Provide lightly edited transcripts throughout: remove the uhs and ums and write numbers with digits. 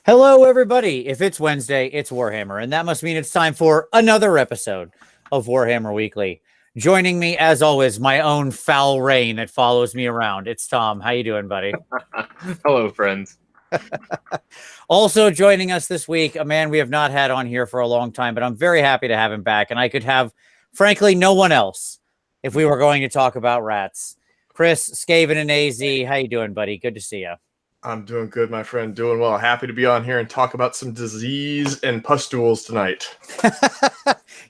Hello, everybody. If it's Wednesday, it's Warhammer, and that must mean it's time for another episode of Warhammer Weekly. Joining me, as always, my own foul rain that follows me around. It's Tom. How you doing, buddy? Hello, friends. Also joining us this week, a man we have not had on here for a long time, but I'm very happy to have him back, and I could have, frankly, no one else if we were going to talk about rats. Chris, SkaveninAZ, how you doing, buddy? Good to see you. I'm doing good, my friend. Doing well. Happy to be on here and talk about some disease and pustules tonight.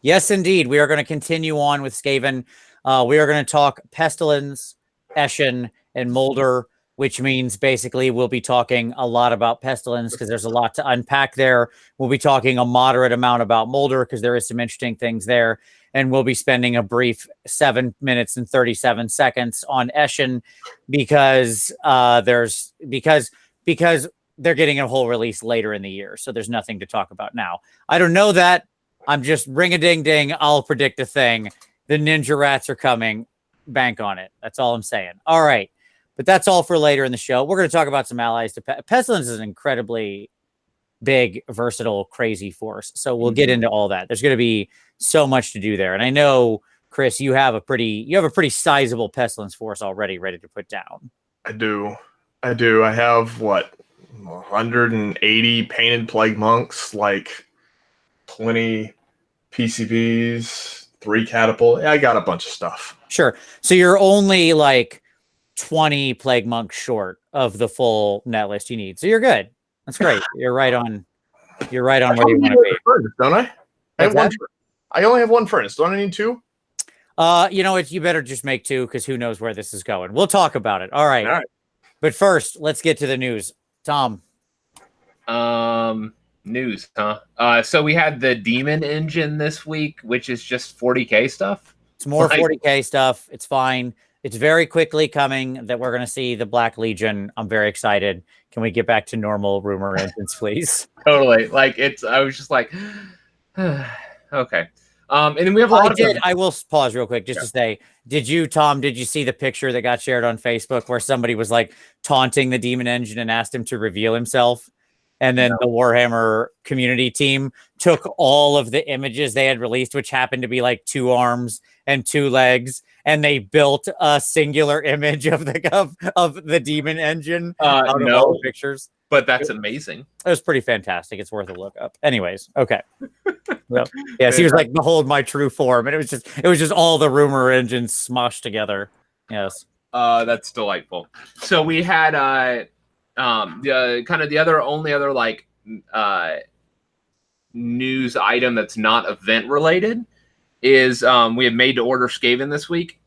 Yes, indeed. We are going to continue on with Skaven. We are going to talk Pestilence, Eshin, and Moulder, which means basically we'll be talking a lot about Pestilence because there's a lot to unpack there. We'll be talking a moderate amount about Moulder because there is some interesting things there. And we'll be spending a brief 7 minutes and 37 seconds on Eshin because because they're getting a whole release later in the year. So there's nothing to talk about now. I don't know that. I'm just ring-a-ding-ding. I'll predict a thing. The ninja rats are coming. Bank on it. That's all I'm saying. All right. But that's all for later in the show. We're going to talk about some allies to Pestilence is an incredibly big, versatile, crazy force. So we'll get into all that. There's going to be so much to do there. And I know, Chris, you have a pretty sizable Pestilence force already ready to put down. I do. I have, 180 painted plague monks, like 20 PCBs, 3 catapult. I got a bunch of stuff. Sure. So you're only like 20 plague monks short of the full net list you need. So you're good. That's great. You're right on where you want to be. Furnace, don't I? I only have one furnace. Don't I need 2? You better just make 2 because who knows where this is going. We'll talk about it. All right. But first, let's get to the news. Tom. News, huh? So we had the Demon Engine this week, which is just 40K stuff. It's more 40K stuff. It's fine. It's very quickly coming that we're going to see the Black Legion. I'm very excited. Can we get back to normal rumor engines, please? Totally. I was just like, okay. And then we have a lot of. I will pause real quick just to say, did you see the picture that got shared on Facebook where somebody was like taunting the Demon Engine and asked him to reveal himself? And then the Warhammer community team took all of the images they had released, which happened to be like 2 arms and 2 legs, and they built a singular image of the Demon Engine out of all the pictures. But that's amazing. It was pretty fantastic. It's worth a look up. Anyways, okay. Well, yes, he was like, "Behold my true form," and it was just all the rumor engines smushed together. Yes. That's delightful. So we had the only other news item that's not event related is we have made to order Skaven this week.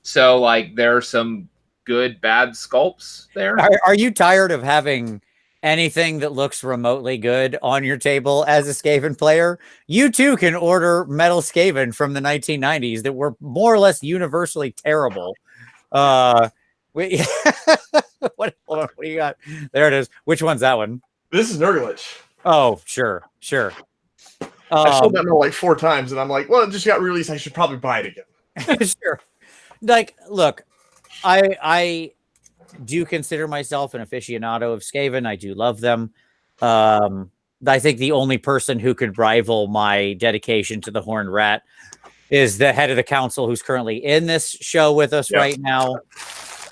So there are some good bad sculpts there. Are you tired of having anything that looks remotely good on your table as a Skaven player? You too can order metal Skaven from the 1990s that were more or less universally terrible. Hold on, what do you got? There it is. Which one's that one? This is Nurglich. Oh, sure. I sold that mill 4 times, and I'm like, well, it just got released. I should probably buy it again. Sure. Look, I do consider myself an aficionado of Skaven. I do love them. I think the only person who could rival my dedication to the Horned Rat is the head of the council who's currently in this show with us right now.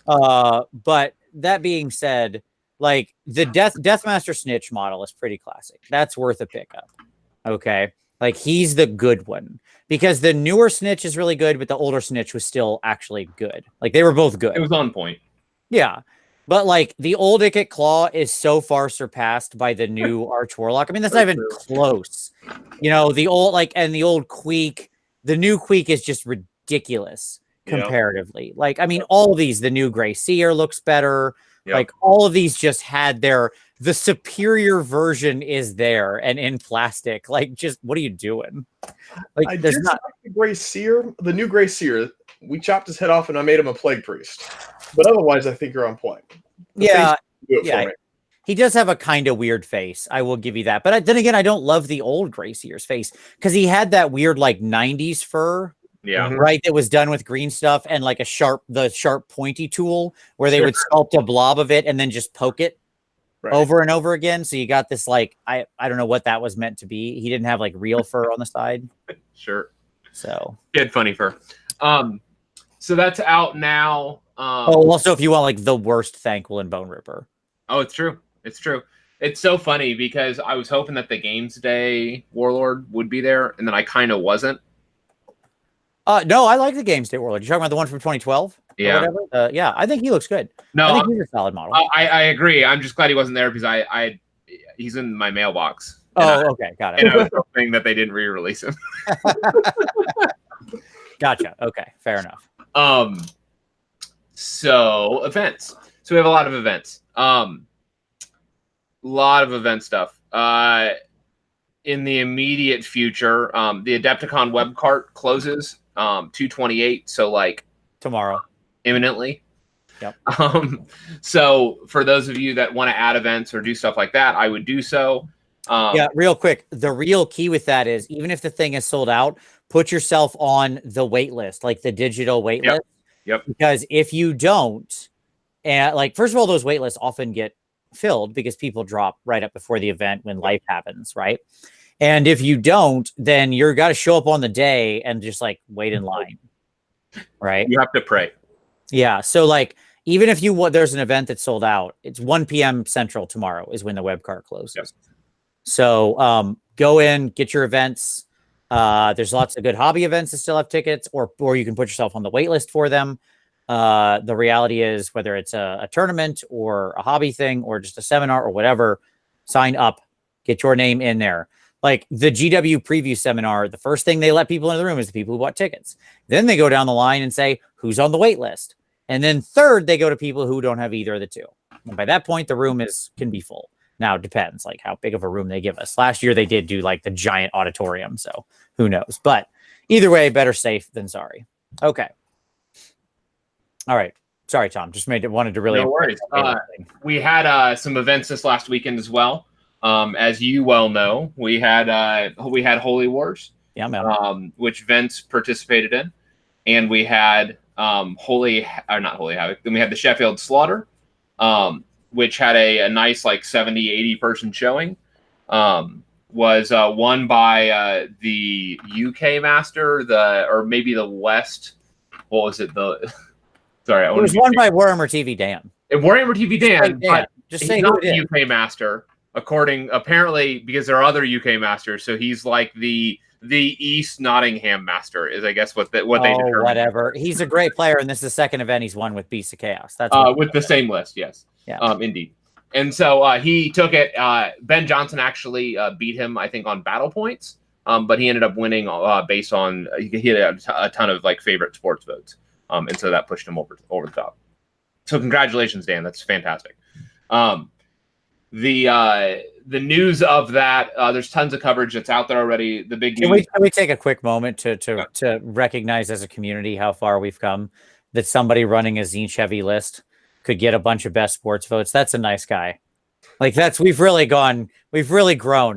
But that being said, the Deathmaster Snitch model is pretty classic. That's worth a pickup. Okay. He's the good one because the newer Snitch is really good, but the older Snitch was still actually good. They were both good. It was on point. Yeah. But the old Ikit Claw is so far surpassed by the new Arch Warlock. I mean, that's not even close. The old, and the old Queek, the new Queek is just ridiculous comparatively. All of these, the new Grey Seer looks better. Yep. All of these just had the superior version is there and in plastic. Just what are you doing? There's not the Grey Seer, the new Grey Seer. We chopped his head off and I made him a plague priest. But otherwise, I think you're on point. He does have a kind of weird face. I will give you that. But then again, I don't love the old Grey Seer's face because he had that weird 90s fur. Yeah. Right. That was done with green stuff and the sharp pointy tool where they would sculpt a blob of it and then just poke it. over and over again. So you got this like I don't know what that was meant to be. He didn't have like real fur on the side. Sure. So he had funny fur. So that's out now. Also, if you want like the worst Thankful and Bone Ripper. Oh, it's true. It's true. It's so funny because I was hoping that the Games Day Warlord would be there, and then I kind of wasn't. No, I like the Games Day Warlord. You're talking about the one from 2012? Yeah. Yeah, I think he looks good. No, I think he's a solid model. I agree. I'm just glad he wasn't there because he's in my mailbox. Okay, got it. And I was hoping that they didn't re-release him. Gotcha. Okay, fair enough. So events. So we have a lot of events. Lot of event stuff. In the immediate future, the Adepticon web cart closes 2/28. So like tomorrow, imminently. Yep. So for those of you that want to add events or do stuff like that, I would do so. Yeah, real quick. The real key with that is even if the thing is sold out, put yourself on the wait list, like the digital wait list. Yep. Because if you don't, and like first of all, those wait lists often get filled because people drop right up before the event when life happens, right? And if you don't, then you're got to show up on the day and just like wait in line, right? You have to pray. Yeah. So like even if there's an event that's sold out, it's 1 p.m. Central tomorrow is when the web cart closes. Yep. So go in, get your events. There's lots of good hobby events that still have tickets, or you can put yourself on the wait list for them. The reality is whether it's a tournament or a hobby thing or just a seminar or whatever, sign up, get your name in there. Like the GW preview seminar, the first thing they let people in the room is the people who bought tickets. Then they go down the line and say, who's on the wait list? And then third, they go to people who don't have either of the two. And by that point, the room can be full. Now it depends like how big of a room they give us. Last year, they did do like the giant auditorium. So who knows? But either way, better safe than sorry. Okay. All right. Sorry, Tom. Just wanted to really. No worries. We had some events this last weekend as well. As you well know, we had Holy Wars. Yeah, man. Which Vince participated in, and we had not Holy Havoc. Then we had the Sheffield Slaughter, which had a nice like 70, 80 person showing. Was won by the UK Master, or maybe the West. What was it? Sorry, it was won by Warhammer TV Dan. Warhammer TV Dan, but just say he's not the UK Master, apparently because there are other UK Masters. So he's like the East Nottingham Master is, I guess, what they determined. Whatever. He's a great player, and this is the second event he's won with Beasts of Chaos. That's with the same list, yes. Yeah. Indeed. And so he took it. Ben Johnson actually beat him, I think, on battle points. But he ended up winning based on he had a ton of like favorite sports votes. And so that pushed him over the top. So congratulations, Dan. That's fantastic. The news of that, there's tons of coverage that's out there already. The big news. Can we take a quick moment to recognize as a community how far we've come? That somebody running a Zinch heavy list could get a bunch of best sports votes. That's a nice guy. Like we've really grown,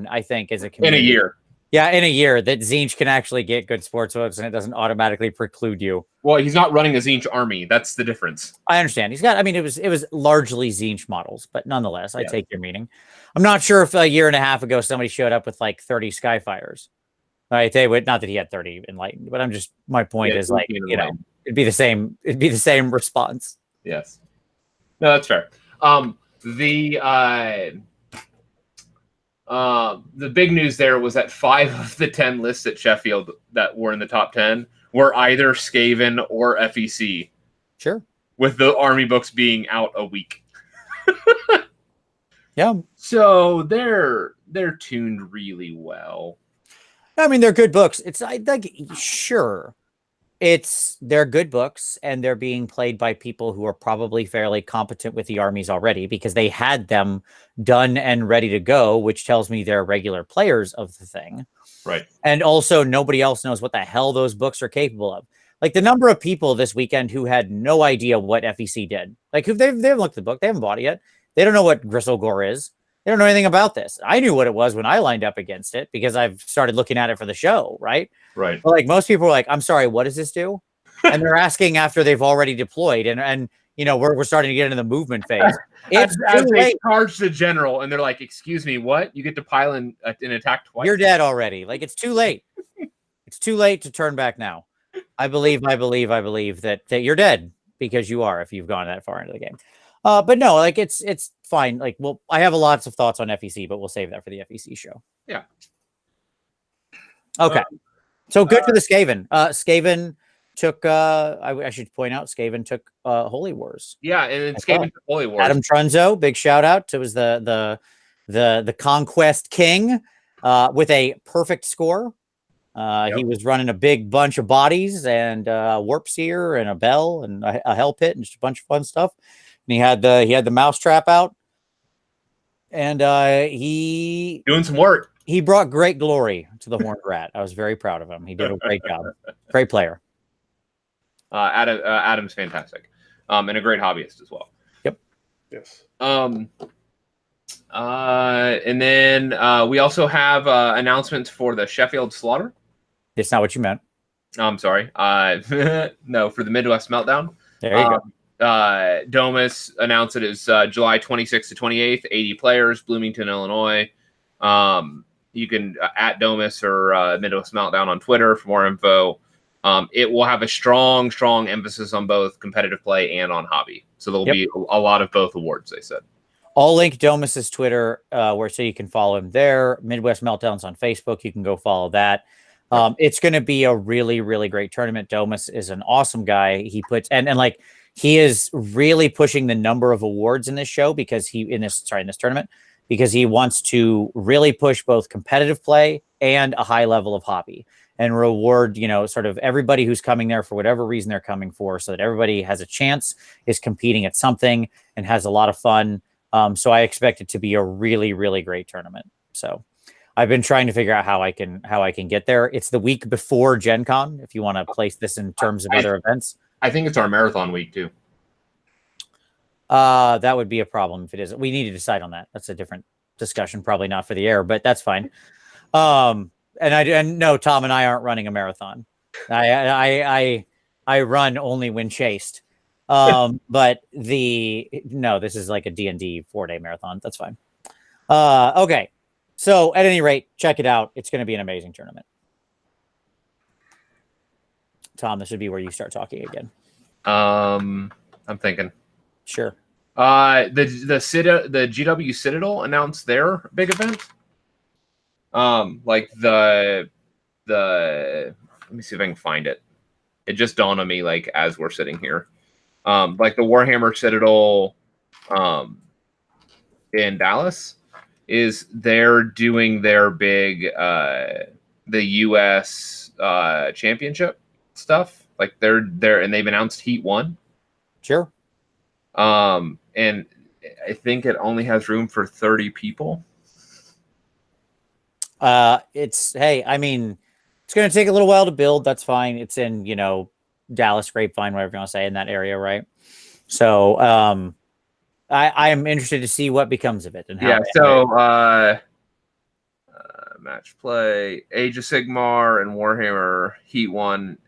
I think, as a community. In a year. Yeah, in a year that Zinch can actually get good sports votes and it doesn't automatically preclude you. Well, he's not running a Zinch army. That's the difference. I understand. It was largely Zinch models, but nonetheless, I take your meaning. I'm not sure if a year and a half ago somebody showed up with like 30 Skyfires. Right? They would, not that he had 30 Enlightened, but my point is like, it'd be the same response. Yes. No, that's fair. The big news there was that 5 of the 10 lists at Sheffield that were in the top 10 were either Skaven or FEC. Sure. With the army books being out a week. Yeah. So they're tuned really well. I mean, they're good books. It's like, sure. They're good books and they're being played by people who are probably fairly competent with the armies already because they had them done and ready to go, which tells me they're regular players of the thing. Right. And also nobody else knows what the hell those books are capable of. Like the number of people this weekend who had no idea what FEC did. Like they haven't looked at the book. They haven't bought it yet. They don't know what Gristlegore is. They don't know anything about this. I knew what it was when I lined up against it because I've started looking at it for the show, right? Right. But like most people are like, I'm sorry, what does this do? And they're asking after they've already deployed. And we're starting to get into the movement phase. It's as too they late. charge the general, and they're like, "Excuse me, what? You get to pile in an attack twice? You're dead already. Like, it's too late. It's too late to turn back now. I believe that you're dead, because you are, if you've gone that far into the game. But no, like, it's fine. Like, well, I have lots of thoughts on FEC, but we'll save that for the FEC show. Yeah. Okay. So good for the Skaven. Skaven took, I should point out, Skaven took Holy Wars. Yeah, and it's Skaven Holy Wars. Adam Trunzo, big shout out to the Conquest King with a perfect score. He was running a big bunch of bodies and Warp Seer and a bell and a Hell Pit and just a bunch of fun stuff. And he had the Mousetrap out, and he doing some work. He brought great glory to the Horned Rat. I was very proud of him. He did a great job. Great player. Adam's fantastic, and a great hobbyist as well. Yep. Yes. And then we also have announcements for the Sheffield Slaughter. It's not what you meant. I'm sorry. No, for the Midwest Meltdown. There you go. Domus announced it is July 26th to 28th, 80 players, Bloomington, Illinois. You can at Domus or Midwest Meltdown on Twitter for more info. It will have a strong emphasis on both competitive play and on hobby. So there'll be a lot of both awards, they said. I'll link Domus's Twitter so you can follow him there. Midwest Meltdowns on Facebook. You can go follow that. It's going to be a really, really great tournament. Domus is an awesome guy. He puts he is really pushing the number of awards in this show because in this tournament, because he wants to really push both competitive play and a high level of hobby and reward, sort of everybody who's coming there for whatever reason they're coming for, so that everybody has a chance, is competing at something, and has a lot of fun. So I expect it to be a really, really great tournament. So I've been trying to figure out how I can get there. It's the week before Gen Con, if you want to place this in terms of other events. I think it's our marathon week too. That would be a problem if it isn't. We need to decide on that. That's a different discussion, probably not for the air, but that's fine. And no, Tom and I aren't running a marathon. I run only when chased. But this is like a D&D 4-day marathon. That's fine. Okay. So at any rate, check it out. It's going to be an amazing tournament. Tom, this would be where you start talking again. I'm thinking. Sure. The GW Citadel announced their big event. Like the let me see if I can find it. It just dawned on me as we're sitting here. Like the Warhammer Citadel in Dallas they're doing their big the US championship stuff. Like they're and they've announced Heat 1. Sure. And I think it only has room for 30 people. It's going to take a little while to build. That's fine. It's in, Dallas, Grapevine, whatever you want to say, in that area, right? So, I am interested to see what becomes of it and how. Match play, Age of Sigmar and Warhammer Heat 1.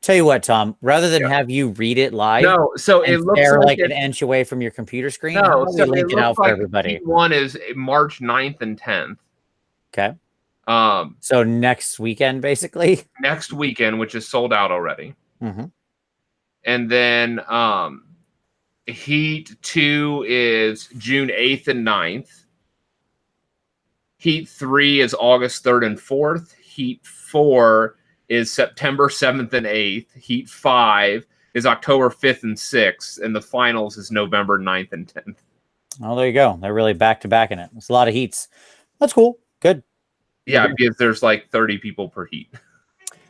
Tell you what, Tom, rather than have you read it live, it looks like an inch away from your computer screen. No, so link it out for everybody. Heat 1 is March 9th and 10th. Okay. So next weekend, basically. Next weekend, which is sold out already. Mm-hmm. And then Heat 2 is June 8th and 9th. Heat 3 is August 3rd and 4th. Heat 4 is September 7th and 8th. Heat 5 is October 5th and 6th. And the finals is November 9th and 10th. Oh, there you go. They're really back-to-back in it. It's a lot of heats. That's cool. Good. Yeah, because there's 30 people per heat.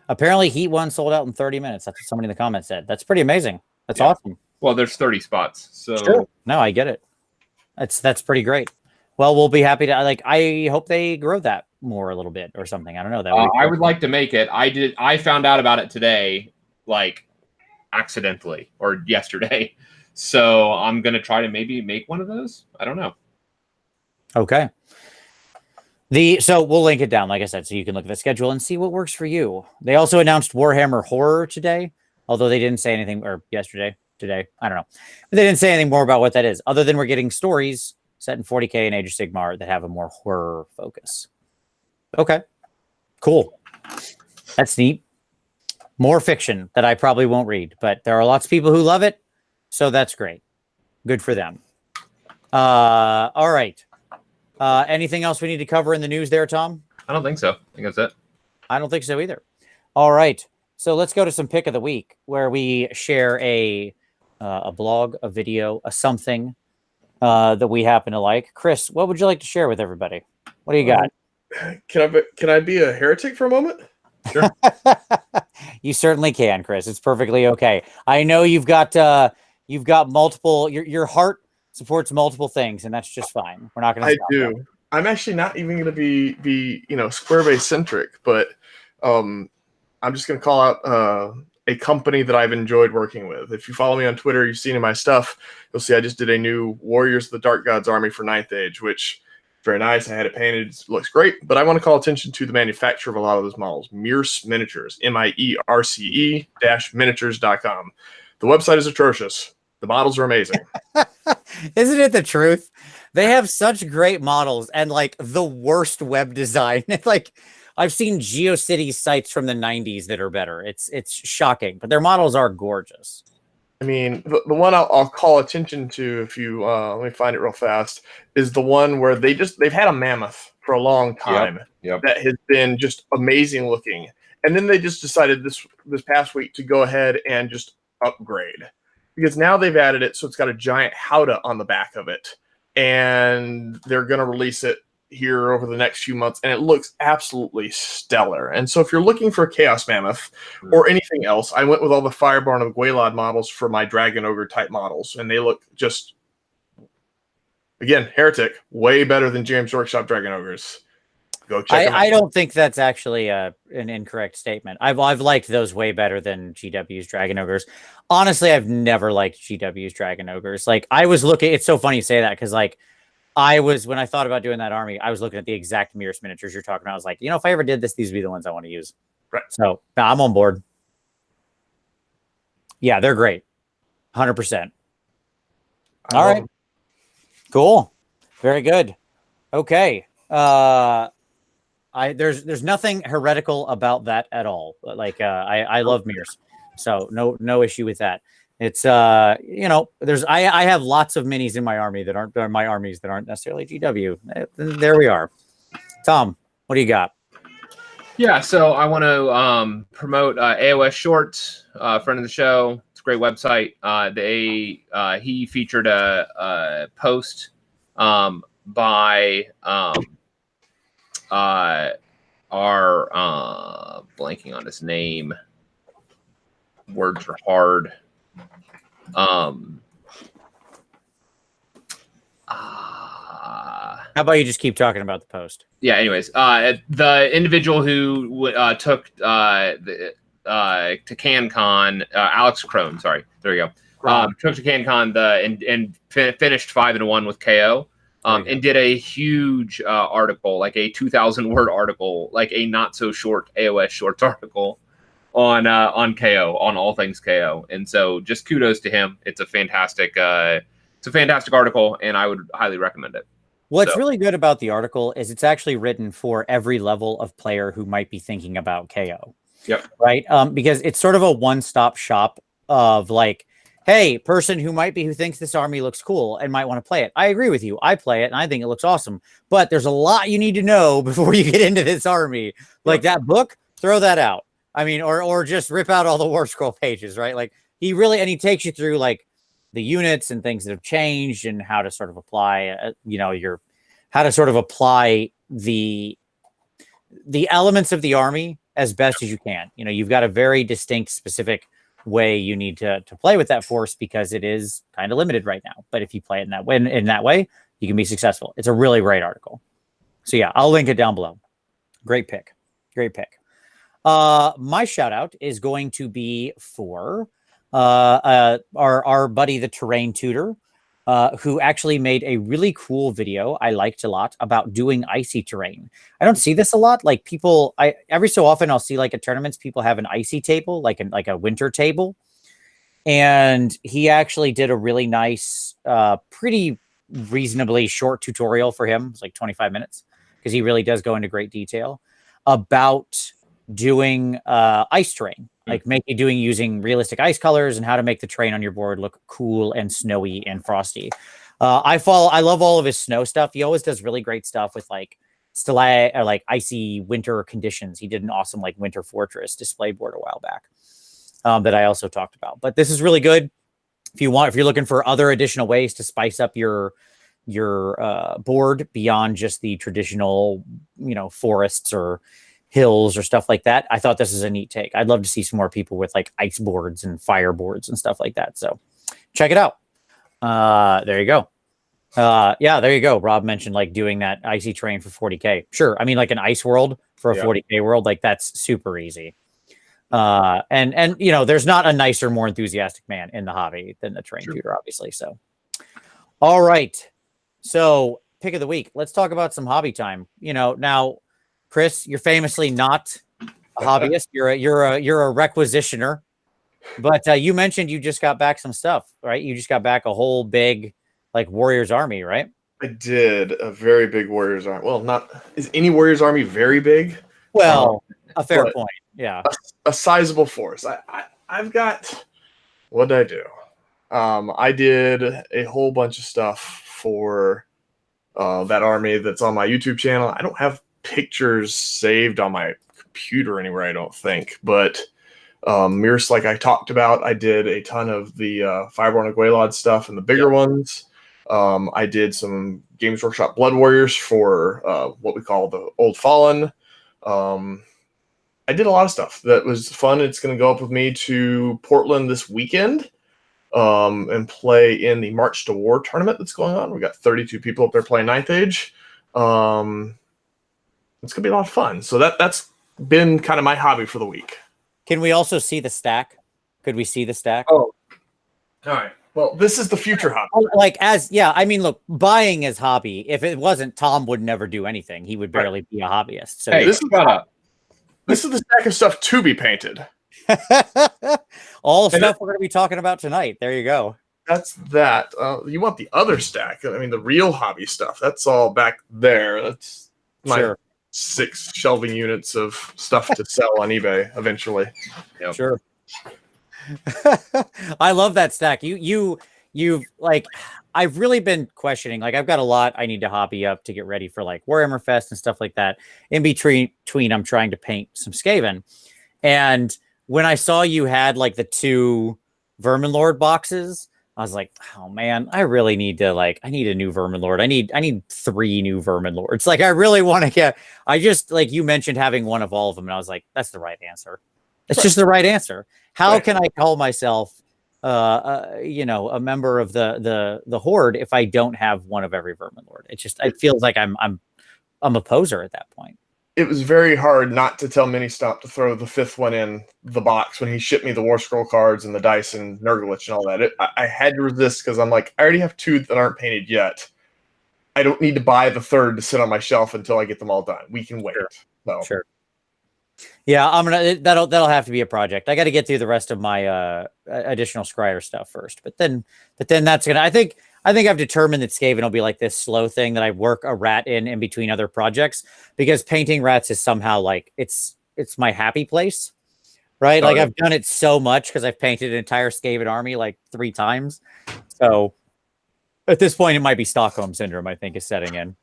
Apparently, Heat 1 sold out in 30 minutes. That's what somebody in the comments said. That's pretty amazing. That's awesome. Well, there's 30 spots. So sure. No, I get it. That's pretty great. Well, we'll be happy to I hope they grow that more a little bit or something. I don't know. That I would like to make it. I found out about it today, accidentally or yesterday. So I'm gonna try to maybe make one of those. I don't know. Okay. So we'll link it down, like I said, so you can look at the schedule and see what works for you. They also announced Warhammer Horror today, although they didn't say anything, or yesterday, today, I don't know. But they didn't say anything more about what that is, other than we're getting stories set in 40K and Age of Sigmar that have a more horror focus. Okay, cool. That's neat. More fiction that I probably won't read, but there are lots of people who love it, so that's great. Good for them. All right. Anything else we need to cover in the news there, Tom? I don't think so. I think that's it. I don't think so either. All right. So let's go to some pick of the week, where we share a blog, a video, a something that we happen to like. Chris, what would you like to share with everybody? What do you got? Can I be a heretic for a moment? Sure. You certainly can, Chris. It's perfectly okay. I know you've got multiple. Your heart supports multiple things, and that's just fine. We're not going to. I do. That. I'm actually not even going to be square base centric, but I'm just going to call out a company that I've enjoyed working with. If you follow me on Twitter, you've seen in my stuff, you'll see I just did a new Warriors of the Dark Gods army for 9th Age, which very nice. I had it painted. It looks great. But I want to call attention to the manufacturer of a lot of those models, Mierce Miniatures, MIERCE-miniatures.com. The website is atrocious. The models are amazing. Isn't it the truth? They have such great models and like the worst web design. It's like I've seen GeoCities sites from the 90s that are better. It's shocking, but their models are gorgeous. I mean, the one I'll call attention to, if you let me find it real fast, is the one where they've had a mammoth for a long time. Yep. That has been just amazing looking, and then they just decided this past week to go ahead and just upgrade, because now they've added it so it's got a giant howdah on the back of it, and they're going to release it here over the next few months, and it looks absolutely stellar. And so if you're looking for a Chaos Mammoth or anything else, I went with all the Fireborn and Gwaelod models for my Dragon Ogre type models, and they look just, again, heretic, way better than James Workshop Dragon Ogres. Go check them out. I don't think that's actually an incorrect statement. I've liked those way better than GW's Dragon Ogres. Honestly, I've never liked GW's Dragon Ogres. Like, I was looking, it's so funny you say that, because like when I thought about doing that army, I was looking at the exact Mierce miniatures you're talking about. I was like, if I ever did this, these would be the ones I want to use. Right. So I'm on board. Yeah, they're great. 100%. All right. Cool. Very good. Okay. There's nothing heretical about that at all. Like, I love Mierce. So no issue with that. It's I have lots of minis in my army that aren't my armies that aren't necessarily GW. There we are. Tom, what do you got? Yeah, so I want to promote AOS Shorts, friend of the show. It's a great website. He featured a post by our blanking on his name. Words are hard. How about you just keep talking about the post? Yeah. Anyways, the individual who took to CanCon, Alex Crone. Sorry, there you go. Took to CanCon and finished 5-1 with KO. And did a huge article, like a 2,000-word article, like a not so short AOS Shorts article on KO, on all things KO. And so just kudos to him. It's a fantastic article, and I would highly recommend it. What's really good about the article is it's actually written for every level of player who might be thinking about KO. Yep. Right. Because it's sort of a one-stop shop of like, hey, person who thinks this army looks cool and might want to play it. I agree with you. I play it and I think it looks awesome, but there's a lot you need to know before you get into this army. Like that book, throw that out. I mean, or just rip out all the war scroll pages, right? Like he takes you through like the units and things that have changed and how to sort of apply, how to sort of apply the elements of the army as best as you can. You've got a very distinct, specific way you need to play with that force because it is kind of limited right now. But if you play it in that way, you can be successful. It's a really great article. So yeah, I'll link it down below. Great pick. My shout out is going to be for our buddy, the Terrain Tutor. who actually made a really cool video I liked a lot about doing icy terrain. I don't see this a lot. Like people, every so often I'll see like at tournaments, people have an icy table, like a winter table. And he actually did a really nice, pretty reasonably short tutorial for him. It's like 25 minutes because he really does go into great detail about doing ice terrain, like using realistic ice colors and how to make the terrain on your board look cool and snowy and frosty. I love all of his snow stuff. He always does really great stuff with like like icy winter conditions. He did an awesome like winter fortress display board a while back. That I also talked about, but this is really good. If you're looking for other additional ways to spice up your board beyond just the traditional, forests or hills or stuff like that, I thought this is a neat take. I'd love to see some more people with like ice boards and fire boards and stuff like that. So check it out. There you go. Yeah, there you go. Rob mentioned like doing that icy terrain for 40K. Sure. I mean, like an ice world for a 40K world, like that's super easy. And there's not a nicer, more enthusiastic man in the hobby than the terrain tutor, obviously. So, all right. So pick of the week. Let's talk about some hobby time. Now, Chris, you're famously not a hobbyist. You're a requisitioner, but you mentioned you just got back some stuff, right? You just got back a whole big like Warriors Army, right? I did a very big Warriors Army. Well, is any Warriors Army very big? Well, a fair point. Yeah, a sizable force. I've got. What did I do? I did a whole bunch of stuff for that army that's on my YouTube channel. I don't have pictures saved on my computer anywhere, I don't think. But Mirrors, like I talked about, I did a ton of the Fireborn and Gwaelod stuff and the bigger ones. I did some Games Workshop Blood Warriors for what we call the Old Fallen. I did a lot of stuff that was fun. It's going to go up with me to Portland this weekend and play in the March to War tournament that's going on. We got 32 people up there playing 9th Age. It's going to be a lot of fun. So that's been kind of my hobby for the week. Can we also see the stack? Could we see the stack? Oh, all right. Well, this is the future hobby. I mean, look, buying is hobby. If it wasn't, Tom would never do anything. He would barely be a hobbyist. So hey, this is the stack of stuff to be painted. All stuff we're going to be talking about tonight. There you go. That's that. You want the other stack. I mean, the real hobby stuff. That's all back there. That's my 6 shelving units of stuff to sell on eBay eventually. Yep. Sure. I love that stack. You've like, I've really been questioning, like I've got a lot I need to hobby up to get ready for like Warhammer Fest and stuff like that. In between I'm trying to paint some Skaven. And when I saw you had like the 2 Verminlord boxes, I was like, oh man, I really need to I need a new Verminlord. I need 3 new Verminlords. Like I really want to I just, like you mentioned having one of all of them. And I was like, that's the right answer. It's just the right answer. How can I call myself, a member of the Horde if I don't have one of every Verminlord? It feels like I'm a poser at that point. It was very hard not to tell Ministop to throw the 5th one in the box when he shipped me the War Scroll cards and the dice and Nurglich and all that. I had to resist because I'm like, I already have 2 that aren't painted yet. I don't need to buy the 3rd to sit on my shelf until I get them all done. We can wait. Sure. Yeah, that'll have to be a project. I got to get through the rest of my additional Scryer stuff first, but then that's gonna. I think I've determined that Skaven will be like this slow thing that I work a rat in between other projects, because painting rats is somehow like it's my happy place, right? Like I've done it so much because I've painted an entire Skaven army like 3 times. So at this point, it might be Stockholm syndrome, I think, is setting in.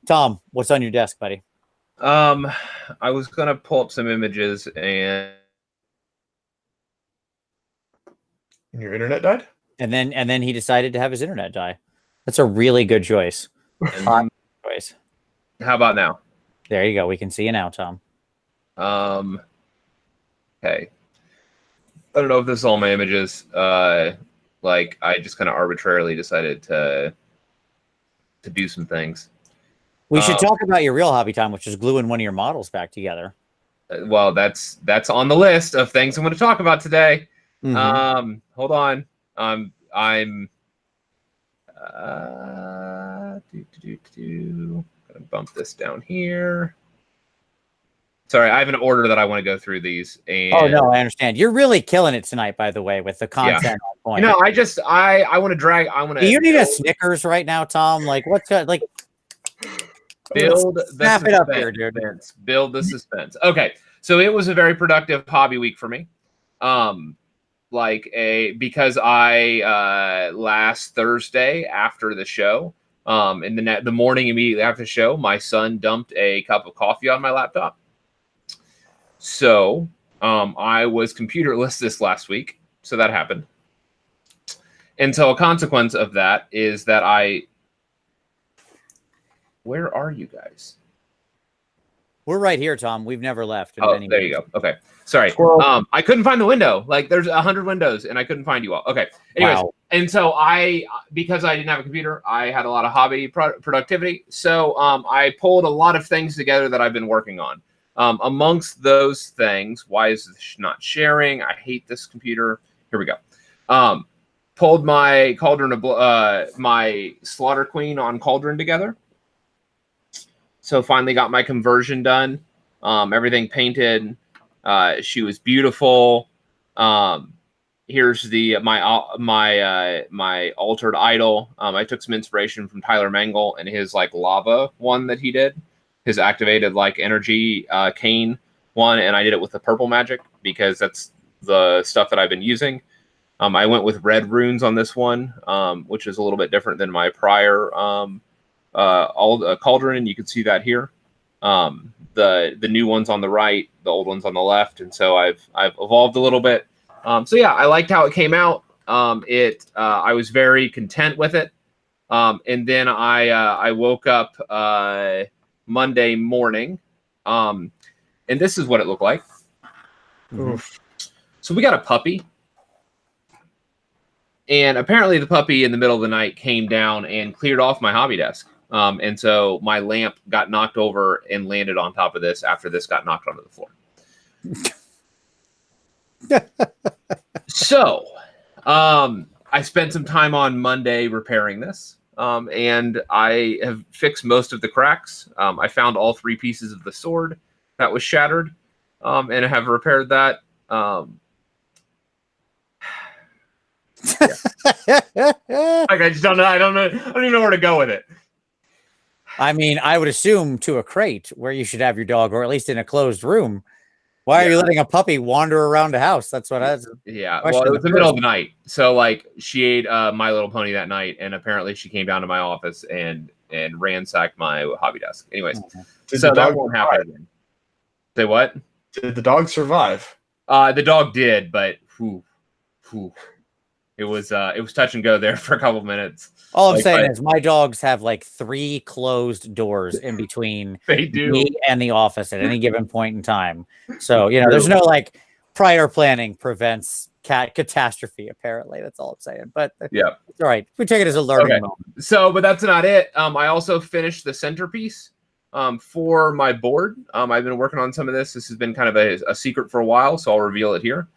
Tom, what's on your desk, buddy? I was gonna pull up some images and your internet died? And then he decided to have his internet die. That's a really good choice. Choice. How about now? There you go. We can see you now, Tom. Okay. I don't know if this is all my images. Like I just kind of arbitrarily decided to do some things. We should talk about your real hobby time, which is gluing one of your models back together. Well, that's on the list of things I'm going to talk about today. Mm-hmm. Hold on. I'm Gonna bump this down here. Sorry, I have an order that I want to go through these. And oh no, I understand. You're really killing it tonight, by the way, with the content on point. You know, I want to drag. I want to. Do you need a Snickers right now, Tom? Like, what's like? Build the Snap it up here, dude. suspense. Build the suspense. Okay, so it was a very productive hobby week for me. Because I last Thursday after the show, in the morning immediately after the show, my son dumped a cup of coffee on my laptop. So I was computerless this last week, so that happened. And so a consequence of that is that where are you guys? We're right here, Tom. We've never left. Oh, there you go. Okay. Sorry. I couldn't find the window. Like, there's 100 windows, and I couldn't find you all. Okay. Anyways, wow. And so because I didn't have a computer, I had a lot of hobby productivity. So I pulled a lot of things together that I've been working on. Amongst those things, why is this not sharing? I hate this computer. Here we go. Pulled my Cauldron of my Slaughter Queen on Cauldron together. So finally got my conversion done. Everything painted. She was beautiful. Here's my altered idol. I took some inspiration from Tyler Mangle and his like lava one that he did, his activated like energy cane one, and I did it with the purple magic because that's the stuff that I've been using. I went with red runes on this one, which is a little bit different than my prior cauldron, and you can see that here. The new ones on the right, the old ones on the left, and so I've evolved a little bit. So yeah, I liked how it came out. I was very content with it. And then I woke up Monday morning, and this is what it looked like. Oof. So we got a puppy. And apparently the puppy in the middle of the night came down and cleared off my hobby desk. And so my lamp got knocked over and landed on top of this after this got knocked onto the floor. So I spent some time on Monday repairing this. And I have fixed most of the cracks. I found all 3 pieces of the sword that was shattered, and I have repaired that. Like, I just don't know. I don't even know where to go with it. I mean, I would assume to a crate where you should have your dog, or at least in a closed room. Why are you letting a puppy wander around the house? That's what I. Yeah, well, it was the middle of the night, so like she ate My Little Pony that night, and apparently she came down to my office and ransacked my hobby desk. Anyways, so that won't happen again. Say what? Did the dog survive? The dog did, but it was touch and go there for a couple of minutes. All I'm saying is my dogs have like 3 closed doors in between me and the office at any given point in time. So, you know, there's no like prior planning prevents catastrophe, apparently. That's all I'm saying. But yeah, it's all right. We take it as a learning moment. So, but that's not it. I also finished the centerpiece for my board. I've been working on some of this. This has been kind of a secret for a while, so I'll reveal it here.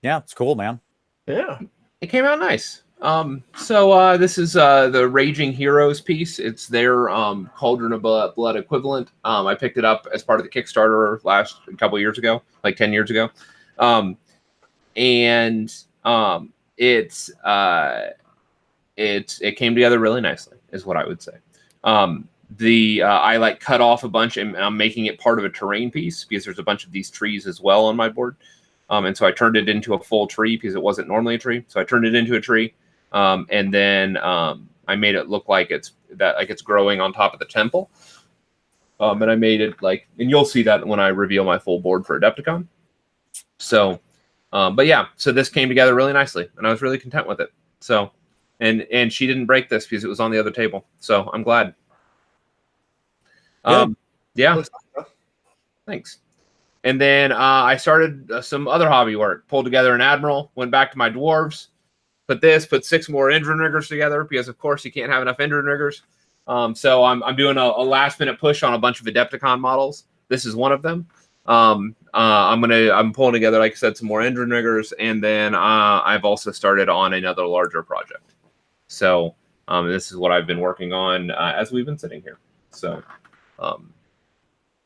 Yeah, it's cool, man. Yeah. It came out nice. So this is the Raging Heroes piece. It's their Cauldron of Blood equivalent. I picked it up as part of the Kickstarter a couple years ago, like 10 years ago. It came together really nicely, is what I would say. I like cut off a bunch, and I'm making it part of a terrain piece because there's a bunch of these trees as well on my board. And so I turned it into a full tree because it wasn't normally a tree. So I turned it into a tree. And then I made it look like it's growing on top of the temple. And I made it and you'll see that when I reveal my full board for Adepticon. So, but yeah, so this came together really nicely, and I was really content with it. So, and she didn't break this because it was on the other table. So I'm glad. Yeah. Thanks. And then I started some other hobby work. Pulled together an Admiral, went back to my Dwarves, put 6 more Endrin Riggers together because, of course, you can't have enough Endrin Riggers. So I'm doing a last-minute push on a bunch of Adepticon models. This is one of them. I'm pulling together, like I said, some more engine riggers, and then I've also started on another larger project. So this is what I've been working on as we've been sitting here. So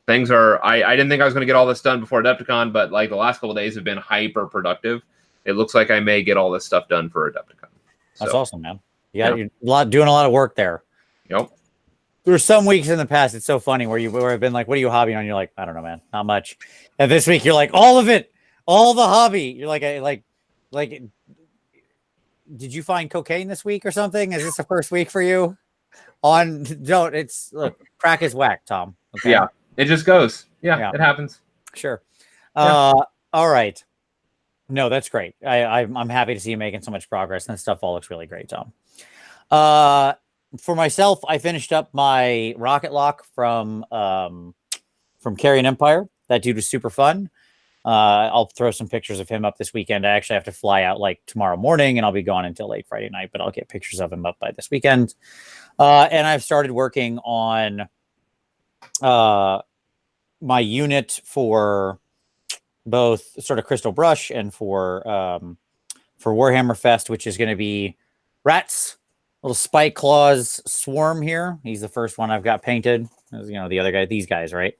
things are. I didn't think I was going to get all this done before Adepticon, but like the last couple of days have been hyper productive. It looks like I may get all this stuff done for Adepticon. That's awesome, man. You're doing a lot of work there. Yep. There's some weeks in the past, it's so funny where I've been like, what are you hobbying on? You're like, I don't know, man, not much. And this week you're like, all of it, all the hobby. You're like, did you find cocaine this week or something? Is this the first week for you? Look, crack is whack, Tom. Okay? Yeah, it just goes. Yeah, it happens. Sure. Yeah. All right. No, that's great. I'm happy to see you making so much progress, and that stuff all looks really great, Tom. For myself, I finished up my rocket lock from Carrion Empire. That dude was super fun. I'll throw some pictures of him up this weekend. I actually have to fly out like tomorrow morning, and I'll be gone until late Friday night, but I'll get pictures of him up by this weekend. And I've started working on my unit for both sort of Crystal Brush and for Warhammer Fest, which is going to be rats. Little Spike Claws swarm here. He's the first one I've got painted. You know, the other guy, these guys, right?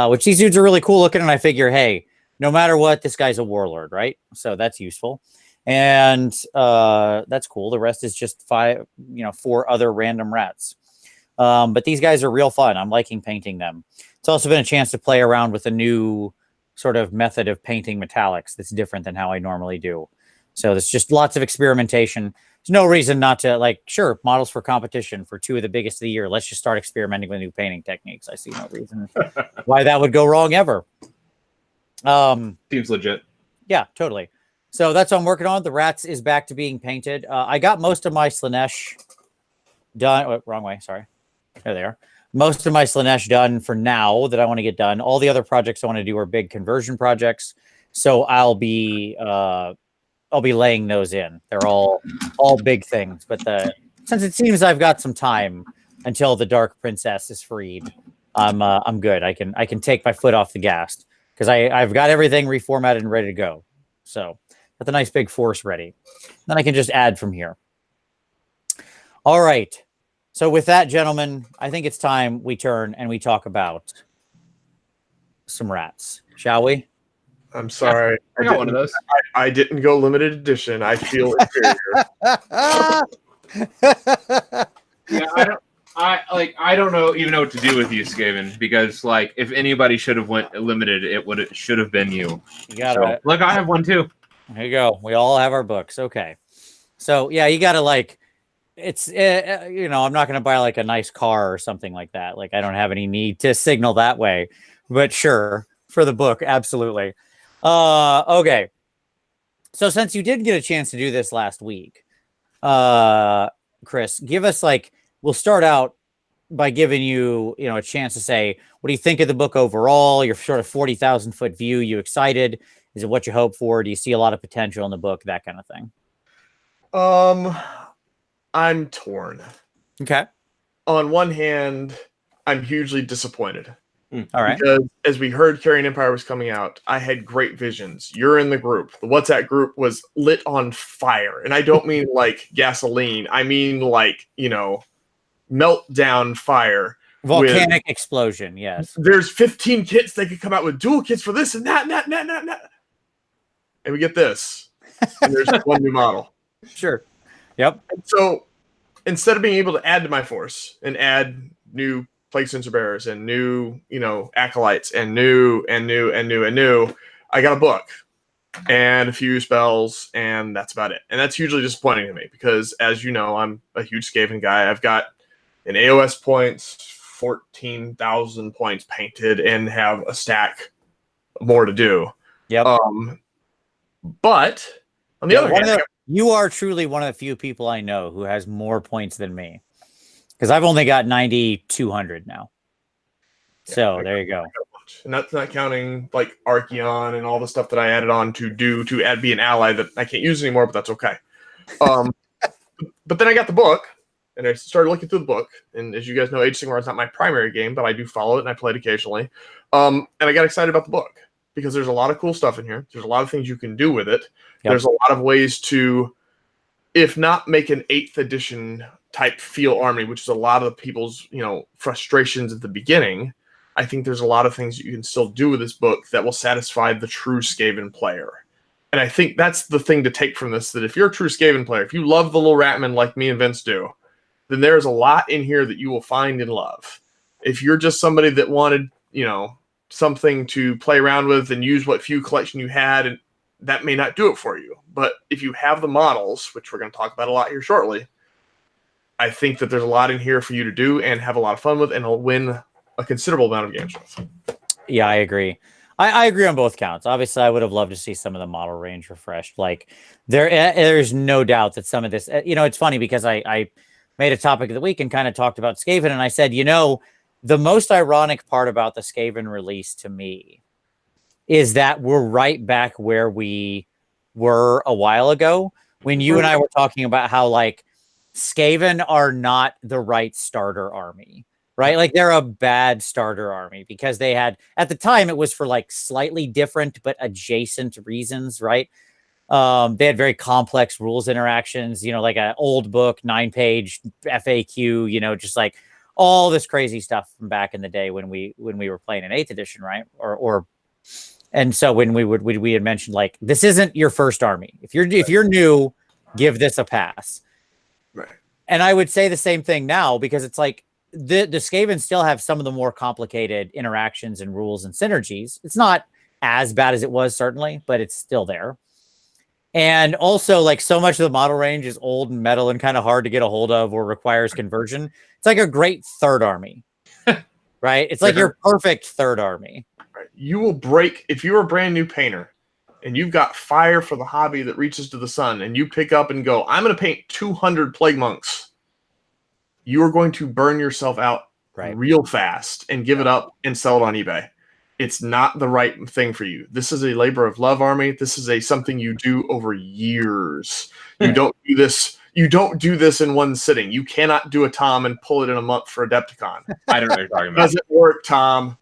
Which these dudes are really cool looking, and I figure, hey, no matter what, this guy's a warlord, right? So that's useful. And that's cool. The rest is just 4 other random rats. But these guys are real fun. I'm liking painting them. It's also been a chance to play around with a new sort of method of painting metallics that's different than how I normally do. So there's just lots of experimentation. There's no reason not to, like, sure, models for competition for 2 of the biggest of the year. Let's just start experimenting with new painting techniques. I see no reason why that would go wrong ever. Seems legit. Yeah, totally. So that's what I'm working on. The rats is back to being painted. I got most of my Slanesh done. Oh, wrong way. Sorry. There they are. Most of my Slanesh done for now that I want to get done. All the other projects I want to do are big conversion projects. So I'll be laying those in. They're all big things. But since it seems I've got some time until the Dark Princess is freed, I'm good. I can take my foot off the gas because I've got everything reformatted and ready to go. So got the nice big force ready. Then I can just add from here. All right. So with that, gentlemen, I think it's time we turn and we talk about some rats, shall we? I'm sorry. I got one of those. I didn't go limited edition. I feel inferior. Yeah, I don't even know what to do with you, Skaven, because like if anybody should have went limited, it should have been you. You gotta look. I have one too. There you go. We all have our books. Okay. So yeah, you gotta like. It's I'm not gonna buy like a nice car or something like that. Like I don't have any need to signal that way. But sure, for the book, absolutely. Okay. So since you did get a chance to do this last week, Chris, give us we'll start out by giving you, a chance to say, what do you think of the book overall? Your sort of 40,000 foot view. You excited? Is it what you hope for? Do you see a lot of potential in the book? That kind of thing. I'm torn. Okay. On one hand, I'm hugely disappointed. All right. Because as we heard Carrion Empire was coming out, I had great visions. You're in the group. The WhatsApp group was lit on fire. And I don't mean like gasoline. I mean like, meltdown fire. Volcanic explosion, yes. There's 15 kits. They could come out with dual kits for this and that. And we get this. And there's one new model. Sure. Yep. And so instead of being able to add to my force and add new Plague Sensor Bearers and new, acolytes and new, I got a book and a few spells, and that's about it. And that's hugely disappointing to me because, as you know, I'm a huge Skaven guy. I've got an AOS points, 14,000 points painted, and have a stack more to do. Yep. But on the other hand, you are truly one of the few people I know who has more points than me. Because I've only got 9,200 now. So there you go. And that's not counting like Archeon and all the stuff that I added on to be an ally that I can't use anymore, but that's okay. But then I got the book, and I started looking through the book. And as you guys know, Age of Sigmar is not my primary game, but I do follow it and I play it occasionally. And I got excited about the book because there's a lot of cool stuff in here. There's a lot of things you can do with it. Yep. There's a lot of ways to, if not make an 8th edition type feel army, which is a lot of people's, frustrations at the beginning. I think there's a lot of things that you can still do with this book that will satisfy the true Skaven player. And I think that's the thing to take from this, that if you're a true Skaven player, if you love the little Ratman like me and Vince do, then there's a lot in here that you will find and love. If you're just somebody that wanted, something to play around with and use what few collection you had, and that may not do it for you. But if you have the models, which we're going to talk about a lot here shortly, I think that there's a lot in here for you to do and have a lot of fun with, and it'll win a considerable amount of games with. Yeah, I agree. I agree on both counts. Obviously, I would have loved to see some of the model range refreshed. Like, there's no doubt that some of this, it's funny because I made a topic of the week and kind of talked about Skaven, and I said, the most ironic part about the Skaven release to me is that we're right back where we were a while ago when you and I were talking about how, like, Skaven are not the right starter army. Right? Like, they're a bad starter army because they had, at the time, it was for like slightly different but adjacent reasons, right? They had very complex rules interactions, like an old book, 9-page FAQ, just like all this crazy stuff from back in the day when we were playing in 8th edition, right? And so when we had mentioned, like, this isn't your first army. If you're new, give this a pass. Right. And I would say the same thing now, because it's like, the Skaven still have some of the more complicated interactions and rules and synergies. It's not as bad as it was, certainly, but it's still there. And also, like, so much of the model range is old and metal and kind of hard to get a hold of or requires conversion. It's like a great third army, right? It's like your perfect third army. Right. You will break, if you're a brand new painter and you've got fire for the hobby that reaches to the sun, and you pick up and go, I'm going to paint 200 Plague Monks. You are going to burn yourself out real fast and give it up and sell it on eBay. It's not the right thing for you. This is a labor of love army. This is something you do over years. You don't do this. You don't do this in one sitting. You cannot do a Tom and pull it in a month for Adepticon. I don't know what you're talking about. Doesn't work, Tom.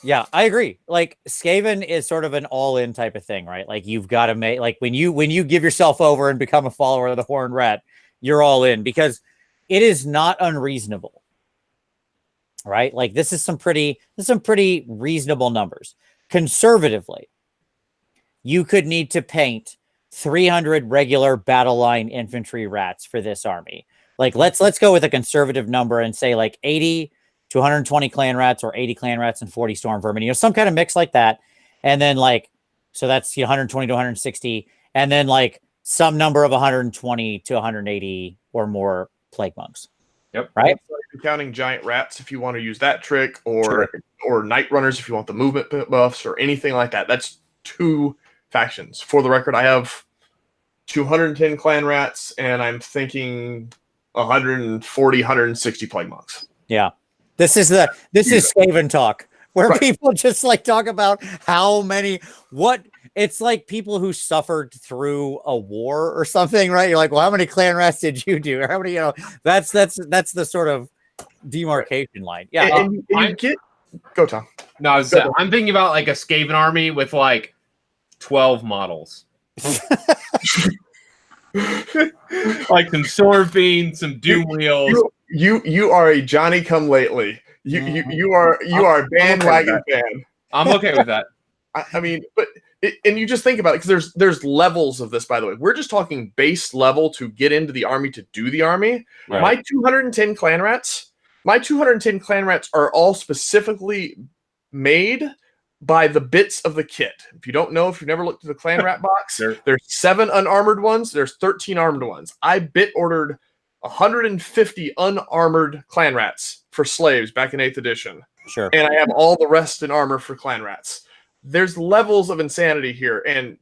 Yeah, I agree. Like, Skaven is sort of an all-in type of thing, right? Like, you've got to make, like, when you give yourself over and become a follower of the Horned Rat, you're all in, because it is not unreasonable, right? Like, this is some pretty reasonable numbers. Conservatively, you could need to paint 300 regular battle line infantry rats for this army. Like, let's go with a conservative number and say like 80 to 120 clan rats, or 80 clan rats and 40 storm vermin, some kind of mix like that. And then, like, so that's 120 to 160, and then like some number of 120 to 180 or more Plague Monks. Yep. Right. Counting giant rats if you want to use that trick, or night runners if you want the movement buffs or anything like that. That's 2 factions. For the record, I have 210 clan rats, and I'm thinking 140, 160 Plague Monks. Yeah. This is Skaven talk, where people just like talk about how many, it's like people who suffered through a war or something, right? You're like, well, how many clan rats did you do? Or how many, that's the sort of demarcation line. Yeah. And you get, go Tom. No, I'm thinking about like a Skaven army with like 12 models. Like some sword fiends, some doom wheels. You are a Johnny come lately. You are a bandwagon fan. I'm okay with that. I mean, but and you just think about it, because there's levels of this, by the way. We're just talking base level to get into the army, to do the army. Right. My 210 clan rats are all specifically made by the bits of the kit. If you don't know, if you've never looked at the clan rat box, there's 7 unarmored ones, there's 13 armored ones. I bit ordered 150 unarmored clan rats for slaves back in 8th edition. Sure. And I have all the rest in armor for clan rats. There's levels of insanity here, and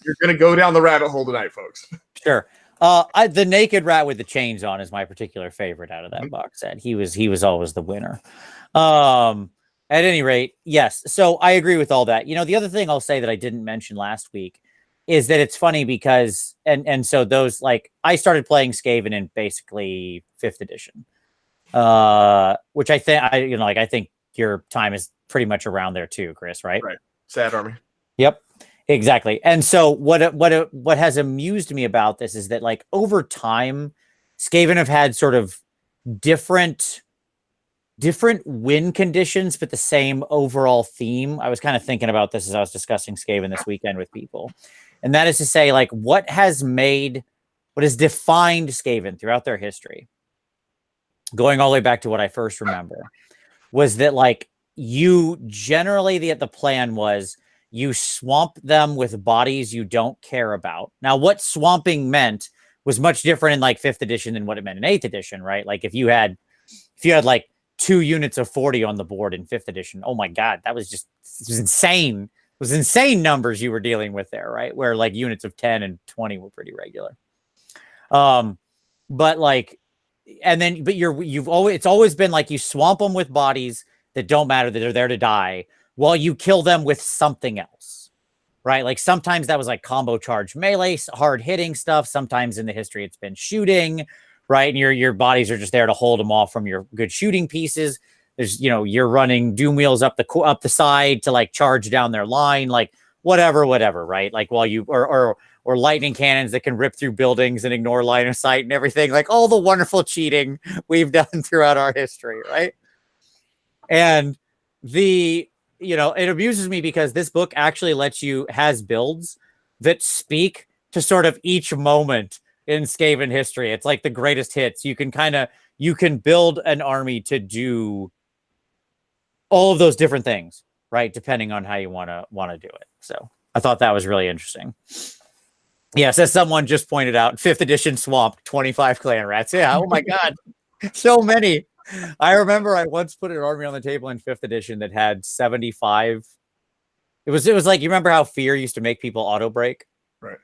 you're going to go down the rabbit hole tonight, folks. Sure. The naked rat with the chains on is my particular favorite out of that box set. He was always the winner. At any rate, yes. So I agree with all that. The other thing I'll say that I didn't mention last week is that it's funny because so those, like, I started playing Skaven in basically 5th edition, which I think I think your time is pretty much around there too, Chris, right? Right. Sad army. Yep, exactly. And so what has amused me about this is that, like, over time, Skaven have had sort of different win conditions, but the same overall theme. I was kind of thinking about this as I was discussing Skaven this weekend with people. And that is to say, like, what has defined Skaven throughout their history, going all the way back to what I first remember, was that, like, you generally, the plan was you swamp them with bodies you don't care about. Now, what swamping meant was much different in, like, 5th edition than what it meant in 8th edition, right? Like, if you had like 2 units of 40 on the board in 5th edition, oh my God, it was insane. It was insane numbers you were dealing with there, right? Where, like, units of 10 and 20 were pretty regular. But, like, and then, but it's always been like you swamp them with bodies that don't matter, that are there to die, while you kill them with something else, right? Like, sometimes that was like combo charge melee, hard hitting stuff. Sometimes in the history it's been shooting, right? And your bodies are just there to hold them off from your good shooting pieces. There's, you're running doom wheels up the side to, like, charge down their line, like, whatever, right? Like, while you or lightning cannons that can rip through buildings and ignore line of sight and everything, like all the wonderful cheating we've done throughout our history, right? And it amuses me because this book actually has builds that speak to sort of each moment in Skaven history. It's like the greatest hits. You can build an army to do all of those different things, right? Depending on how you want to do it. So I thought that was really interesting. Yes, as someone just pointed out, 5th edition swamped 25 clan rats. Yeah, oh my God, so many. I remember I once put an army on the table in 5th edition that had 75. It was like, you remember how fear used to make people auto break? Right.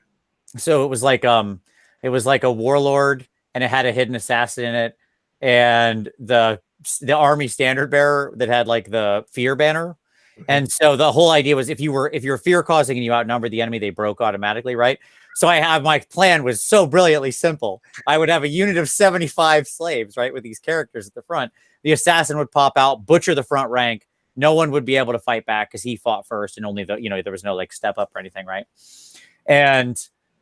So it was like a warlord, and it had a hidden assassin in it, and the army standard bearer that had, like, the fear banner. And so the whole idea was, if you're fear causing and you outnumber the enemy, they broke automatically, right? So my plan was so brilliantly simple. I would have a unit of 75 slaves, right, with these characters at the front. The assassin would pop out, butcher the front rank. No one would be able to fight back because he fought first, and only there was no, like, step up or anything, right? And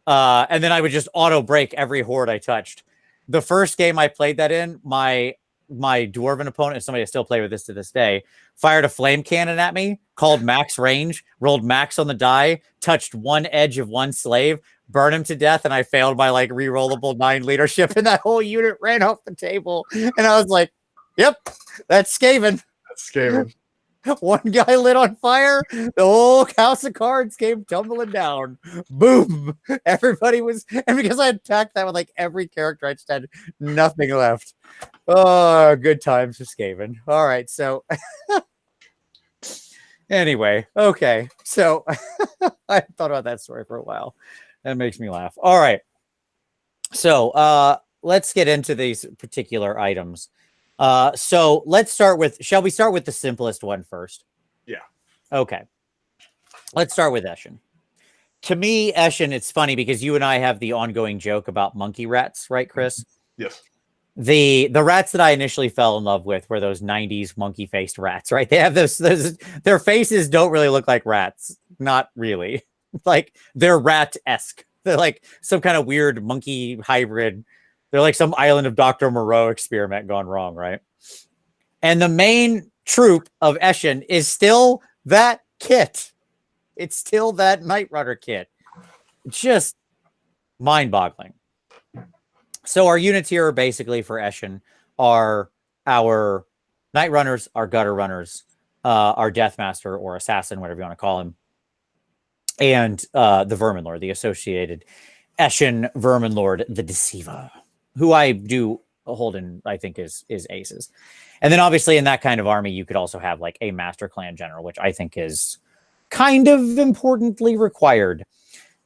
then I would just auto break every horde I touched. The first game I played that in, my dwarven opponent, somebody I still play with this to this day, fired a flame cannon at me, called max range, rolled max on the die, touched one edge of one slave, burned him to death, and I failed my, like, rerollable 9 leadership, and that whole unit ran off the table. And I was like, yep, that's Skaven. That's Skaven. One guy lit on fire, the whole house of cards came tumbling down. Boom! Everybody was, and because I attacked that with, like, every character, I just had nothing left. Oh, good times with Skaven. All right, so anyway, okay, so I thought about that story for a while. That makes me laugh. All right, so let's get into these particular items. So shall we start with the simplest one first? Yeah. Okay. Let's start with Eshin. To me, Eshin, it's funny because you and I have the ongoing joke about monkey rats, right, Chris? Yes. The rats that I initially fell in love with were those 90s monkey-faced rats, right? They have those their faces don't really look like rats. Not really. Like, they're rat-esque. They're like some kind of weird monkey hybrid. They're like some Island of Dr. Moreau experiment gone wrong, right? And the main troop of Eshin is still that kit. It's still that Night Runner kit. Just mind-boggling. So our units here are basically for Eshin are our Night Runners, our Gutter Runners, our Death Master or Assassin, whatever you want to call him, and the Vermin Lord, the associated Eshin Vermin Lord, the Deceiver, who I do hold in, I think, is aces. And then obviously in that kind of army, you could also have, like, a Master Clan General, which I think is kind of importantly required.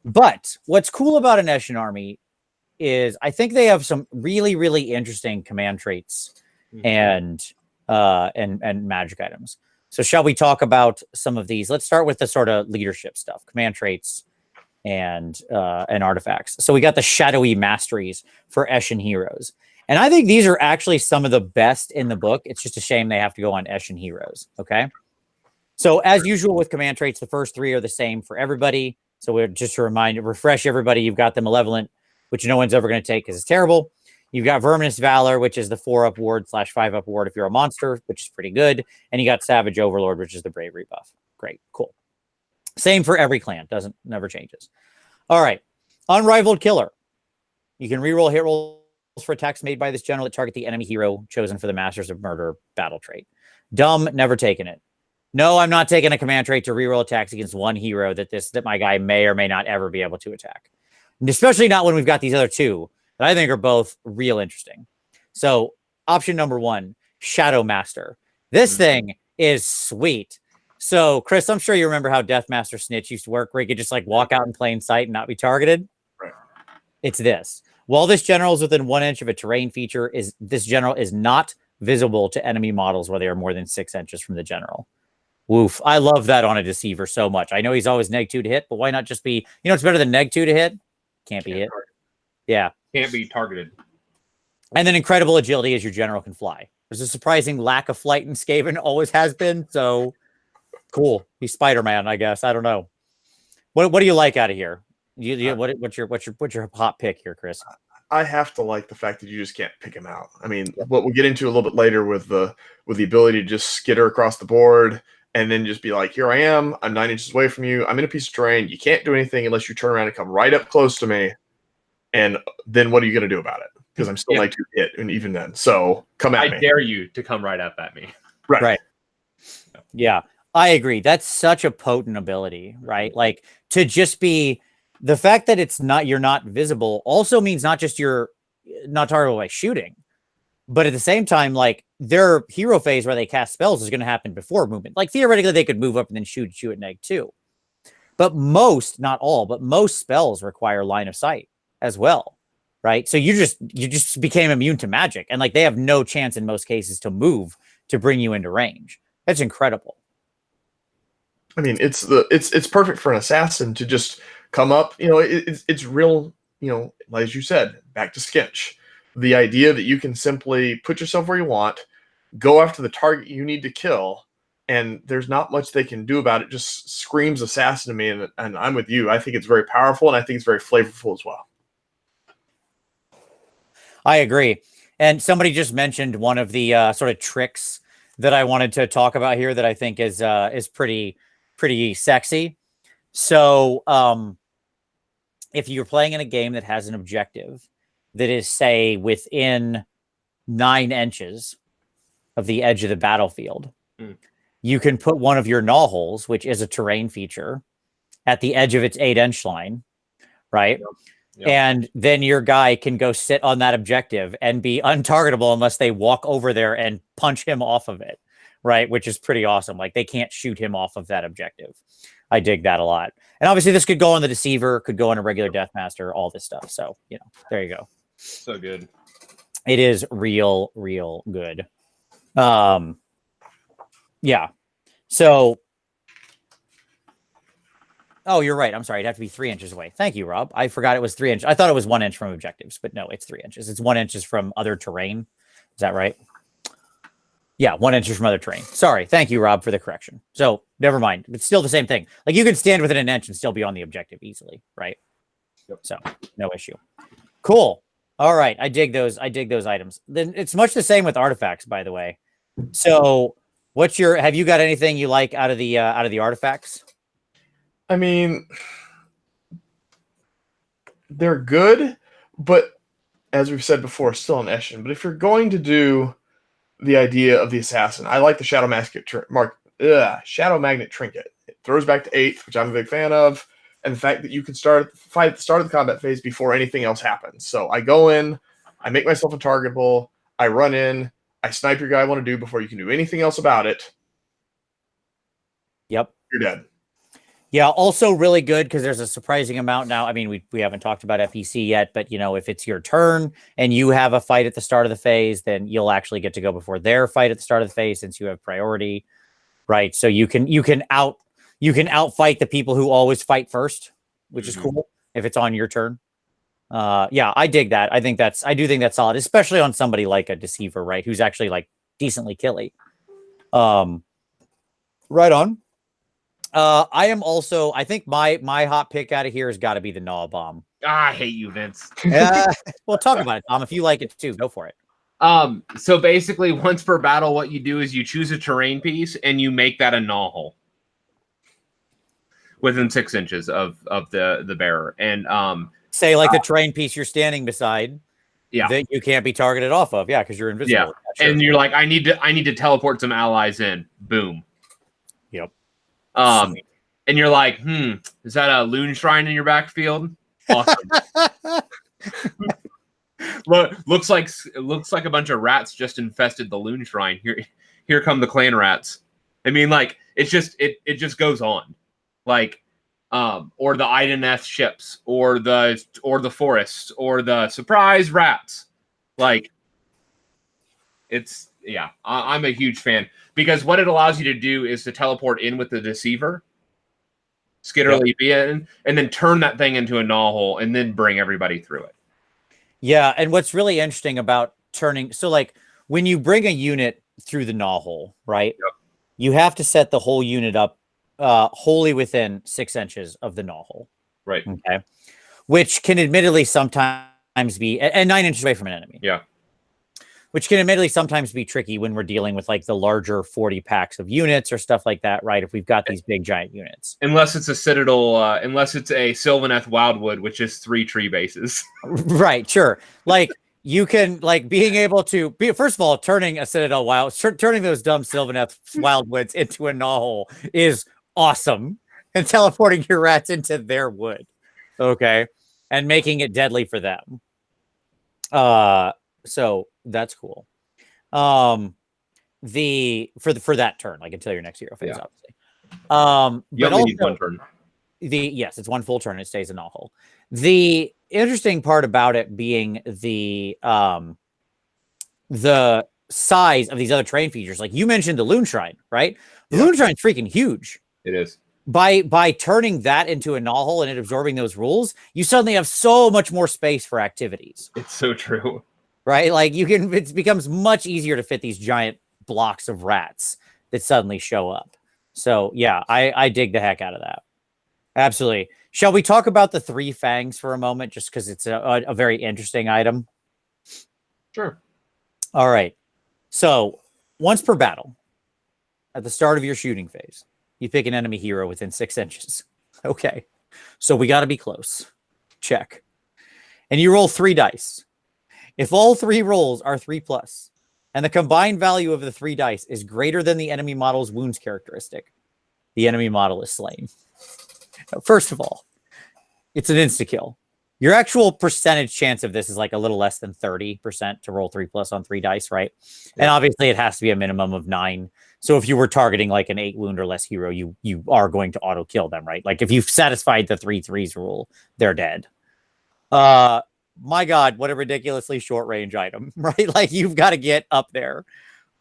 But what's cool about an Eshin army is I think they have some really, really interesting command traits and magic items. So shall we talk about some of these? Let's start with the sort of leadership stuff, command traits. and artifacts. So we got the shadowy masteries for Eshin heroes. And I think these are actually some of the best in the book. It's just a shame they have to go on Eshin heroes. Okay. So as usual with command traits, the first 3 are the same for everybody. So we're just to refresh everybody. You've got the Malevolent, which no one's ever going to take because it's terrible. You've got Verminous Valor, which is the 4-up ward / 5-up ward if you're a monster, which is pretty good. And you got Savage Overlord, which is the bravery buff. Great. Cool. Same for every clan. Never changes. All right. Unrivaled Killer. You can reroll hit rolls for attacks made by this general that target the enemy hero chosen for the Masters of Murder battle trait. Dumb, never taken it. No, I'm not taking a command trait to reroll attacks against one hero that my guy may or may not ever be able to attack. And especially not when we've got these other 2 that I think are both real interesting. So option number 1, Shadow Master. This thing is sweet. So, Chris, I'm sure you remember how Deathmaster Snitch used to work, where you could just like walk out in plain sight and not be targeted. Right. It's this. While this general is within 1 inch of a terrain feature, this general is not visible to enemy models where they are more than 6 inches from the general. Woof. I love that on a Deceiver so much. I know he's always -2 to hit, but why not just be, it's better than -2 to hit? Can't be hit. Yeah. Can't be targeted. And then incredible agility as your general can fly. There's a surprising lack of flight in Skaven, always has been. So cool. He's Spider-Man, I guess. I don't know. What do you like out of here? What's your hot pick here, Chris? I have to like the fact that you just can't pick him out. I mean, what we'll get into a little bit later with the ability to just skitter across the board and then just be like, here I am. I'm 9 inches away from you. I'm in a piece of terrain. You can't do anything unless you turn around and come right up close to me. And then what are you going to do about it? Because I'm still 9 to hit, and even then. So come at me. I dare you to come right up at me. Right. Yeah, I agree. That's such a potent ability, right? Like to just be the fact that you're not visible also means not just you're not targetable by shooting, but at the same time, like their hero phase where they cast spells is going to happen before movement. Like theoretically, they could move up and then shoot at -2. But most, not all, but most spells require line of sight as well, right? So you just became immune to magic, and like they have no chance in most cases to move to bring you into range. That's incredible. I mean, it's perfect for an assassin to just come up. It's real. As you said, back to Sketch. The idea that you can simply put yourself where you want, go after the target you need to kill, and there's not much they can do about it. Just screams assassin to me, and I'm with you. I think it's very powerful, and I think it's very flavorful as well. I agree. And somebody just mentioned one of the sort of tricks that I wanted to talk about here that I think is pretty sexy. So if you're playing in a game that has an objective that is, say, within 9 inches of the edge of the battlefield, you can put one of your gnaw holes, which is a terrain feature, at the edge of its 8-inch line, right? Yep. And then your guy can go sit on that objective and be untargetable unless they walk over there and punch him off of it, right? Which is pretty awesome. Like they can't shoot him off of that objective. I dig that a lot. And obviously this could go on the Deceiver, could go on a regular Deathmaster, all this stuff. So, there you go. So good. It is real good. Yeah. So, oh, you're right. I'm sorry. It'd have to be 3 inches away. Thank you, Rob. I forgot it was 3 inches. I thought it was 1 inch from objectives, but no, it's 3 inches. It's 1 inch from other terrain. Is that right? Yeah, 1 inch from other terrain. Sorry. Thank you, Rob, for the correction. So never mind. It's still the same thing. Like you can stand within 1 inch and still be on the objective easily, right? Yep. So no issue. Cool. All right. I dig those items. Then it's much the same with artifacts, by the way. So have you got anything you like out of the artifacts? I mean, they're good, but as we've said before, still an Eshin. But if you're going to do the idea of the assassin, I like the Shadow Magnet Trinket. It throws back to 8th, which I'm a big fan of, and the fact that you can fight at the start of the combat phase before anything else happens. So I go in, I make myself untargetable, I run in, I snipe your guy I want to do before you can do anything else about it. Yep. You're dead. Yeah, also really good because there's a surprising amount now. I mean, we haven't talked about FEC yet, but if it's your turn and you have a fight at the start of the phase, then you'll actually get to go before their fight at the start of the phase since you have priority, right? So you can outfight the people who always fight first, which is cool if it's on your turn. Yeah, I dig that. I do think that's solid, especially on somebody like a Deceiver, right? Who's actually like decently killy. Right on. I am also, I think my hot pick out of here has got to be the Gnaw Bomb. I hate you, Vince. Well, talk about it, Tom. If you like it too, go for it. So basically, once per battle, what you do is you choose a terrain piece and you make that a gnaw hole within 6 inches of the bearer. And say like the terrain piece you're standing beside, that you can't be targeted off of, because you're invisible. Yeah, sure. And you're like, I need to teleport some allies in. Boom. Yep. And you're like, is that a loon shrine in your backfield? Awesome. Looks like a bunch of rats just infested the loon shrine. Here come the clan rats. I mean, like it just goes on, like, or the Ideneth ships, or the forests, or the surprise rats. Like, I'm a huge fan because what it allows you to do is to teleport in with the Deceiver, skitterly be in, and then turn that thing into a gnaw hole, and then bring everybody through it. Yeah, and what's really interesting about turning, so like when you bring a unit through the gnaw hole, right? Yep. You have to set the whole unit up wholly within 6 inches of the gnaw hole. Right. Okay. Which can admittedly sometimes be, and 9 inches away from an enemy. Yeah. Which can admittedly sometimes be tricky when we're dealing with like the larger 40 packs of units or stuff like that, right? If we've got these big giant units. Unless it's a Citadel, unless it's a Sylvaneth Wildwood, which is 3 tree bases. Right, sure. Like you can, like, being able to be, first of all, turning a Citadel turning those dumb Sylvaneth Wildwoods into a gnaw hole is awesome. And teleporting your rats into their wood. Okay. And making it deadly for them. So that's cool. For that turn, like until your next hero phase, obviously. You only need one turn. Yes, it's one full turn. It stays in gnaw hole. The interesting part about it being the size of these other terrain features, like you mentioned the Loon Shrine, right? The Loon Shrine's freaking huge. It is. By turning that into a gnaw hole and it absorbing those rules, you suddenly have so much more space for activities. It's so true. Right? Like it becomes much easier to fit these giant blocks of rats that suddenly show up. So yeah, I dig the heck out of that. Absolutely. Shall we talk about the 3 fangs for a moment, just because it's a very interesting item? Sure. All right. So once per battle, at the start of your shooting phase, you pick an enemy hero within 6 inches. Okay. So we got to be close. Check. And you roll 3 dice. If all 3 rolls are 3+, and the combined value of the 3 dice is greater than the enemy model's wounds characteristic, the enemy model is slain. First of all, it's an insta-kill. Your actual percentage chance of this is like a little less than 30% to roll 3+ on 3 dice, right? Yeah. And obviously it has to be a minimum of 9. So if you were targeting like an 8 wound or less hero, you are going to auto kill them, right? Like if you've satisfied the 3 3s rule, they're dead. My God, what a ridiculously short range item, right? Like you've got to get up there.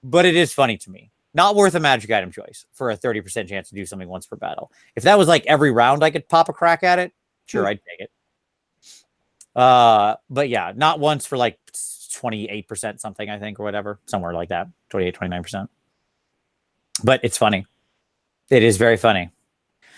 But it is funny to me. Not worth a magic item choice for a 30% chance to do something once per battle. If that was like every round I could pop a crack at it, sure, I'd take it. But yeah, not once for like 28% something, I think, or whatever. Somewhere like that. 28, 29%. But it's funny. It is very funny.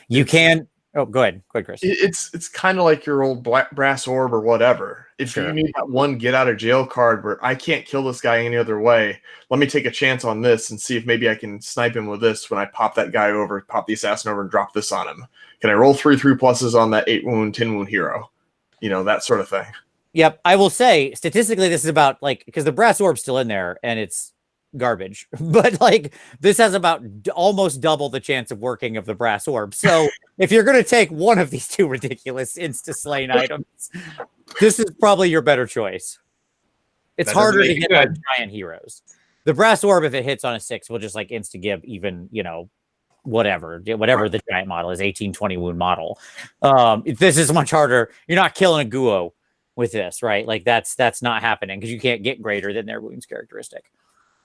You can... Oh, go ahead. Go ahead, Chris. It's kind of like your old brass orb or whatever. If you need that one get out of jail card where I can't kill this guy any other way, let me take a chance on this and see if maybe I can snipe him with this when I pop that guy over, pop the assassin over and drop this on him. Can I roll 3 3+ on that 8 wound, 10 wound hero? You know, that sort of thing. Yep. I will say statistically, this is about like, because the brass orb's still in there and it's garbage, but like this has about almost double the chance of working of the brass orb. So if you're going to take one of these 2 ridiculous insta-slain items, this is probably your better choice. It's harder to get like giant heroes. The brass orb, if it hits on a 6, will just like insta-give even, you know, whatever the giant model is, 18, 20 wound model. This is much harder. You're not killing a Guo with this, right? Like that's not happening because you can't get greater than their wounds characteristic.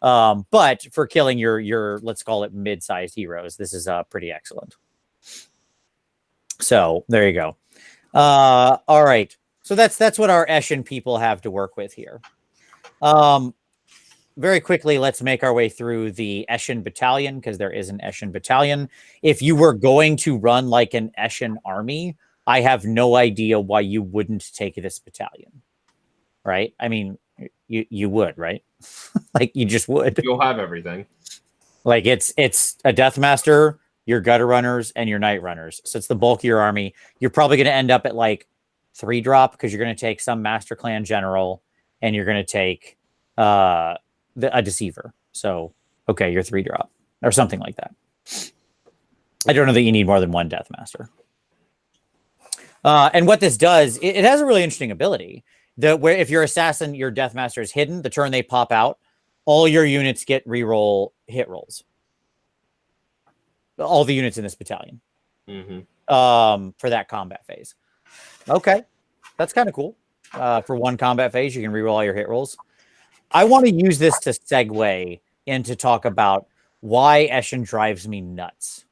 But for killing your let's call it mid-sized heroes, this is pretty excellent. So there you go. All right. So that's what our Eshin people have to work with here. Very quickly, let's make our way through the Ashen Battalion, because there is an Ashen Battalion. If you were going to run like an Eshin army, I have no idea why you wouldn't take this battalion. Right? I mean, you would, right? Like, you just would. You'll have everything. Like, it's a Death Master, your Gutter Runners, and your Night Runners. So it's the bulk of your army. You're probably going to end up at like 3-drop, because you're going to take some Master Clan General, and you're going to take a Deceiver. So, okay, you're 3-drop or something like that. I don't know that you need more than one Death Master. And what this does, it has a really interesting ability. Where if your assassin, your Death Master is hidden, the turn they pop out, all your units get reroll hit rolls. All the units in this battalion. For that combat phase. Okay. That's kind of cool. For one combat phase, you can reroll all your hit rolls. I want to use this to segue into talk about why Eshin drives me nuts.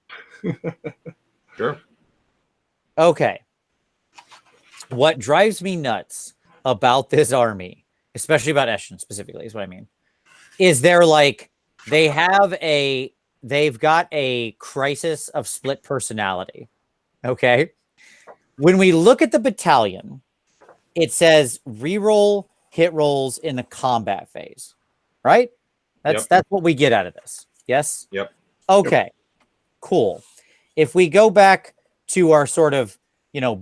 Sure. Okay. What drives me nuts about this army, especially about Eshin specifically, is what I mean, is they've got a crisis of split personality. Okay. When we look at the battalion, it says reroll hit rolls in the combat phase, right? That's what we get out of this. Yes. Yep. Okay. Cool. If we go back to our sort of,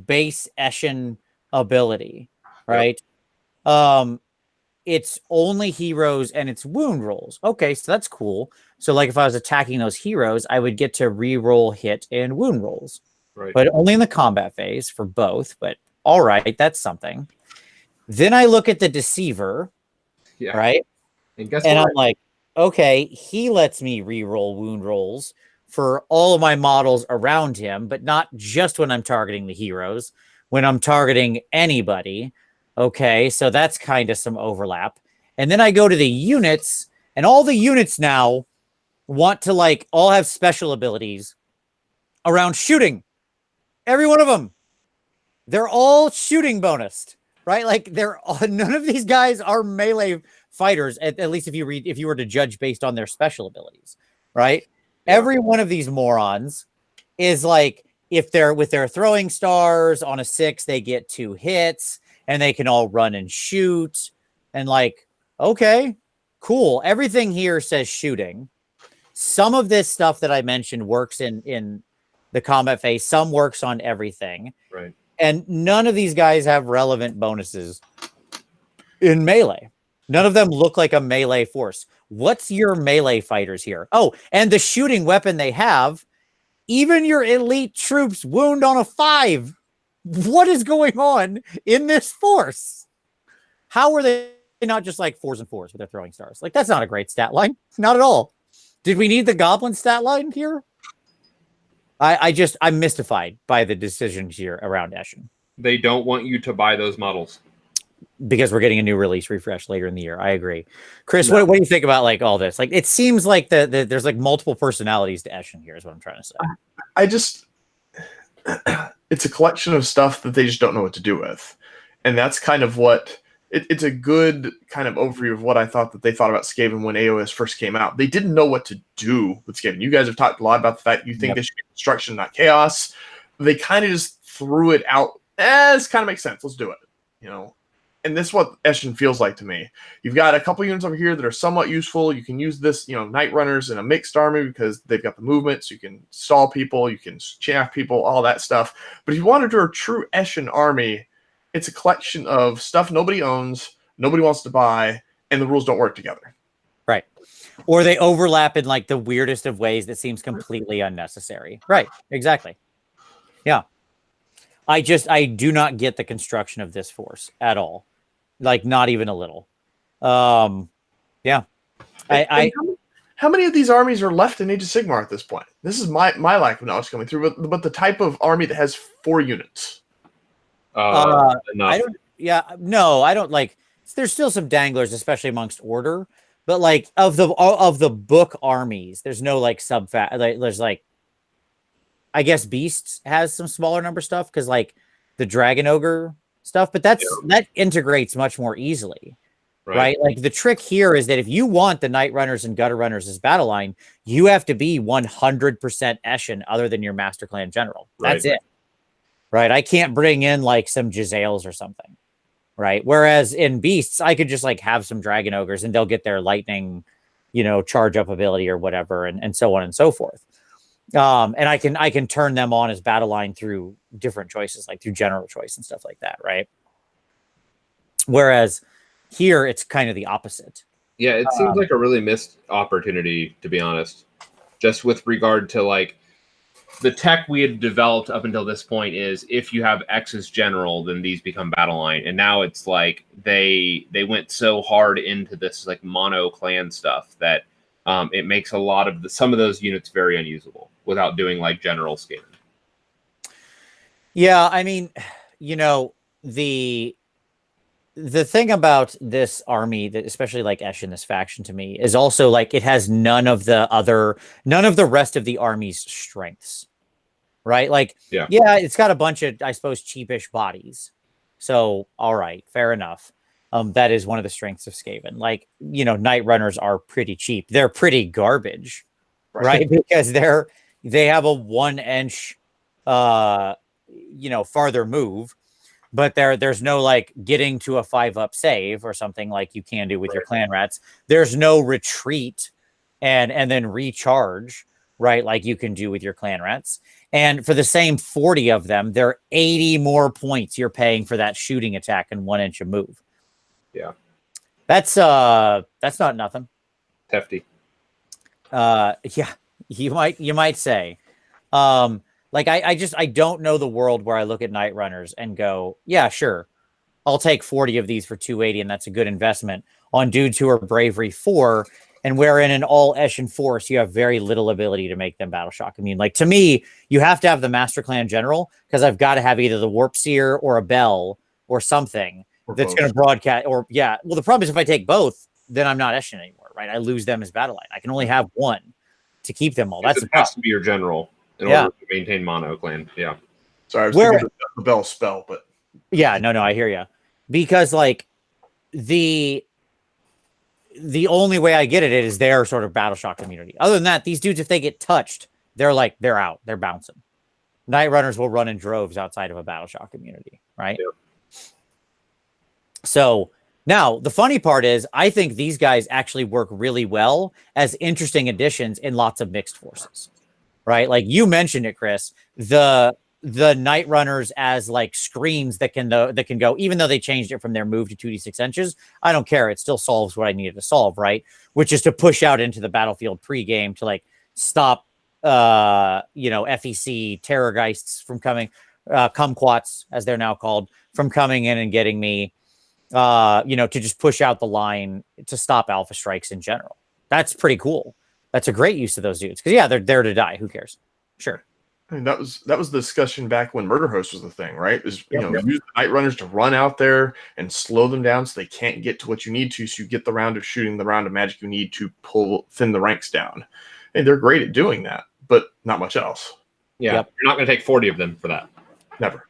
base Eshin ability, right? It's only heroes and it's wound rolls. Okay, so that's cool. So like if I was attacking those heroes, I would get to re-roll hit and wound rolls. Right. But only in the combat phase for both. But all right, that's something. Then I look at the Deceiver, right? And guess what? I'm like, okay, he lets me re-roll wound rolls for all of my models around him, but not just when I'm targeting the heroes, when I'm targeting anybody. Okay, so that's kind of some overlap. And then I go to the units, and all the units now want to all have special abilities around shooting. Every one of them. They're all shooting bonused, right? Like none of these guys are melee fighters, at least if you were to judge based on their special abilities, right? Yeah. Every one of these morons is like, if they're with their throwing stars on a 6, they get 2 hits. And they can all run and shoot. And okay, cool. Everything here says shooting. Some of this stuff that I mentioned works in the combat phase. Some works on everything. Right. And none of these guys have relevant bonuses in melee. None of them look like a melee force. What's your melee fighters here? Oh, and the shooting weapon they have, even your elite troops wound on a 5. What is going on in this force? How are they not just 4s and 4s with their throwing stars? That's not a great stat line. Not at all. Did we need the goblin stat line here? I'm mystified by the decisions here around Eshin. They don't want you to buy those models. Because we're getting a new release refresh later in the year. I agree. Chris, what do you think about all this? It seems like there's multiple personalities to Eshin here is what I'm trying to say. It's a collection of stuff that they just don't know what to do with. And that's kind of what it's a good kind of overview of what I thought that they thought about Skaven when AOS first came out. They didn't know what to do with Skaven. You guys have talked a lot about the fact you think they should be destruction, not chaos. They kind of just threw it out. This kind of makes sense. Let's do it. And this is what Eshin feels like to me. You've got a couple units over here that are somewhat useful. You can use this, Night Runners in a mixed army because they've got the movement, so you can stall people, you can chaff people, all that stuff. But if you want to do a true Eshin army, it's a collection of stuff nobody owns, nobody wants to buy, and the rules don't work together. Right. Or they overlap in the weirdest of ways that seems completely unnecessary. Right. Exactly. Yeah. I do not get the construction of this force at all. Not even a little. Yeah. How many of these armies are left in Age of Sigmar at this point? This is my lack of knowledge coming through, but the type of army that has 4 units. Enough. I don't there's still some danglers, especially amongst Order, but of the book armies, there's no there's I guess Beasts has some smaller number stuff because the Dragon Ogre stuff, but that integrates much more easily. Right. Like the trick here is that if you want the Night Runners and Gutter Runners as battle line, you have to be 100% Eshin other than your Master Clan General. That's it. Right. I can't bring in like some Jezzails or something. Right. Whereas in Beasts, I could just like have some Dragon Ogres and they'll get their lightning, charge up ability or whatever, and so on and so forth. And I can turn them on as battle line through different choices, like through general choice and stuff like that. Right. Whereas here, it's kind of the opposite. Yeah, it seems like a really missed opportunity, to be honest. Just with regard to like the tech we had developed up until this point is if you have X as general, then these become battle line. And now it's like they went so hard into this like mono clan stuff that it makes a lot of some of those units very unusable without doing like general Skaven. Yeah, I mean, the thing about this army, that especially like Eshin, this faction to me, is also like it has none of the rest of the army's strengths, right? Like, yeah, it's got a bunch of, I suppose, cheapish bodies. So, all right, fair enough. That is one of the strengths of Skaven. Like, Night Runners are pretty cheap. They're pretty garbage, right? Because they have a 1 inch, farther move. But there's no like getting to a 5-up save or something like you can do with your clan rats. There's no retreat and then recharge, right? Like you can do with your clan rats. And for the same 40 of them, there are 80 more points you're paying for that shooting attack and 1 inch of move. Yeah. That's not nothing. Hefty. Yeah, you might say. Like I don't know the world where I look at Night Runners and go, yeah, sure, I'll take 40 of these for 280, and that's a good investment on dudes who are Bravery 4, and where in an all Eshin force you have very little ability to make them battle shock immune. Like to me, you have to have the Master Clan General because I've got to have either the Warp Seer or a Bell or something that's going to broadcast. Or yeah, well the problem is if I take both, then I'm not Eshin anymore, right? I lose them as battle line. I can only have one to keep them all. That's it has to be your general. In order to maintain mono clan. Yeah. Sorry, I was thinking of the Bell spell, but yeah, no, I hear you. Because like the only way I get it is their sort of battle shock immunity. Other than that, these dudes, if they get touched, they're out. They're bouncing. Night Runners will run in droves outside of a battle shock immunity, right? Yeah. So now the funny part is I think these guys actually work really well as interesting additions in lots of mixed forces. Right, like you mentioned it, Chris. The Night Runners as like screens that can go, even though they changed it from their move to 2d6 inches. I don't care. It still solves what I needed to solve, right? Which is to push out into the battlefield pre-game to like stop, FEC terrorgeists from coming, kumquats as they're now called, from coming in and getting me, to just push out the line to stop alpha strikes in general. That's pretty cool. That's a great use of those dudes because they're there to die. Who cares? Sure. I mean, that was the discussion back when Murder Host was the thing, right? Is use the Night Runners to run out there and slow them down so they can't get to what you need to, so you get the round of shooting, the round of magic you need to thin the ranks down. And they're great at doing that, but not much else. Yeah, You're not going to take 40 of them for that. Never.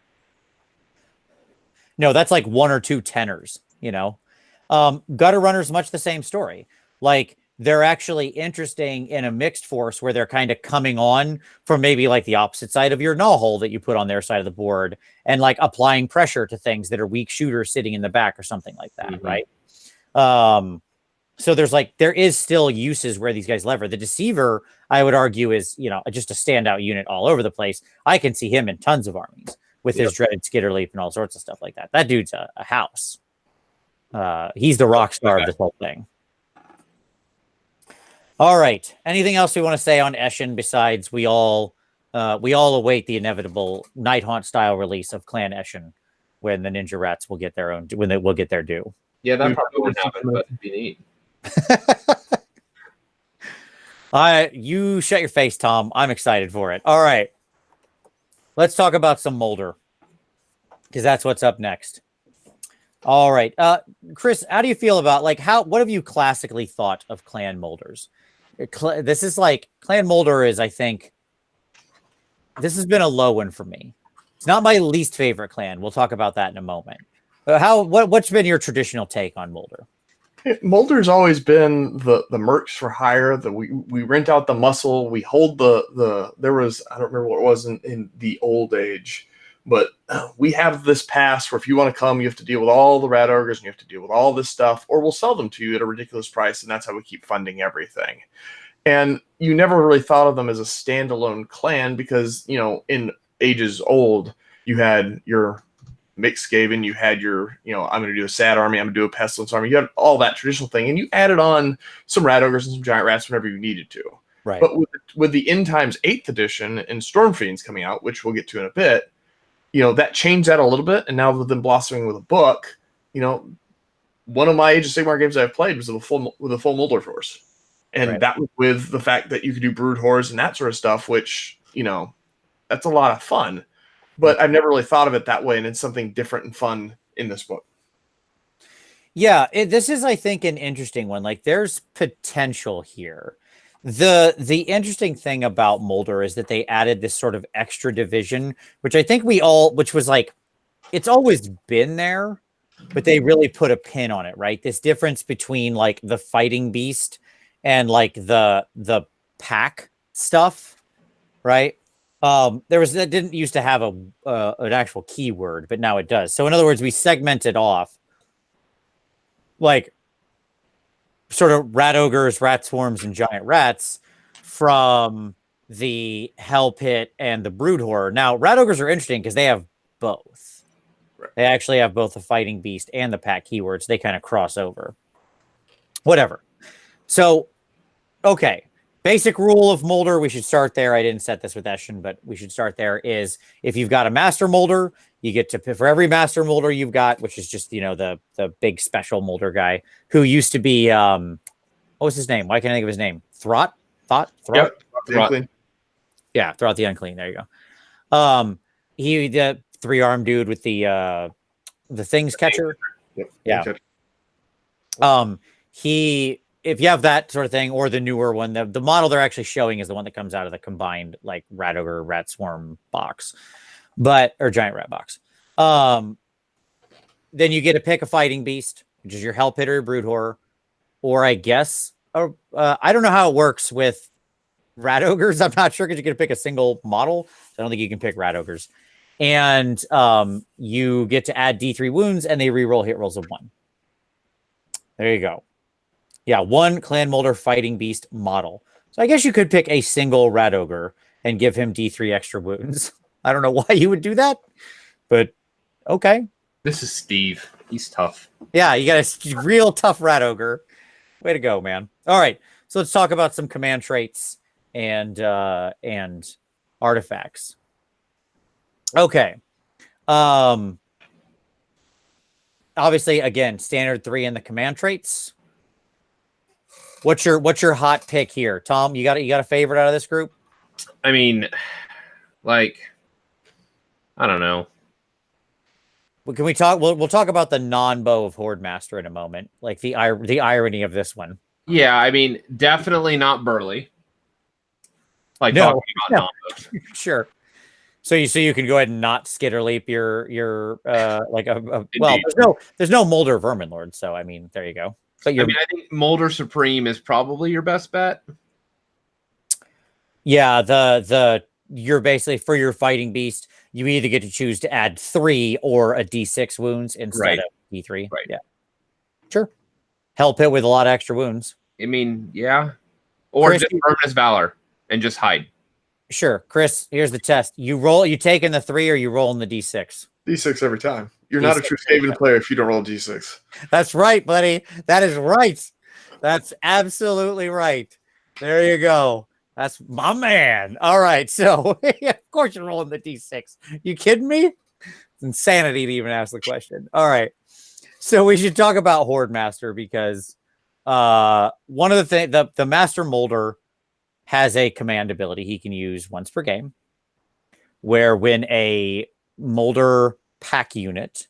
No, that's like 1 or 2 tenors. Gutter Runners, much the same story. Like. They're actually interesting in a mixed force where they're kind of coming on from maybe like the opposite side of your gnaw hole that you put on their side of the board and like applying pressure to things that are weak shooters sitting in the back or something like that. Mm-hmm. Right. So there is still uses where these guys lever. The Deceiver, I would argue, is, just a standout unit all over the place. I can see him in tons of armies with his dreaded Skitterleap and all sorts of stuff like that. That dude's a house. He's the rock star of this whole thing. All right. Anything else we want to say on Eshin besides we all await the inevitable Night Haunt style release of Clan Eshin when the Ninja Rats will get their own, when they will get their due. Yeah, that probably won't happen, but it'd be neat. You shut your face, Tom. I'm excited for it. All right. Let's talk about some Moulder, because that's what's up next. All right. Chris, how do you feel about, like, what have you classically thought of Clan Moulders? This is like, Clan Moulder is, I think, this has been a low one for me. It's not my least favorite clan. We'll talk about that in a moment. What's been your traditional take on Moulder? Moulder's always been the mercs for hire. We rent out the muscle. We hold there was, I don't remember what it was in the old age, but we have this pass where if you want to come, you have to deal with all the rat ogres and you have to deal with all this stuff, or we'll sell them to you at a ridiculous price, and that's how we keep funding everything. And you never really thought of them as a standalone clan because, you know, in ages old, you had your mixed Skaven, you had your, you know, I'm going to do a sad army, I'm going to do a pestilence army. You had all that traditional thing, and you added on some rat ogres and some giant rats whenever you needed to. Right. But with the End Times 8th edition and Storm Fiends coming out, which we'll get to in a bit, you know, that changed that a little bit. And now with them blossoming with a book, you know, one of my Age of Sigmar games I've played was with a full Moulder force. And right. that was with the fact that you could do brood horrors and that sort of stuff, which, you know, that's a lot of fun. But I've never really thought of it that way, and it's something different and fun in this book. Yeah, this is, I think, an interesting one. Like, there's potential here. The interesting thing about Moulder is that they added this sort of extra division, which I think which was like, it's always been there, but they really put a pin on it, right? This difference between like the fighting beast and like the pack stuff, right? That didn't used to have an actual keyword, but now it does. So in other words, we segmented off like sort of rat ogres, rat swarms, and giant rats from the hell pit and the brood horror. Now, rat ogres are interesting because they have both. Right. They actually have both the fighting beast and the pack keywords. They kind of cross over. Whatever. So, okay. Basic rule of Moulder, we should start there. I didn't set this with Eshin, but we should start there, is if you've got a Master Moulder, you get to, for every Master Moulder you've got, which is just, you know, the big special Moulder guy, who used to be, what was his name? Why can't I think of his name? Throt? Yep. Throt. Yeah, Throt the Unclean. There you go. The 3-armed dude with the things catcher. Yep. Yeah. If you have that sort of thing, or the newer one, the model they're actually showing is the one that comes out of the combined like rat ogre, rat swarm box, or giant rat box. Then you get to pick a fighting beast, which is your hell pit or brood horror, or I guess, I don't know how it works with rat ogres. I'm not sure because you get to pick a single model. So I don't think you can pick rat ogres, and you get to add D3 wounds, and they reroll hit rolls of 1. There you go. Yeah, 1 Clan Moulder fighting beast model. So I guess you could pick a single rat ogre and give him D3 extra wounds. I don't know why you would do that, but okay. This is Steve. He's tough. Yeah, you got a real tough rat ogre. Way to go, man. All right, so let's talk about some command traits and artifacts. Okay. Obviously, again, standard 3 in the command traits. What's your hot pick here, Tom? You got a favorite out of this group? I mean, like, I don't know. Well, can we talk? We'll talk about the non-bow of Horde Master in a moment. Like the irony of this one. Yeah, I mean, definitely not Burly. Like No, talking about non-bows. Sure. So you can go ahead and not skitter leap your like well, there's no Moulder Vermin Lord, so I mean there you go. But I mean, I think Moulder Supreme is probably your best bet. Yeah, you're basically, for your fighting beast, you either get to choose to add 3 or a D6 wounds instead of D3. Right. Yeah. Sure. Hell pit with a lot of extra wounds. I mean, yeah. Or Chris, just Verminous Valor and just hide. Sure. Chris, here's the test. You taking the 3 or you rolling the D6? D6 every time. You're D6 not a true Skaven player if you don't roll D6. That's right, buddy. That is right. That's absolutely right. There you go. That's my man. All right. So, of course you're rolling the D6. You kidding me? It's insanity to even ask the question. All right. So we should talk about Horde Master because one of the things, the Master Moulder has a command ability he can use once per game, where when a Moulder pack unit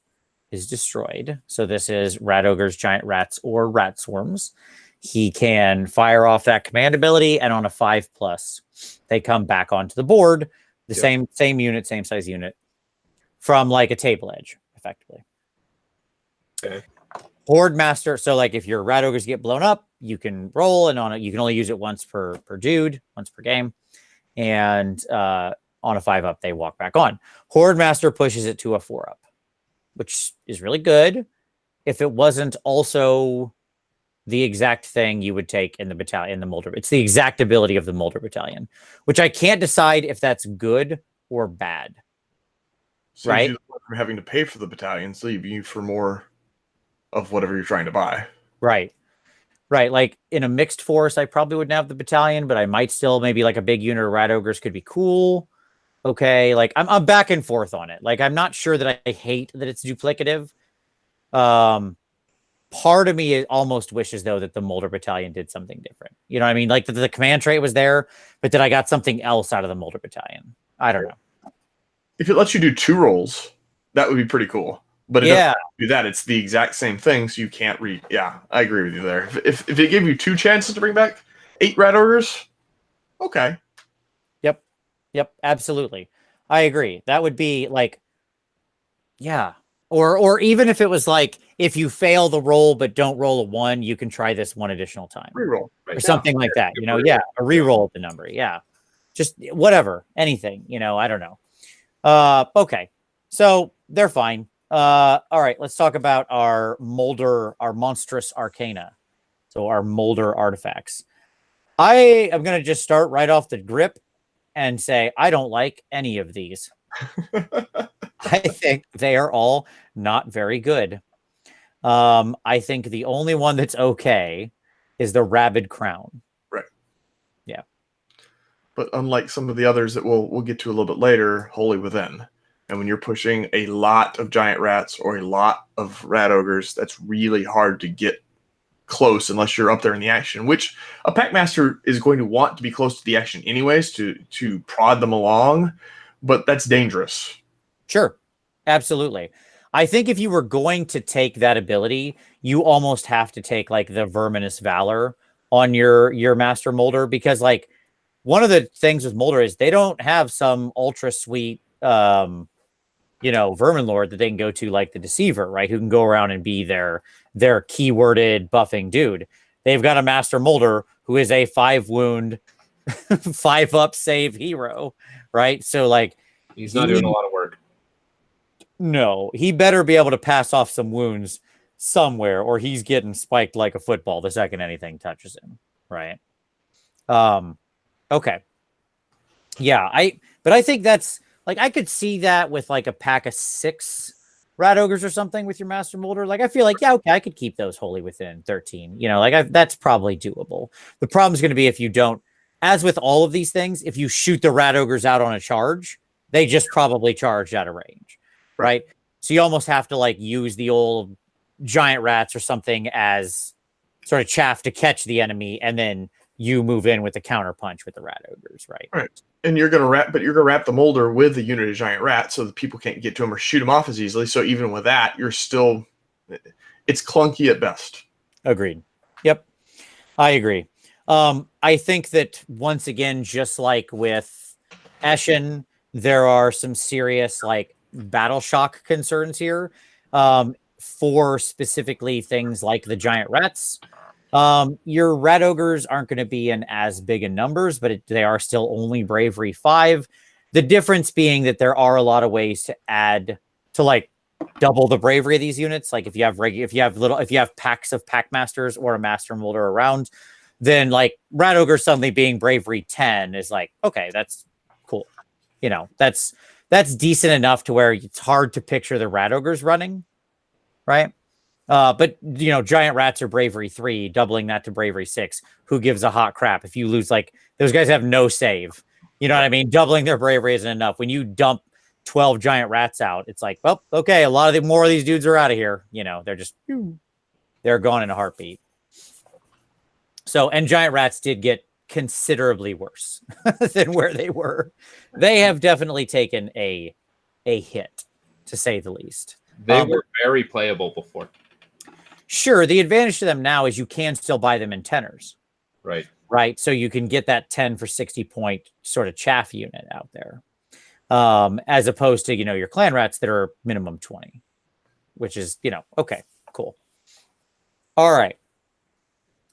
is destroyed, so this is rat ogres, giant rats, or rat swarms, he can fire off that command ability, and on a 5+, they come back onto the board. The same unit, same size unit. from like a table edge, effectively. Okay. Horde Master. So like if your rat ogres get blown up, you can roll, and on it you can only use it once per dude, once per game. And on a 5-up, they walk back on. Horde Master pushes it to a 4-up, which is really good. If it wasn't also the exact thing you would take in the battalion, in the Moulder. It's the exact ability of the Moulder Battalion, which I can't decide if that's good or bad. Saves Right? you from having to pay for the battalions, leave you for more of whatever you're trying to buy. Right. Right. Like in a mixed force, I probably wouldn't have the battalion, but I might still maybe like a big unit of rat ogres could be cool. Okay. Like I'm back and forth on it. Like I'm not sure that I hate that it's duplicative. Part of me almost wishes though that the Moulder Battalion did something different. You know what I mean? Like the command trait was there, but that I got something else out of the Moulder Battalion. I don't know. If it lets you do 2 rolls, that would be pretty cool. But it doesn't do that. It's the exact same thing, so you can't read. Yeah, I agree with you there. If it gave you 2 chances to bring back 8 rat ogres, okay. Yep, absolutely. I agree. That would be like, yeah. Or even if it was like, if you fail the roll but don't roll a 1, you can try this 1 additional time. Reroll. Or something like that. You know, yeah. A reroll of the number. Yeah. Just whatever. Anything. You know, I don't know. Okay. So they're fine. All right. Let's talk about our Moulder, our Monstrous Arcana. So our Moulder artifacts. I am going to just start right off the grip and say, I don't like any of these. I think they are all not very good. I think the only one that's okay is the Rabid Crown. Right. Yeah. But unlike some of the others that we'll get to a little bit later, Holy Within. And when you're pushing a lot of giant rats or a lot of rat ogres, that's really hard to get close unless you're up there in the action, which a Packmaster is going to want to be close to the action anyways to prod them along, but that's dangerous. Sure. Absolutely. I think if you were going to take that ability, you almost have to take like the Verminous Valor on your Master Moulder, because like one of the things with Moulder is they don't have some ultra sweet Vermin Lord that they can go to, like the Deceiver, right? Who can go around and be their keyworded buffing dude. They've got a Master Moulder who is a 5-wound, 5-up save hero, right? So like he's not doing a lot of work. No, he better be able to pass off some wounds somewhere, or he's getting spiked like a football the second anything touches him, right? Okay. Yeah, but I think that's like, I could see that with like a pack of 6 rat ogres or something with your Master Moulder. Like, I feel like, yeah, okay, I could keep those Holy Within 13. You know, like that's probably doable. The problem is going to be if you don't, as with all of these things, if you shoot the rat ogres out on a charge, they just probably charged out of range, right? So you almost have to like use the old giant rats or something as sort of chaff to catch the enemy, and then you move in with the counter punch with the rat ogres, right? Right. And you're gonna wrap the Moulder with the unit of giant rats so that people can't get to him or shoot him off as easily. So even with that, it's clunky at best. Agreed. Yep, I agree. I think that once again, just like with Eshin, there are some serious like battle shock concerns here for specifically things like the giant rats. Your rat ogres aren't going to be in as big in numbers, but they are still only bravery 5. The difference being that there are a lot of ways to add to like double the bravery of these units. Like if you have packs of Packmasters or a Master Moulder around, then like rat ogre suddenly being bravery 10 is like, okay, that's cool. You know, that's decent enough to where it's hard to picture the rat ogres running, right? But giant rats are bravery 3, doubling that to bravery 6. Who gives a hot crap if you lose? Like those guys have no save. You know what I mean? Doubling their bravery isn't enough. When you dump 12 giant rats out, it's like, well, okay, a lot of more of these dudes are out of here. You know, they're gone in a heartbeat. So, and giant rats did get considerably worse than where they were. They have definitely taken a hit, to say the least. They were very playable before. Sure, the advantage to them now is you can still buy them in tenors. Right. Right. So you can get that 10 for 60 point sort of chaff unit out there. as opposed to, your clan rats that are minimum 20, which is, okay, cool. All right.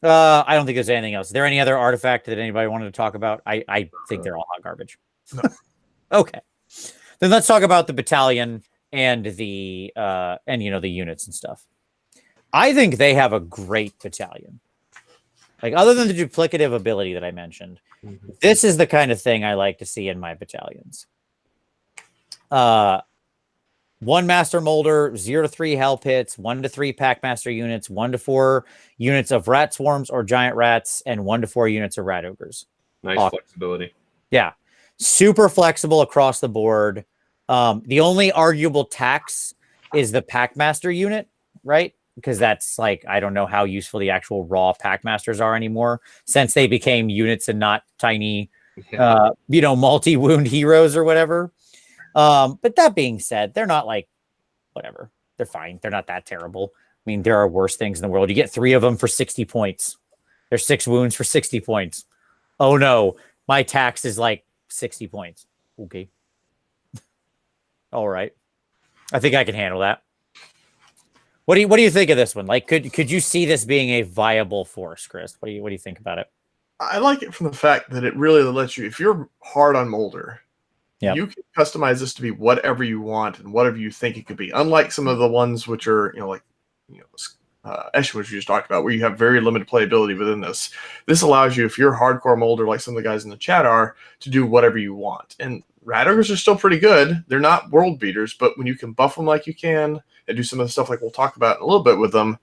I don't think there's anything else. Is there any other artifact that anybody wanted to talk about? I think they're all hot garbage. No. Okay. Then let's talk about the battalion and the the units and stuff. I think they have a great battalion. Like, other than the duplicative ability that I mentioned, this is the kind of thing I like to see in my battalions. 1 Master Moulder, 0 to 3 Hell Pits, 1 to 3 Packmaster units, 1 to 4 units of Rat Swarms or Giant Rats, and 1 to 4 units of Rat Ogres. Nice flexibility. Yeah. Super flexible across the board. The only arguable tax is the Packmaster unit, right? Because that's like, I don't know how useful the actual raw Packmasters are anymore, since they became units and not tiny, multi-wound heroes or whatever. But that being said, they're not like, whatever. They're fine. They're not that terrible. I mean, there are worse things in the world. You get 3 of them for 60 points. There's 6 wounds for 60 points. Oh no, my tax is like 60 points. Okay. All right. I think I can handle that. What do you think of this one? Like, could you see this being a viable force, Chris? What do you think about it? I like it from the fact that it really lets you, if you're hard on Moulder, you can customize this to be whatever you want and whatever you think it could be. Unlike some of the ones which are, Eshin, which we just talked about, where you have very limited playability within this. This allows you, if you're hardcore Moulder, like some of the guys in the chat are, to do whatever you want. And Rat Ogres are still pretty good. They're not world beaters, but when you can buff them like you can and do some of the stuff like we'll talk about in a little bit with them,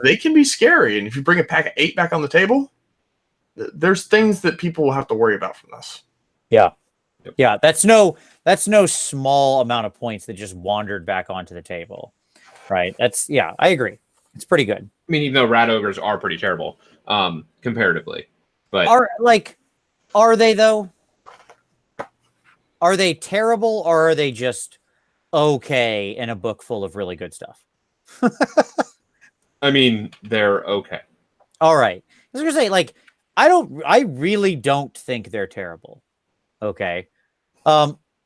they can be scary. And if you bring a pack of 8 back on the table, there's things that people will have to worry about from this. Yeah. Yeah, that's no small amount of points that just wandered back onto the table, right? I agree. It's pretty good. I mean, even though Rat Ogres are pretty terrible, comparatively, but are they though? Are they terrible, or are they just okay in a book full of really good stuff? I mean, they're okay. All right. I was gonna say, like, I really don't think they're terrible. Okay.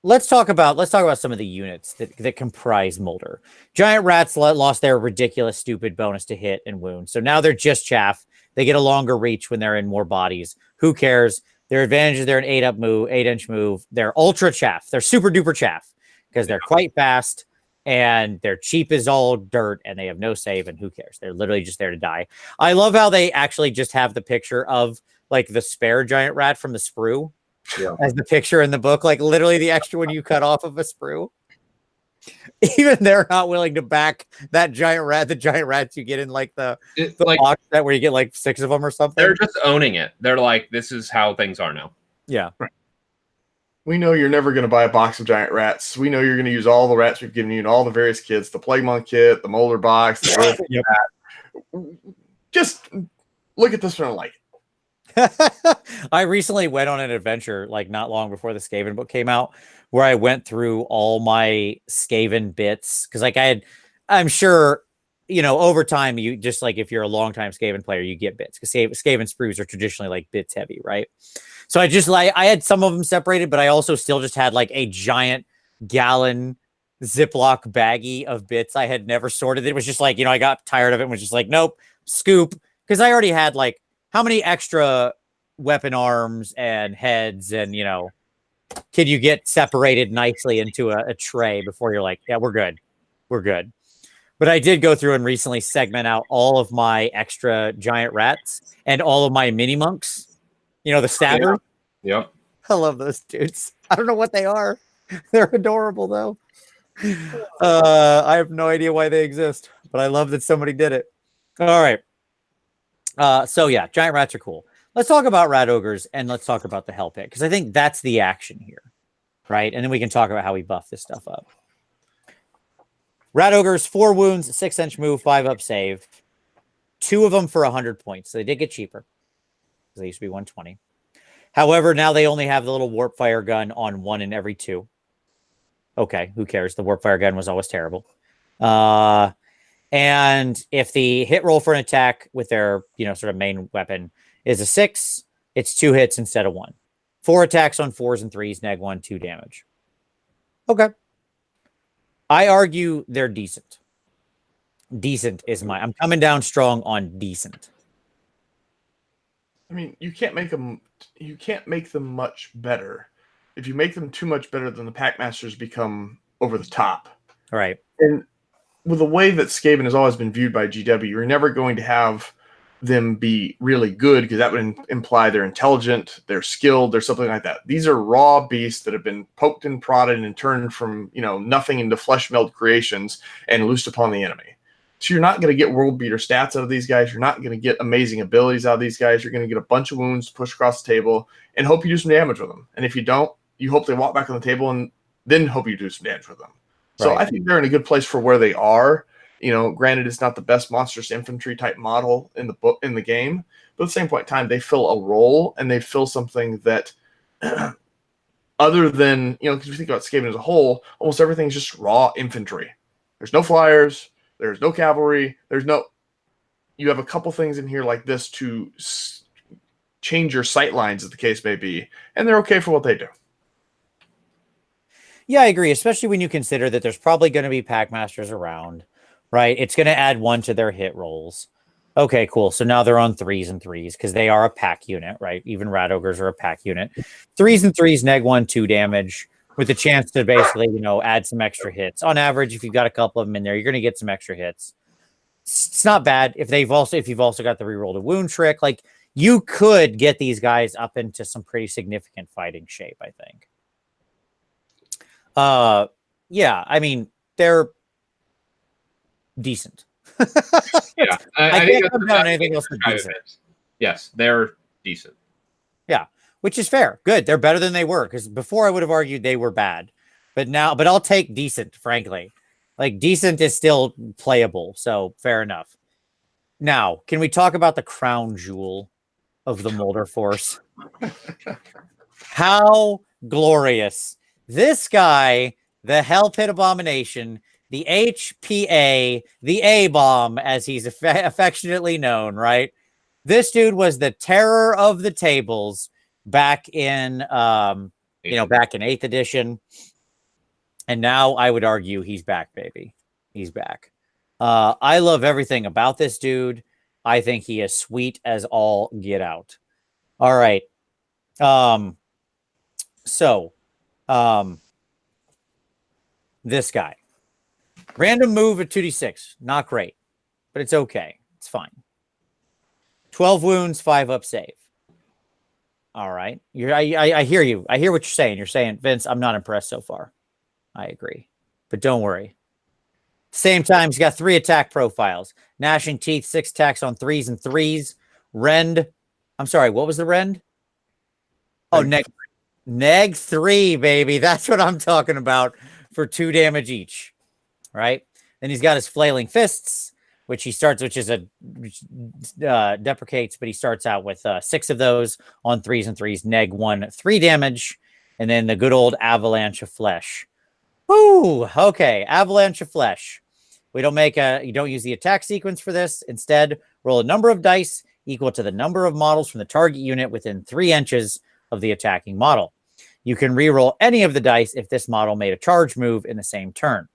Let's talk about some of the units that comprise Moulder. Giant Rats lost their ridiculous, stupid bonus to hit and wound. So now they're just chaff. They get a longer reach when they're in more bodies. Who cares? Their advantage is they're an 8-inch move. They're ultra chaff. They're super duper chaff because they're quite fast and they're cheap as all dirt and they have no save, and who cares? They're literally just there to die. I love how they actually just have the picture of like the spare giant rat from the sprue. Yeah. As the picture in the book, like literally the extra one you cut off of a sprue. Even they're not willing to back that giant rat, the giant rats you get in like the box set where you get like 6 of them or something. They're just owning it. They're like, this is how things are now. Yeah. Right. We know you're never going to buy a box of giant rats. We know you're going to use all the rats we've given you and all the various kits, the Plague Monk kit, the Moulder box, the rat. Just look at this one and like it. I recently went on an adventure, like not long before the Skaven book came out, where I went through all my Skaven bits. Cause like I'm sure, over time, you just like, if you're a longtime Skaven player, you get bits, because Skaven sprues are traditionally like bits heavy. Right. So I had some of them separated, but I also still just had like a giant gallon Ziploc baggie of bits I had never sorted. It was just like, I got tired of it and was just like, nope, scoop. Cause I already had like, how many extra weapon arms and heads and, can you get separated nicely into a tray before you're like, yeah, we're good. We're good. But I did go through and recently segment out all of my extra giant rats and all of my mini monks, the stabber. Yeah. Yep. I love those dudes. I don't know what they are. They're adorable though. I have no idea why they exist, but I love that somebody did it. All right. So yeah, giant rats are cool. Let's talk about rat ogres and let's talk about the hell pit, because I think that's the action here, right? And then we can talk about how we buff this stuff up. Rat ogres, 4 wounds, 6-inch move, 5-up save, 2 of them for 100 points. So they did get cheaper because they used to be 120. However, now they only have the little warp fire gun on 1 in every 2. Okay, who cares? The warp fire gun was always terrible. And if the hit roll for an attack with their, sort of main weapon is a 6, it's 2 hits instead of 1. 4 attacks on 4s and 3s, neg 1, 2 damage. Okay. I argue they're decent. Decent is I'm coming down strong on decent. I mean, you can't make them much better. If you make them too much better, then the Packmasters become over the top. Right. And with the way that Skaven has always been viewed by GW, you're never going to have them be really good because that would imply they're intelligent, they're skilled, they're something like that. These are raw beasts that have been poked and prodded and turned from nothing into flesh meld creations and loosed upon the enemy. So you're not going to get world beater stats out of these guys. You're not going to get amazing abilities out of these guys. You're going to get a bunch of wounds to push across the table and hope you do some damage with them. And if you don't, you hope they walk back on the table and then hope you do some damage with them. So Right. I think they're in a good place for where they are. Granted, it's not the best monstrous infantry type model in the game, but at the same point in time, they fill a role and they fill something that, other than because we think about Skaven as a whole, almost everything is just raw infantry. There's no flyers, there's no cavalry, you have a couple things in here like this to change your sight lines, as the case may be, and they're okay for what they do. Yeah, I agree, especially when you consider that there's probably going to be Packmasters around, right? It's going to add 1 to their hit rolls. Okay, cool. So now they're on 3s and 3s because they are a pack unit, right? Even Rat Ogres are a pack unit. 3s and 3s, neg 1, 2 damage with the chance to basically, add some extra hits. On average, if you've got a couple of them in there, you're going to get some extra hits. It's not bad. If you've also got the reroll to wound trick, like you could get these guys up into some pretty significant fighting shape, I think. Yeah, I mean, they're decent. Yeah, I think can't come down on anything else but decent. Yes, they're decent. Yeah, which is fair. Good. They're better than they were, because before I would have argued they were bad. But I'll take decent, frankly. Like, decent is still playable, so fair enough. Now, can we talk about the crown jewel of the Moulder Force? How glorious. This guy, the Hell Pit Abomination, the HPA, the A-Bomb, as he's affectionately known, right? This dude was the terror of the tables back in, back in 8th edition. And now I would argue he's back, baby. He's back. I love everything about this dude. I think he is sweet as all get out. All right. This guy. Random move at 2d6. Not great, but it's okay. It's fine. 12 wounds, 5 up save. All right. I hear you. I hear what you're saying. You're saying, Vince, I'm not impressed so far. I agree. But don't worry. Same time, he's got 3 attack profiles. Gnashing Teeth, 6 attacks on 3s and 3s. Rend. I'm sorry, what was the Rend? Oh, neg 3, baby. That's what I'm talking about, for 2 damage each. Right? Then he's got his Flailing Fists, which deprecates, but he starts out with 6 of those on 3s and 3s. Neg 1, 3 damage. And then the good old Avalanche of Flesh. Woo! Okay, Avalanche of Flesh. You don't use the attack sequence for this. Instead, roll a number of dice equal to the number of models from the target unit within 3 inches of the attacking model. You can re-roll any of the dice if this model made a charge move in the same turn.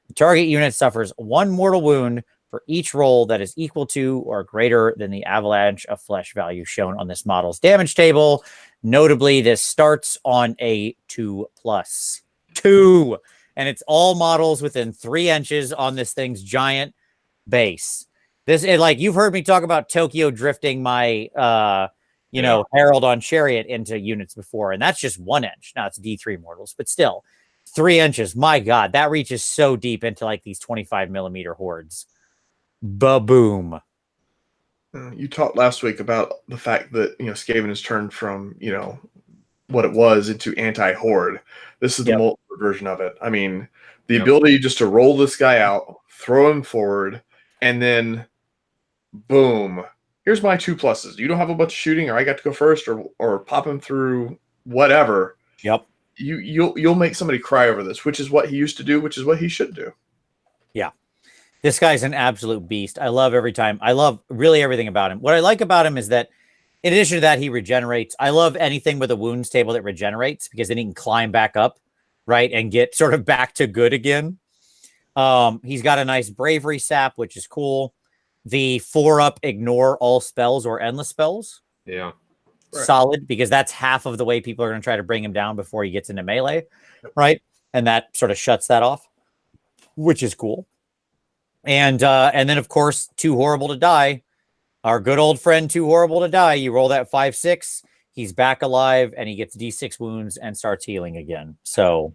The target unit suffers 1 mortal wound for each roll that is equal to or greater than the Avalanche of Flesh value shown on this model's damage table. Notably, this starts on a 2+. 2. And it's all models within 3 inches on this thing's giant base. You've heard me talk about Tokyo drifting my, Herald on Chariot into units before, and that's just 1 inch. Now it's D3 mortals, but still 3 inches. My God, that reaches so deep into like these 25mm hordes. Ba-boom. You talked last week about the fact that, Skaven has turned from, what it was into anti-horde. This is the Moulder version of it. I mean, the ability just to roll this guy out, throw him forward, and then boom. Here's my 2+. You don't have a bunch of shooting, or I got to go first, or pop him through whatever. Yep. You'll make somebody cry over this, which is what he used to do, which is what he should do. Yeah. This guy's an absolute beast. I love really everything about him. What I like about him is that in addition to that, he regenerates. I love anything with a wounds table that regenerates, because then he can climb back up right, and get sort of back to good again. He's got a nice bravery sap, which is cool. The 4-up ignore all spells or endless spells. Yeah. Right. Solid, because that's half of the way people are going to try to bring him down before he gets into melee, right? And that sort of shuts that off, which is cool. And then of course, Too Horrible to Die. Our good old friend Too Horrible to Die. You roll that 5/6, he's back alive, and he gets D6 wounds and starts healing again. So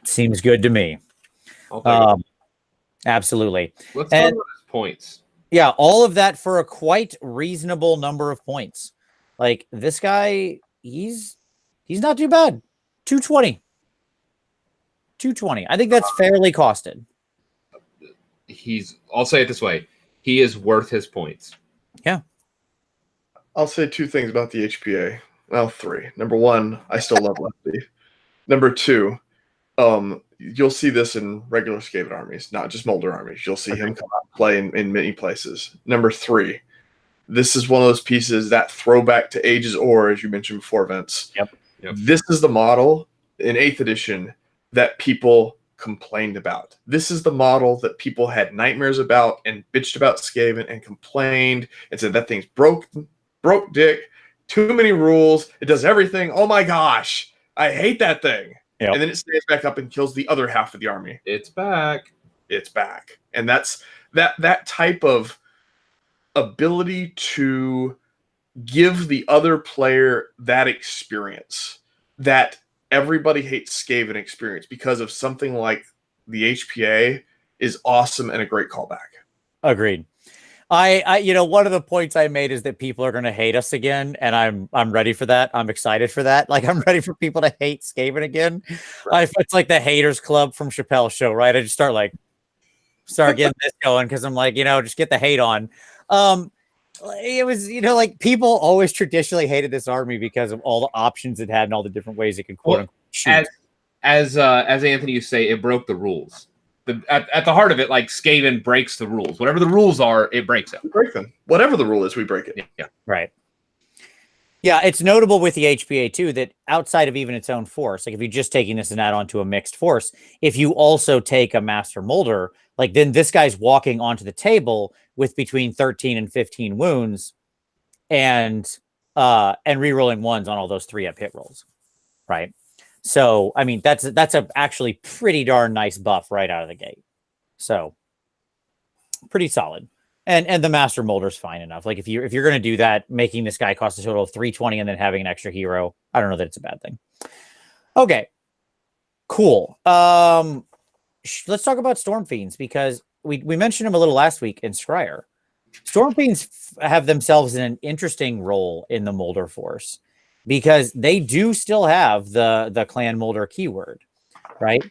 seems good to me. Absolutely. Let's talk about his points. Yeah, all of that for a quite reasonable number of points. Like, this guy, he's not too bad. 220. 220. I think that's fairly costed. I'll say it this way. He is worth his points. Yeah. I'll say two things about the HPA. Well, three. Number one, I still love Lefty. Number two, you'll see this in regular Skaven armies, not just Moulder armies. You'll see him come out and play in many places. Number three, this is one of those pieces that throwback to Ages Or, as you mentioned before, Vince. Yep. This is the model in 8th edition that people complained about. This is the model that people had nightmares about and bitched about Skaven and complained and said that thing's broke dick, too many rules, it does everything. Oh my gosh, I hate that thing. Yep. And then it stays back up and kills the other half of the army. It's back. It's back. And that's that type of ability to give the other player that experience that everybody hates Skaven experience because of something like the HPA is awesome and a great callback. Agreed. I one of the points I made is that people are going to hate us again, and I'm ready for that. I'm excited for that. Like, I'm ready for people to hate Skaven again. Right. It's like the haters club from Chappelle's Show, right? I just start getting this going because I'm like, just get the hate on. It was, like, people always traditionally hated this army because of all the options it had and all the different ways it could quote unquote shoot. As Anthony used to say, it broke the rules. At the heart of it, like, Skaven breaks the rules. Whatever the rules are, it breaks them. We break them. Whatever the rule is, we break it. Yeah. Right. Yeah, it's notable with the HPA too that outside of even its own force, like if you're just taking this and add on to a mixed force, if you also take a Master Moulder, like then this guy's walking onto the table with between 13 and 15 wounds and rerolling ones on all those 3-up hit rolls. Right. So, I mean, that's a actually pretty darn nice buff right out of the gate. So pretty solid. And the Master Moulder's fine enough. Like if you're going to do that, making this guy cost a total of 320 and then having an extra hero, I don't know that it's a bad thing. Okay, cool. Let's talk about Storm Fiends because we mentioned them a little last week in Scryer. Storm Fiends have themselves in an interesting role in the Moulder force because they do still have the Clan Moulder keyword, right?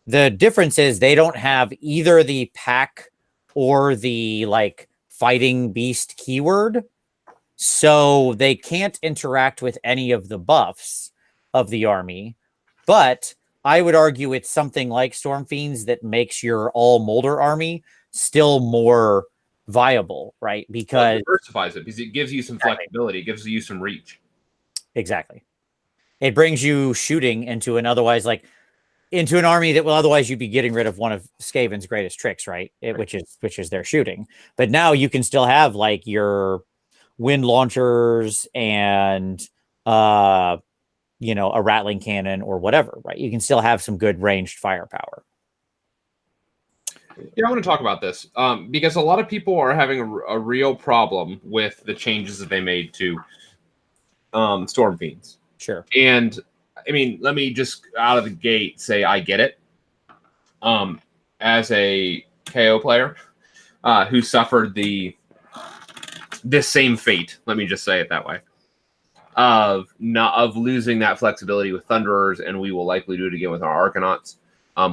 The difference is they don't have either the pack or the fighting beast keyword, so they can't interact with any of the buffs of the army. But I would argue it's something like Storm Fiends that makes your all Moulder army still more viable, right? Because it diversifies it because it gives you some flexibility, it gives you some reach. Exactly. It brings you shooting into an otherwise into an army that will otherwise you'd be getting rid of one of Skaven's greatest tricks, right? Which is their shooting. But now you can still have your wind launchers and a rattling cannon or whatever, right? You can still have some good ranged firepower. Yeah, I want to talk about this because a lot of people are having a real problem with the changes that they made to Storm Fiends. Sure. And I mean, let me just out of the gate say I get it. As a KO player who suffered this same fate, let me just say it that way, of losing that flexibility with Thunderers, and we will likely do it again with our Arcanauts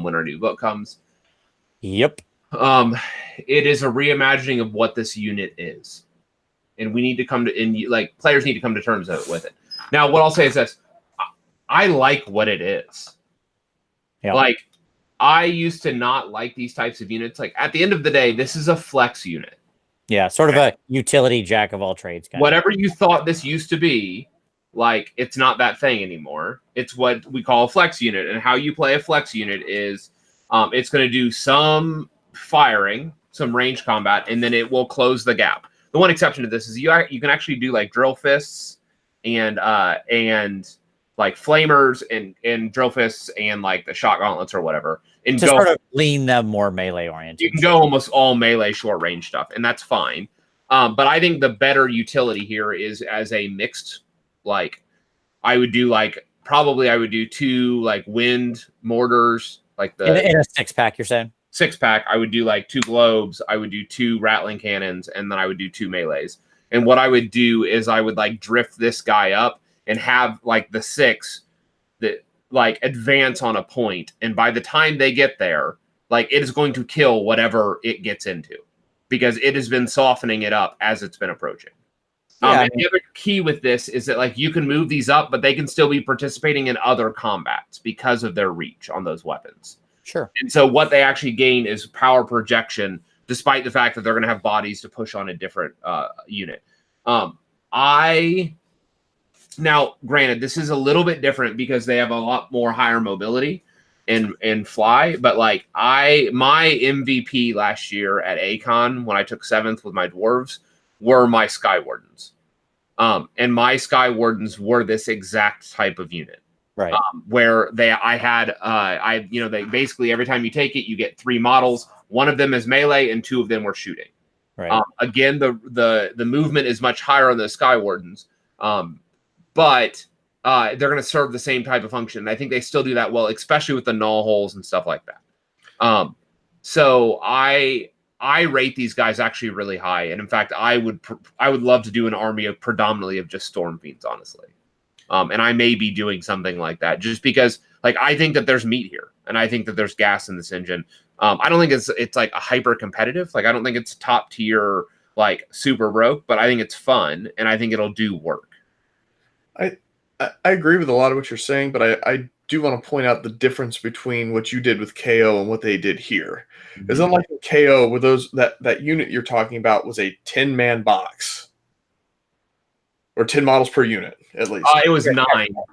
when our new book comes. Yep. It is a reimagining of what this unit is, and we need to players need to come to terms with it. Now, what I'll say is this. I like what it is. Yeah. I used to not like these types of units. At the end of the day, this is a flex unit. Yeah, sort of a utility jack of all trades. Whatever you thought this used to be, like it's not that thing anymore. It's what we call a flex unit, and how you play a flex unit is it's going to do some firing, some range combat, and then it will close the gap. The one exception to this is you can actually do like drill fists and like flamers and drill fists and like the shot gauntlets or whatever, and to sort of lean them more melee oriented. You can go almost all melee short range stuff, and that's fine. But I think the better utility here is as a mixed, like I would do 2 like wind mortars, like the in a 6-pack. You're saying 6-pack. I would do like 2 globes. I would do 2 rattling cannons, and then I would do 2 melees. And what I would do is I would like drift this guy up and have like the 6 that like advance on a point, and by the time they get there, like it is going to kill whatever it gets into, because it has been softening it up as it's been approaching. And the other key with this is that like you can move these up, but they can still be participating in other combats because of their reach on those weapons. Sure. And so what they actually gain is power projection, despite the fact that they're going to have bodies to push on a different unit. Now, granted, this is a little bit different because they have a lot more higher mobility and fly. But like my MVP last year at ACON when I took 7th with my dwarves were my Sky Wardens. And my Sky Wardens were this exact type of unit. Right. Where they basically every time you take it, you get 3 models. One of them is melee and 2 of them were shooting. Right. Again, the movement is much higher on the Sky Wardens. But they're going to serve the same type of function. I think they still do that well, especially with the null holes and stuff like that. So I rate these guys actually really high, and in fact, I would love to do an army of predominantly of just Storm Fiends, honestly. And I may be doing something like that just because, like, I think that there's meat here, and I think that there's gas in this engine. I don't think it's like a hyper competitive. Like, I don't think it's top tier, like super broke, but I think it's fun, and I think it'll do work. I agree with a lot of what you're saying, but I do want to point out the difference between what you did with KO and what they did here. Because unlike in KO, with that unit you're talking about was a 10-man box. Or 10 models per unit, at least. It was 9.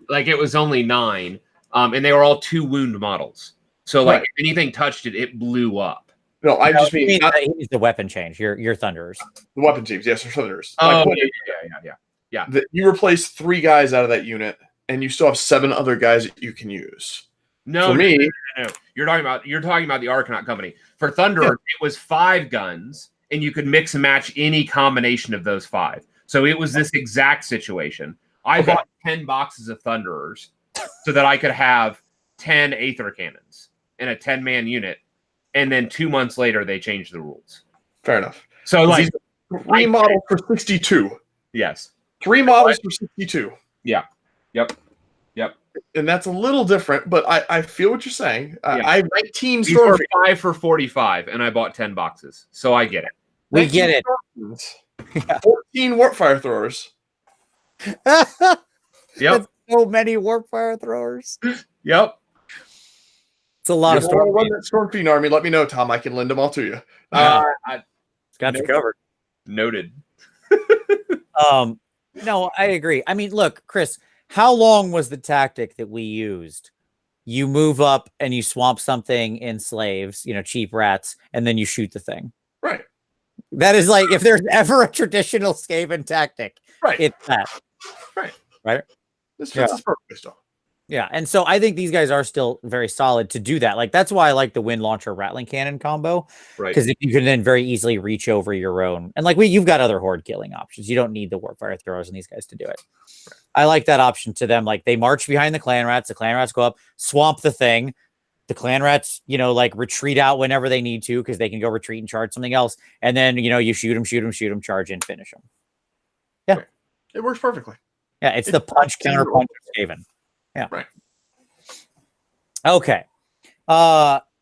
Like, it was only 9. And they were all 2 wound models. So, like, if anything touched it, it blew up. No, I just mean... He needs the weapon change. Your Thunderers. The weapon teams, yes, they're Thunderers. Oh, yeah. You replace 3 guys out of that unit, and you still have 7 other guys that you can use. No, for me, no. You're talking about the Arcanaut company. For Thunderer, it was 5 guns, and you could mix and match any combination of those 5. So it was this exact situation. I bought 10 boxes of Thunderers so that I could have 10 Aether Cannons in a 10-man unit, and then 2 months later they changed the rules. Fair enough. So like 3 models for 62. Yes. 3 models for 62. Yeah. Yep. And that's a little different, but I feel what you're saying. I have 19 These were 5 for 45, and I bought 10 boxes. So I get it. We get it. 14 Warpfire Throwers. Yep. That's so many Warpfire Throwers. Yep. It's a lot of Storm Fiend army. Let me know, Tom. I can lend them all to you. Got you covered. Noted. No, I agree. I mean, look, Chris, how long was the tactic that we used? You move up and you swamp something in slaves, cheap rats, and then you shoot the thing. Right. That is like, if there's ever a traditional Skaven tactic, right, it's that. Right. This fits us perfectly still. Yeah, and so I think these guys are still very solid to do that. Like, that's why I like the wind launcher rattling cannon combo, right? Because you can then very easily reach over your own, and like you've got other horde killing options. You don't need the warpfire throwers and these guys to do it. Right. I like that option to them. Like, they march behind the clan rats. The clan rats go up, swamp the thing. The clan rats, like retreat out whenever they need to because they can go retreat and charge something else. And then you shoot them, charge in, finish them. Yeah, right. It works perfectly. Yeah, it's the punch counter punch of Skaven. Yeah. Right. Okay.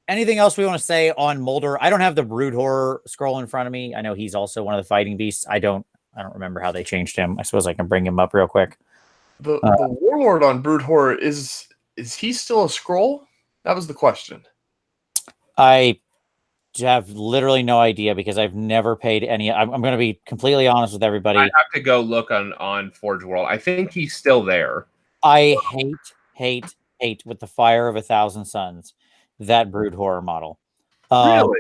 Anything else we want to say on Moulder? I don't have the Brood Horror scroll in front of me. I know he's also one of the fighting beasts. I don't remember how they changed him. I suppose I can bring him up real quick. The warlord on Brood Horror is he still a scroll? That was the question. I have literally no idea because I've never paid any. I'm going to be completely honest with everybody. I have to go look on Forge World. I think he's still there. I hate with the fire of 1,000 suns that brood horror model. Really?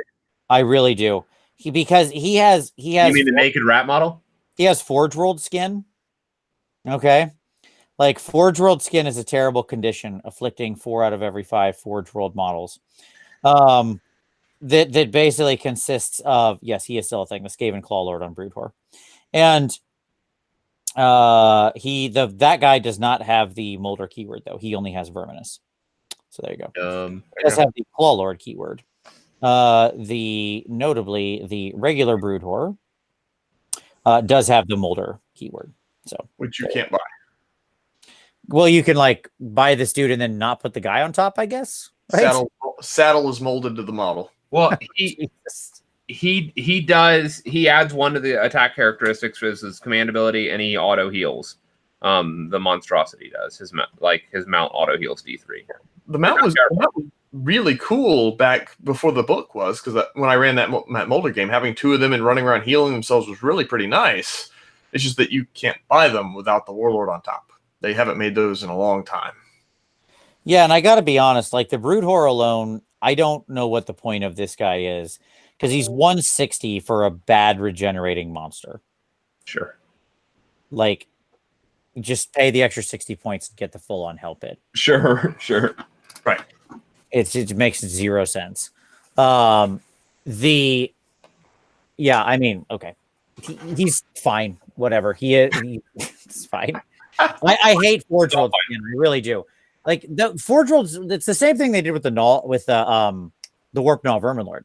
I really do. Because he has You mean the naked rat model? he has Forge World skin. Okay. Like Forge World skin is a terrible condition, afflicting 4 out of every 5 Forge World models. That basically consists of, yes, he is still a thing, the Skaven Claw Lord on Brood Horror. And that guy does not have the Moulder keyword though. He only has Verminous. So there you go. He does have the Claw Lord keyword. Notably the regular Brood Horror does have the Moulder keyword. So which you can't buy. Well, you can like buy this dude and then not put the guy on top, I guess. Right? Saddle is molded to the model. Well, he adds 1 to the attack characteristics with his command ability, and he auto heals. The monstrosity does his mount auto heals D3. The mount was really cool back before the book was, because when I ran that Moulder game, having 2 of them and running around healing themselves was really pretty nice. It's just that you can't buy them without the Warlord on top. They haven't made those in a long time. Yeah, and I got to be honest, like the Brood Horror alone, I don't know what the point of this guy is, because he's 160 for a bad regenerating monster. Sure. Like, just pay the extra 60 points and get the full-on help it. Sure. Right. It makes 0 sense. Yeah, I mean, okay. He's fine. Whatever. He's fine. I hate Forge Worlds. I really do. Like the Forge Worlds, it's the same thing they did with the Warp Gnaw Verminlord,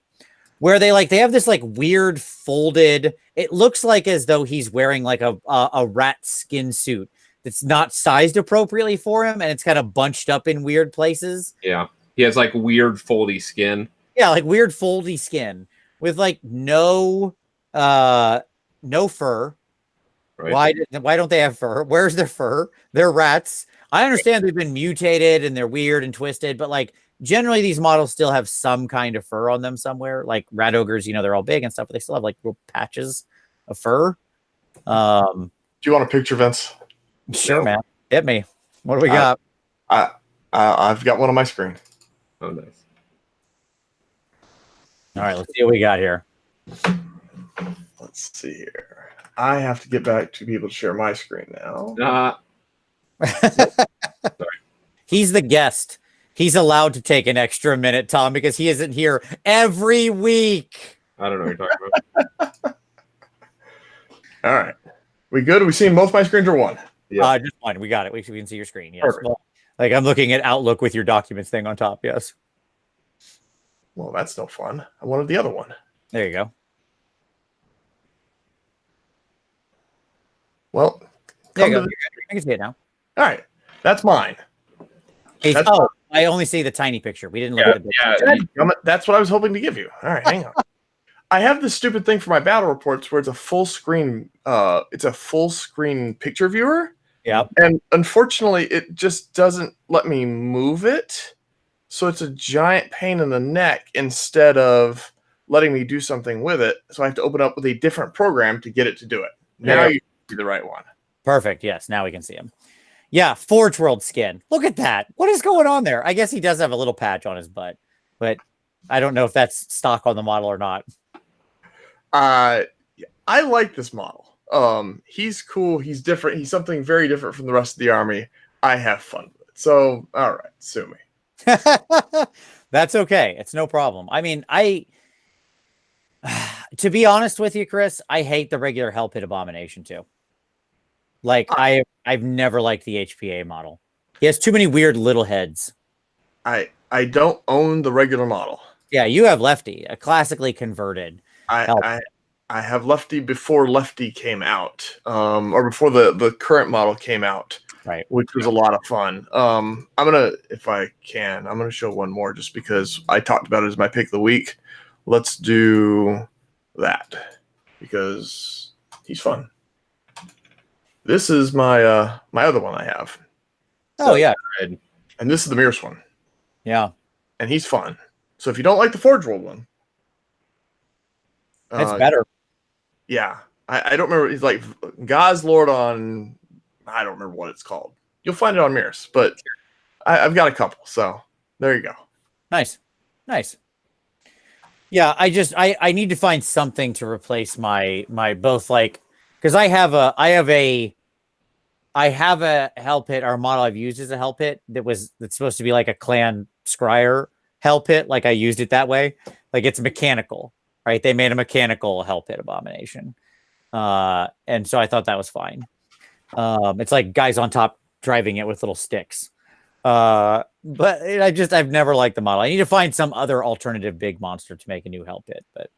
where they have this like weird folded. It looks like as though he's wearing like a rat skin suit that's not sized appropriately for him, and it's kind of bunched up in weird places. Yeah, he has like weird foldy skin. Yeah, like weird foldy skin with like no fur. Right. Why don't they have fur? Where's their fur? They're rats. I understand they've been mutated and they're weird and twisted, but like generally these models still have some kind of fur on them somewhere. Like rat ogres, they're all big and stuff, but they still have like little patches of fur. Do you want a picture, Vince? Sure, man. Hit me. What do we got? I've got one on my screen. Oh, nice. All right, let's see what we got here. Let's see here. I have to get back to be able to share my screen now. Sorry. He's the guest. He's allowed to take an extra minute, Tom, because he isn't here every week. I don't know what you're talking about. All right. We good? Are we seeing both my screens or one? Yeah. Just one. We got it. We can see your screen. Yes. Well, like I'm looking at Outlook with your documents thing on top. Yes. Well, that's no fun. I wanted the other one. There you go. Well, there you go. I can see it now. All right. That's mine. I only see the tiny picture. We didn't look at the big picture. That's what I was hoping to give you. All right, hang on. I have this stupid thing for my battle reports where it's a full screen. It's a full screen picture viewer. Yeah. And unfortunately, it just doesn't let me move it. So it's a giant pain in the neck instead of letting me do something with it. So I have to open up with a different program to get it to do it. Now you see the right one. Perfect. Yes. Now we can see him. Yeah. Forge World skin. Look at that. What is going on there? I guess he does have a little patch on his butt, but I don't know if that's stock on the model or not. I like this model. He's cool. He's different. He's something very different from the rest of the army. I have fun with it. So, all right. Sue me. That's okay. It's no problem. I mean, to be honest with you, Chris, I hate the regular Hell Pit Abomination too. Like I've never liked the HPA model. He has too many weird little heads. I don't own the regular model. Yeah, you have Lefty, a classically converted. I have Lefty before Lefty came out, or before the current model came out, right? Which was a lot of fun. I'm gonna, if I can, I'm gonna show one more just because I talked about it as my pick of the week. Let's do that because he's fun. This is my my other one I have. Oh yeah, and this is the Mears one. Yeah, and he's fun. So if you don't like the Forge World one, That's better. Yeah. I don't remember. He's like God's Lord on, I don't remember what it's called. You'll find it on Mirrors, but I've got a couple. So there you go. Nice. Nice. Yeah, I need to find something to replace my both, like, because I have a hell pit. Our model I've used as a hell pit that's supposed to be like a clan scryer hell pit. Like I used it that way. Like it's mechanical, right? They made a mechanical hell pit abomination. And so I thought that was fine. It's like guys on top driving it with little sticks. But I've never liked the model. I need to find some other alternative big monster to make a new hell pit, but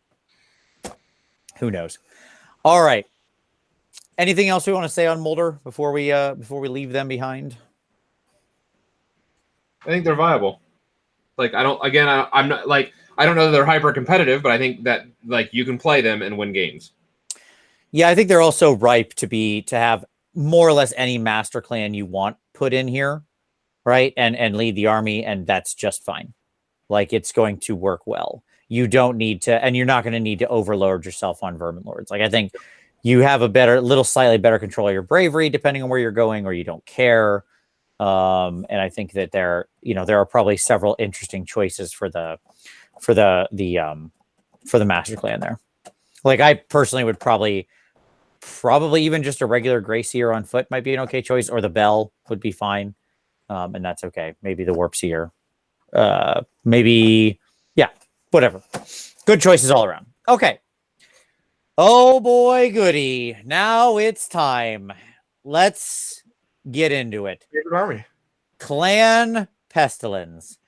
who knows? All right. Anything else we want to say on Moulder before we leave them behind? I think they're viable. Like I'm not like, I don't know that they're hyper competitive, but I think that like you can play them and win games. Yeah, I think they're also ripe to have more or less any master clan you want put in here, right? And lead the army, and that's just fine. Like it's going to work well. You don't need to, and you're not going to need to overload yourself on Vermin Lords. Like I think you have a slightly better control of your bravery depending on where you're going, or you don't care. And I think that there are probably several interesting choices for the master clan there. Like I personally would probably even just a regular Grey Seer on foot might be an okay choice, or the Bell would be fine. And that's okay. Maybe the Warp Seer. Maybe, yeah, whatever. Good choices all around. Okay. Oh boy, goody. Now it's time. Let's get into it. Favorite army. Clan Pestilence.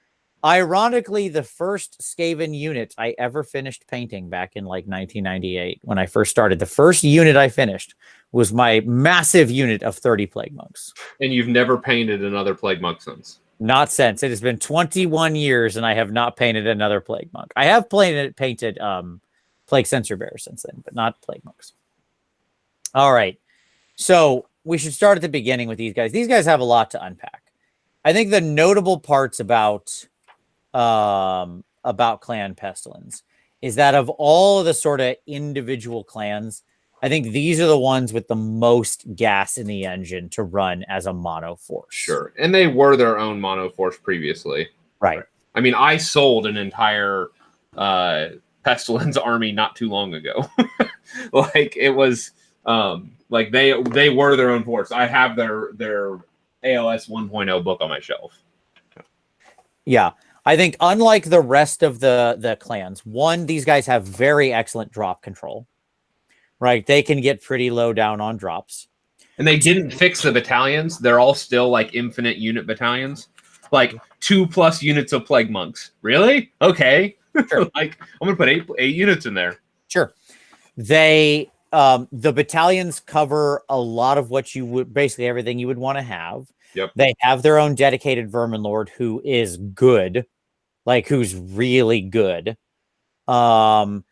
Ironically, the first Skaven unit I ever finished painting back in like 1998 when I first started. The first unit I finished was my massive unit of 30 Plague Monks. And you've never painted another Plague Monk since? Not since. It has been 21 years and I have not painted another Plague Monk. I have painted Plague Censer Bearer since then, but not Plague Monks. All right. So we should start at the beginning with these guys. These guys have a lot to unpack. I think the notable parts about Clan Pestilence is that of all of the sort of individual clans, I think these are the ones with the most gas in the engine to run as a mono force. Sure. And they were their own mono force previously. Right. I mean, I sold an entire Pestilence army not too long ago. Like it was like they were their own force. I have their ALS 1.0 book on my shelf. Yeah. I think unlike the rest of the clans, one, these guys have very excellent drop control, right? They can get pretty low down on drops. And they didn't fix the battalions. They're all still like infinite unit battalions, like 2+ units of Plague Monks. Really? Okay. Sure. Like I'm going to put eight units in there. Sure. They, the battalions cover a lot of what you would, basically everything you would want to have. Yep. They have their own dedicated Vermin Lord who is good, like who's really good. As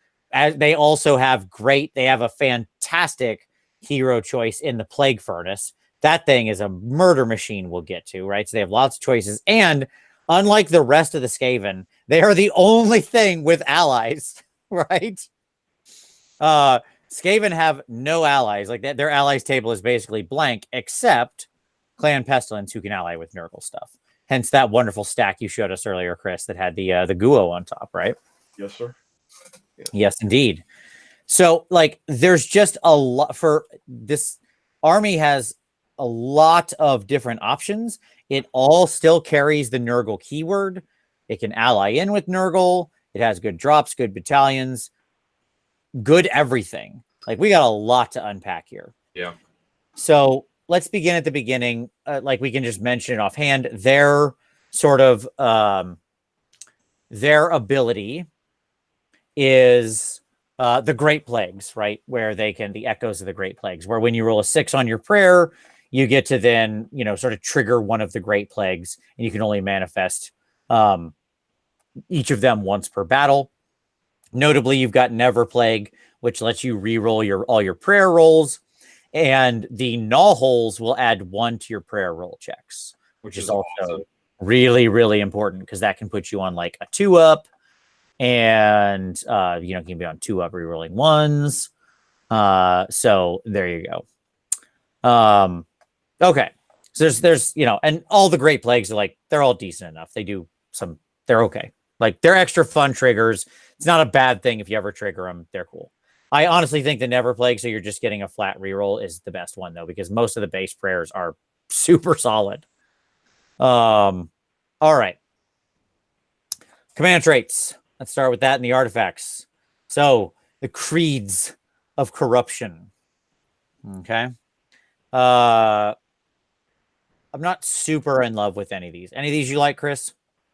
they also have they have a fantastic hero choice in the Plague Furnace. That thing is a murder machine we'll get to, right? So they have lots of choices. And unlike the rest of the Skaven, they are the only thing with allies, right? Skaven have no allies. Like their allies table is basically blank, except Clan Pestilence, who can ally with Nurgle stuff. Hence that wonderful stack you showed us earlier, Chris, that had the Guo on top, right? Yes, sir. Yeah. Yes, indeed. So, like, there's just a lot for this army has a lot of different options. It all still carries the Nurgle keyword. It can ally in with Nurgle. It has good drops, good battalions, good everything. Like, we got a lot to unpack here. Yeah. So let's begin at the beginning. Like we can just mention it offhand. Their sort of their ability is the Great Plagues, right? Where they can, the echoes of the Great Plagues, where when you roll a 6 on your prayer, you get to then, sort of trigger one of the Great Plagues, and you can only manifest each of them once per battle. Notably, you've got Never Plague, which lets you re-roll all your prayer rolls. And the Gnaw Holes will add 1 to your prayer roll checks, which is also awesome. really, really important because that can put you on like a 2-up. and can be on 2 up rerolling 1s. So there you go. Okay. So there's and all the Great Plagues are like, they're all decent enough. They're okay. Like, they're extra fun triggers. It's not a bad thing if you ever trigger them. They're cool. I honestly think the Never Plague, so you're just getting a flat reroll, is the best one, though, because most of the base prayers are super solid. All right. Command traits. Let's start with that and the artifacts. So, the Creeds of Corruption. Okay. I'm not super in love with any of these. Any of these you like, Chris?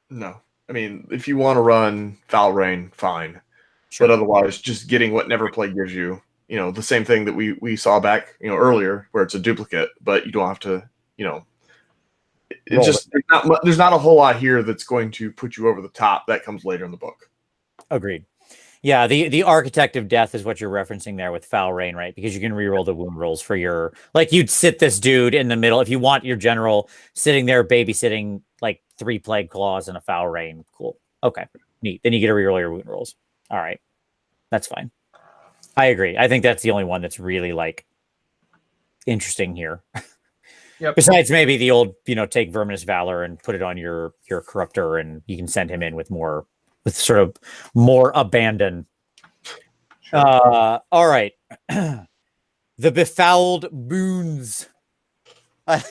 No. I mean, if you want to run Foul Rain, fine. Sure. But otherwise, just getting what Never Plague gives you, the same thing that we saw back, earlier, where it's a duplicate, but you don't have to, there's not a whole lot here that's going to put you over the top. That comes later in the book. Agreed. Yeah, the Architect of Death is what you're referencing there with Foul Rain, right? Because you can reroll the wound rolls for your, like, you'd sit this dude in the middle if you want your general sitting there babysitting like 3 Plague Claws and a Foul Rain. Cool. Okay, neat. Then you get to reroll your wound rolls. All right, that's fine. I agree. I think that's the only one that's really like interesting here. Yep. Besides maybe the old, take Verminous Valor and put it on your Corruptor, and you can send him in with sort of more abandon. Sure. All right. The Befouled Boons. I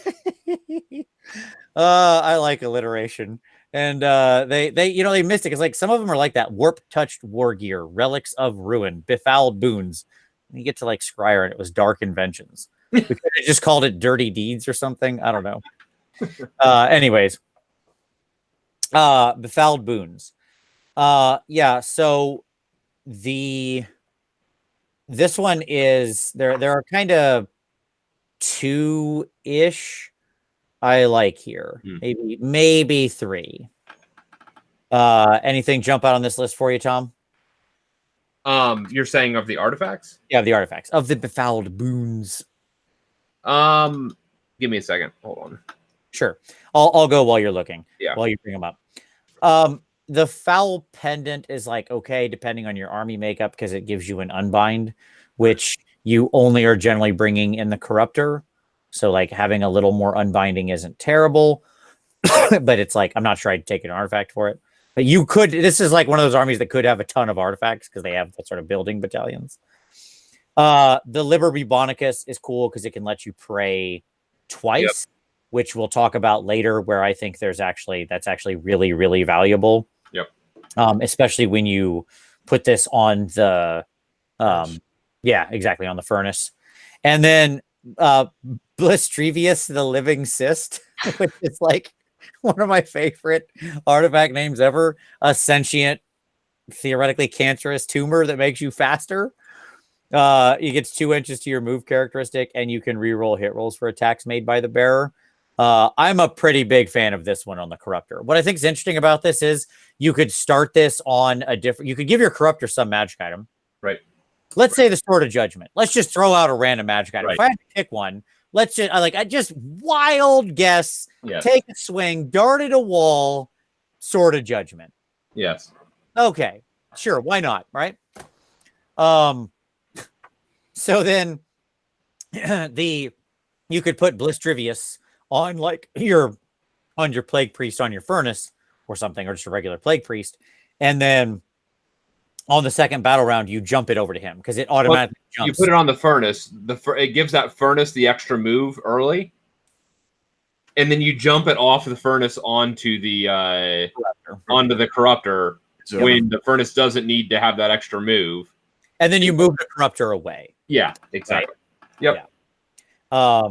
like alliteration. And they missed it because, like, some of them are like that warp-touched war gear, relics of ruin, befouled boons. And you get to like Scryer, and it was dark inventions. Because they just called it dirty deeds or something. I don't know. Anyways, befouled boons. Yeah. So this one is there are kind of 2-ish. I like here. Maybe 3. Anything jump out on this list for you, Tom? You're saying of the artifacts? Yeah, the artifacts of the befouled boons. Give me a second. Hold on. Sure. I'll go while you're looking. Yeah. While you bring them up. The Foul Pendant is like okay, depending on your army makeup, because it gives you an unbind, which you only are generally bringing in the Corruptor. So, like, having a little more unbinding isn't terrible, but it's like, I'm not sure I'd take an artifact for it. But you could, this is like one of those armies that could have a ton of artifacts because they have that sort of building battalions. The Liber Bubonicus is cool because it can let you pray twice, which we'll talk about later, where I think that's actually really, really valuable. Yep. Especially when you put this on the, yeah, exactly, on the furnace. And then, Blistrevious, the Living Cyst, which is like one of my favorite artifact names ever. A sentient, theoretically cancerous tumor that makes you faster. It gets 2 inches to your move characteristic, and you can reroll hit rolls for attacks made by the bearer. I'm a pretty big fan of this one on the Corruptor. What I think is interesting about this is you could start this on you could give your Corruptor some magic item. Right. Let's say the Sword of Judgment. Let's just throw out a random magic item. Right. If I had to pick one, let's just wild guess, take a swing, dart at a wall, Sword of Judgment. Yes. Okay. Sure. Why not? Right. So then you could put Blistrevious on your Plague Priest on your furnace or something, or just a regular Plague Priest. And then on the second battle round, you jump it over to him because it automatically jumps. You put it on the furnace. It gives that furnace the extra move early, and then you jump it off the furnace onto the Corruptor when the furnace doesn't need to have that extra move. And then you move the Corruptor away. Yeah, exactly. Right? Yep. Yeah.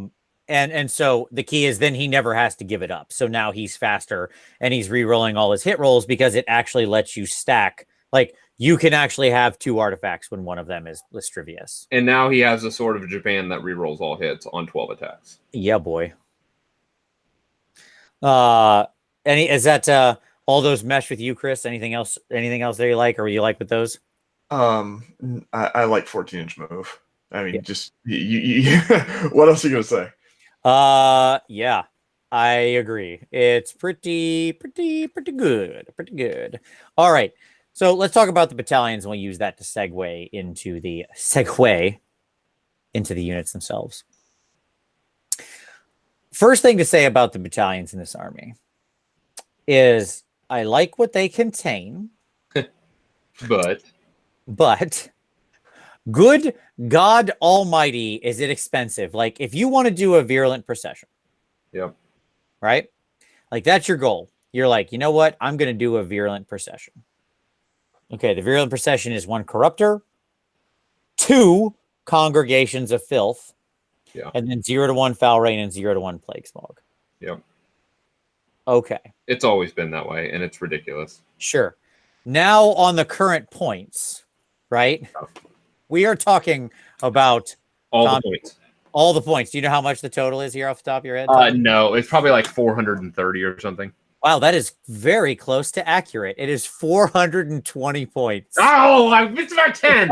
And so the key is then he never has to give it up. So now he's faster and he's re-rolling all his hit rolls because it actually lets you stack. Like, you can actually have 2 artifacts when one of them is Blistrevious. And now he has a Sword of Japan that re-rolls all hits on 12 attacks. Yeah, boy. Is that all those mesh with you, Chris? Anything else that you like, or you like with those? I like 14-inch move. I mean, just you what else are you gonna say? Yeah, I agree. It's pretty good. All right. So let's talk about the battalions, and we'll use that to segue into the units themselves. First thing to say about the battalions in this army is I like what they contain, But good God Almighty, is it expensive? Like, if you want to do a virulent procession, yep, right? Like, that's your goal. You're like, you know what? I'm going to do a virulent procession. Okay, the virulent procession is 1 corruptor, 2 congregations of filth, yeah, and then 0 to 1 foul rain and 0 to 1 plague smog. yep. Okay, It's always been that way, and it's ridiculous. sure. Now on the current points, right? We are talking about All the points. all the points. Do you know how much the total is here off the top of your head, Tom? No, it's probably like 430 or something. Wow, that is very close to accurate. It is 420 points. Oh, I missed about 10.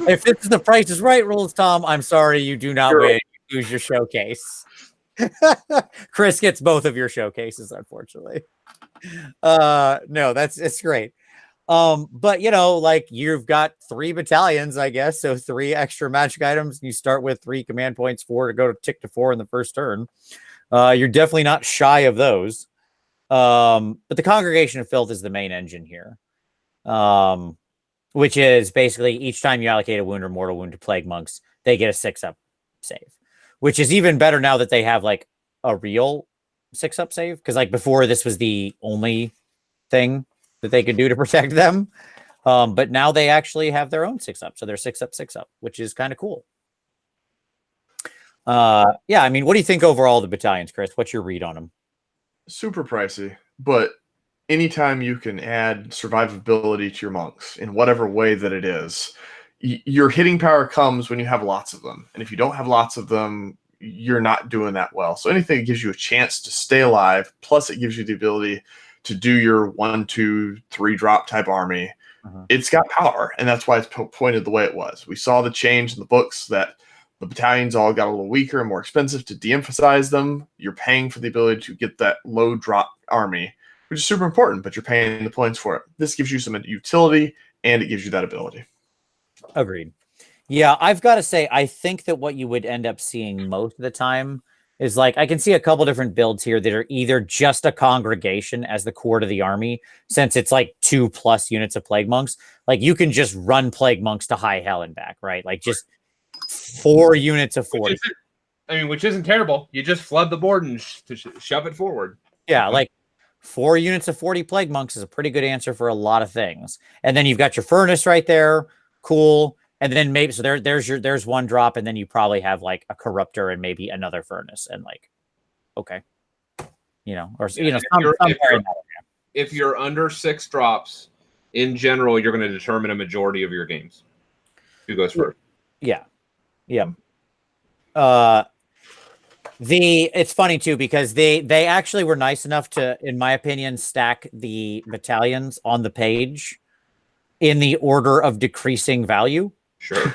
If this is the Price is Right rules, Tom, I'm sorry you do not win. You lose your showcase. Chris gets both of your showcases, unfortunately. No, it's great. But you know, like, you've got 3 battalions, I guess, so 3 extra magic items. You start with 3 command points, 4 to go to tick to 4 in the first turn. You're definitely not shy of those. But the Congregation of Filth is the main engine here. Which is basically each time you allocate a wound or mortal wound to plague monks, they get a 6-up save, which is even better now that they have like a real 6-up save. Because like before, this was the only thing that they could do to protect them. But now they actually have their own 6-up. So they're 6-up, 6-up, which is kind of cool. Yeah, I mean, what do you think overall of the battalions, Chris? What's your read on them? Super pricey, but anytime you can add survivability to your monks in whatever way that it is, your hitting power comes when you have lots of them. And if you don't have lots of them, you're not doing that well. So anything that gives you a chance to stay alive, plus it gives you the ability to do your 1, 2, 3 drop type army, it's got power. And that's why it's pointed the way it was. We saw the change in the books that the battalions all got a little weaker and more expensive to de-emphasize them. You're paying for the ability to get that low drop army, which is super important, but you're paying the points for it. This gives you some utility, and it gives you that ability. Agreed. Yeah, I've got to say, I think that what you would end up seeing most of the time is like, I can see a couple different builds here that are either just a congregation as the core to the army, since it's like 2+ units of plague monks. Like, you can just run plague monks to high hell and back, right? Like, just 4 units of 40. Which isn't terrible. You just flood the board and shove it forward. Yeah, like 4 units of 40 plague monks is a pretty good answer for a lot of things. And then you've got your furnace right there. Cool. And then maybe, so there's 1 drop, and then you probably have like a corruptor and maybe another furnace, and like, okay, you know, or you know, if you're under 6 drops in general, you're going to determine a majority of your games. Who goes first? Yeah. It's funny too, because they actually were nice enough to, in my opinion, stack the battalions on the page in the order of decreasing value. Sure.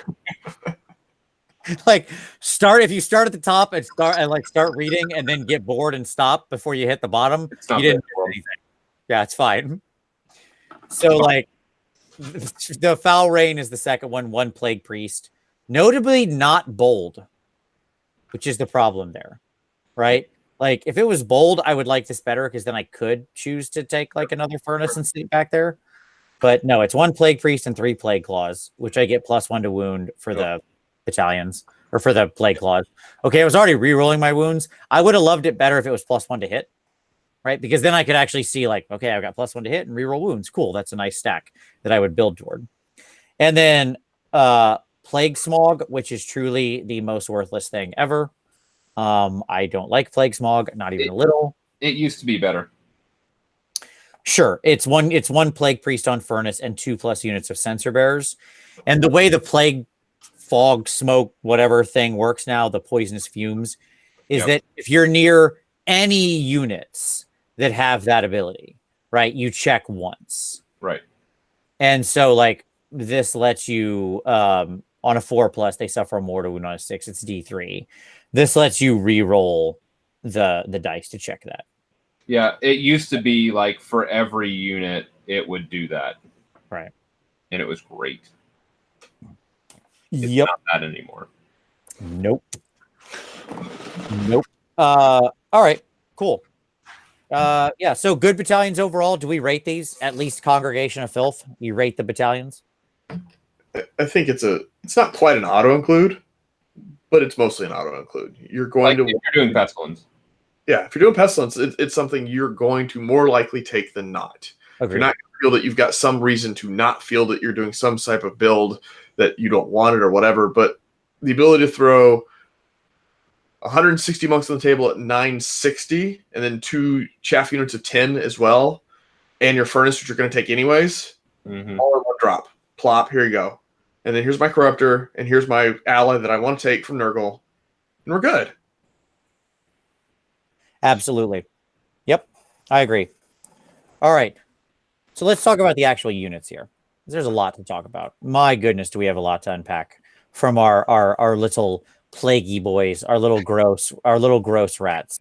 Like, if you start at the top and start reading and then get bored and stop before you hit the bottom, you didn't do anything. Yeah, it's fine. So like, the foul rain is the second one, 1 plague priest, notably not bold, which is the problem there, right? Like, if it was bold, I would like this better, because then I could choose to take like another furnace and sit back there. But no, it's 1 plague priest and 3 plague claws, which I get +1 to wound for the battalions, or for the plague claws. Okay, I was already re-rolling my wounds. I would have loved it better if it was +1 to hit, right? Because then I could actually see like, okay, I've got +1 to hit and re-roll wounds. Cool, that's a nice stack that I would build toward. And then plague smog, which is truly the most worthless thing ever. I don't like plague smog, not even a little. It used to be better. Sure, it's one plague priest on furnace and 2+ units of censer bearers. And the way the plague fog, smoke, whatever thing works now, the poisonous fumes, is that if you're near any units that have that ability, right, you check once. Right. And so like, this lets you on a 4+, they suffer a mortal wound. On a 6, it's D3. This lets you re-roll the dice to check that. Yeah, it used to be like for every unit, it would do that. Right. And it was great. It's Yep. not that anymore. Nope. Nope. All right. Cool. Yeah. So good battalions overall. Do we rate these? At least Congregation of Filth. You rate the battalions? I think it's not quite an auto include, but it's mostly an auto include. You're going Like to if you're doing Pestilence. Yeah, if you're doing Pestilence, it's something you're going to more likely take than not. If you're not going to feel that you've got some reason to not feel that you're doing some type of build that you don't want it or whatever, but the ability to throw 160 monks on the table at 960 and then 2 chaff units of 10 as well, and your furnace, which you're going to take anyways, all in one drop. Plop, here you go. And then here's my Corruptor, and here's my ally that I want to take from Nurgle, and we're good. Absolutely. Yep, I agree. All right. So let's talk about the actual units here. There's a lot to talk about. My goodness, do we have a lot to unpack from our little plaguey boys, our little gross rats.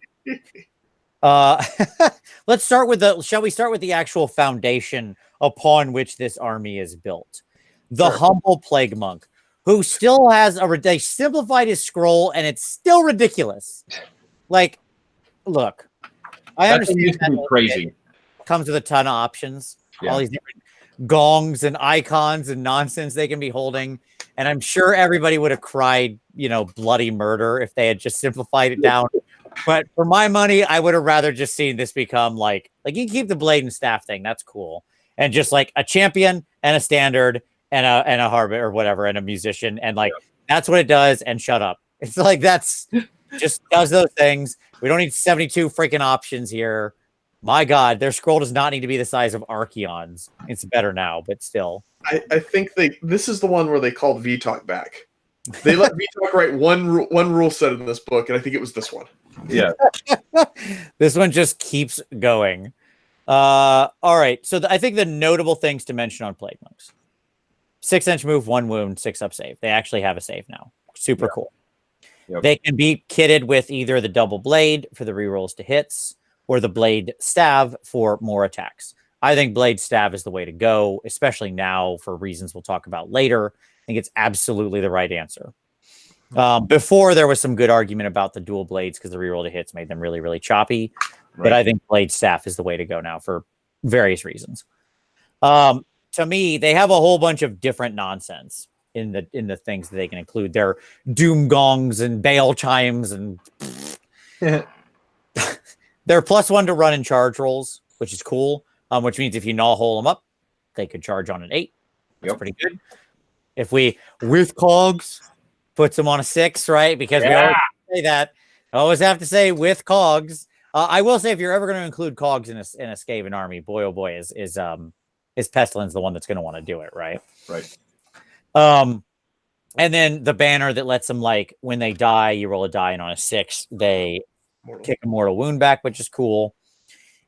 Let's start with shall we start with the actual foundation upon which this army is built? The humble plague monk, who still has they simplified his scroll and it's still ridiculous. Like, look, I understand that crazy. It comes with a ton of options, all these different gongs and icons and nonsense they can be holding. And I'm sure everybody would have cried, bloody murder if they had just simplified it down. But for my money, I would have rather just seen this become like you can keep the blade and staff thing. That's cool. And just like a champion and a standard and a harbinger or whatever, and a musician. And that's what it does. And shut up. It's like, that's just does those things. We don't need 72 freaking options here. My God, their scroll does not need to be the size of Archeon's. It's better now, but still. I think this is the one where they called VTalk back. They let VTalk write one rule set in this book, and I think it was this one. Yeah. This one just keeps going. All right. So I think the notable things to mention on Plague Monks. 6-inch move, 1 wound, 6 up save. They actually have a save now. Super cool. Yep. They can be kitted with either the double blade for the rerolls to hits or the blade staff for more attacks. I think blade staff is the way to go, especially now for reasons we'll talk about later. I think it's absolutely the right answer. Before, there was some good argument about the dual blades because the reroll to hits made them really, really choppy. Right. But I think blade staff is the way to go now for various reasons. To me, they have a whole bunch of different nonsense in the things that they can include. Their doom gongs and bale chimes and they're +1 to run and charge rolls, which is cool. Which means if you gnaw hole them up, they could charge on an 8. That's pretty good. If we with cogs puts them on a 6, right? Because we always say that. I always have to say with cogs. I will say if you're ever going to include cogs in a Skaven army, boy oh boy, is Pestilence the one that's going to want to do it, right? Right. And then the banner that lets them, like, when they die, you roll a die, and on a 6, they kick a mortal wound back, which is cool.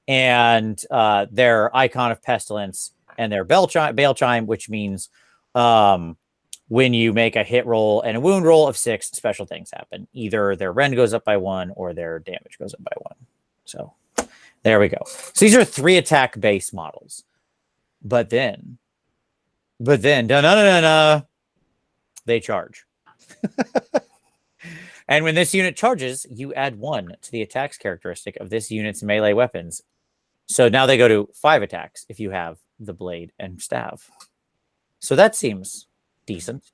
And their icon of Pestilence and their bale chime, which means when you make a hit roll and a wound roll of 6, special things happen. Either their rend goes up by 1 or their damage goes up by 1. So there we go. So these are 3 attack base models. But then, they charge. And when this unit charges, you add 1 to the attacks characteristic of this unit's melee weapons. So now they go to 5 attacks if you have the blade and staff. So that seems decent.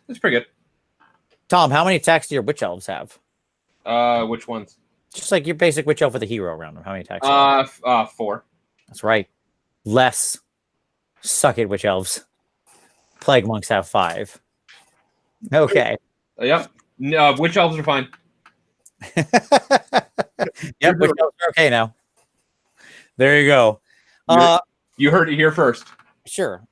It's pretty good. Tom, how many attacks do your witch elves have? Which ones? Just like your basic witch elf with a hero around them. How many attacks? 4. That's right. Less. Suck it, witch elves. Plague monks have 5. Okay. Yep. Witch elves are fine. Yep, witch elves are okay now. There you go. You heard it here first. Sure,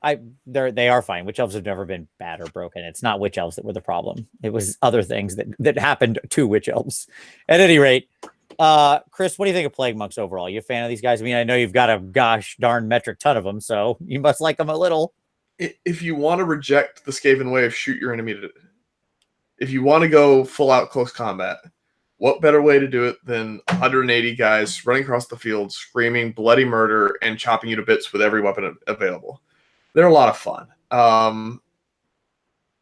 they are fine. Witch elves have never been bad or broken. It's not witch elves that were the problem. It was other things that happened to witch elves. At any rate, Chris, what do you think of plague monks overall? You a fan of these guys? I mean, I know you've got a gosh darn metric ton of them, so you must like them a little. If you want to reject the Skaven way of shoot your enemy, if you want to go full out close combat, what better way to do it than 180 guys running across the field, screaming bloody murder and chopping you to bits with every weapon available? They're a lot of fun.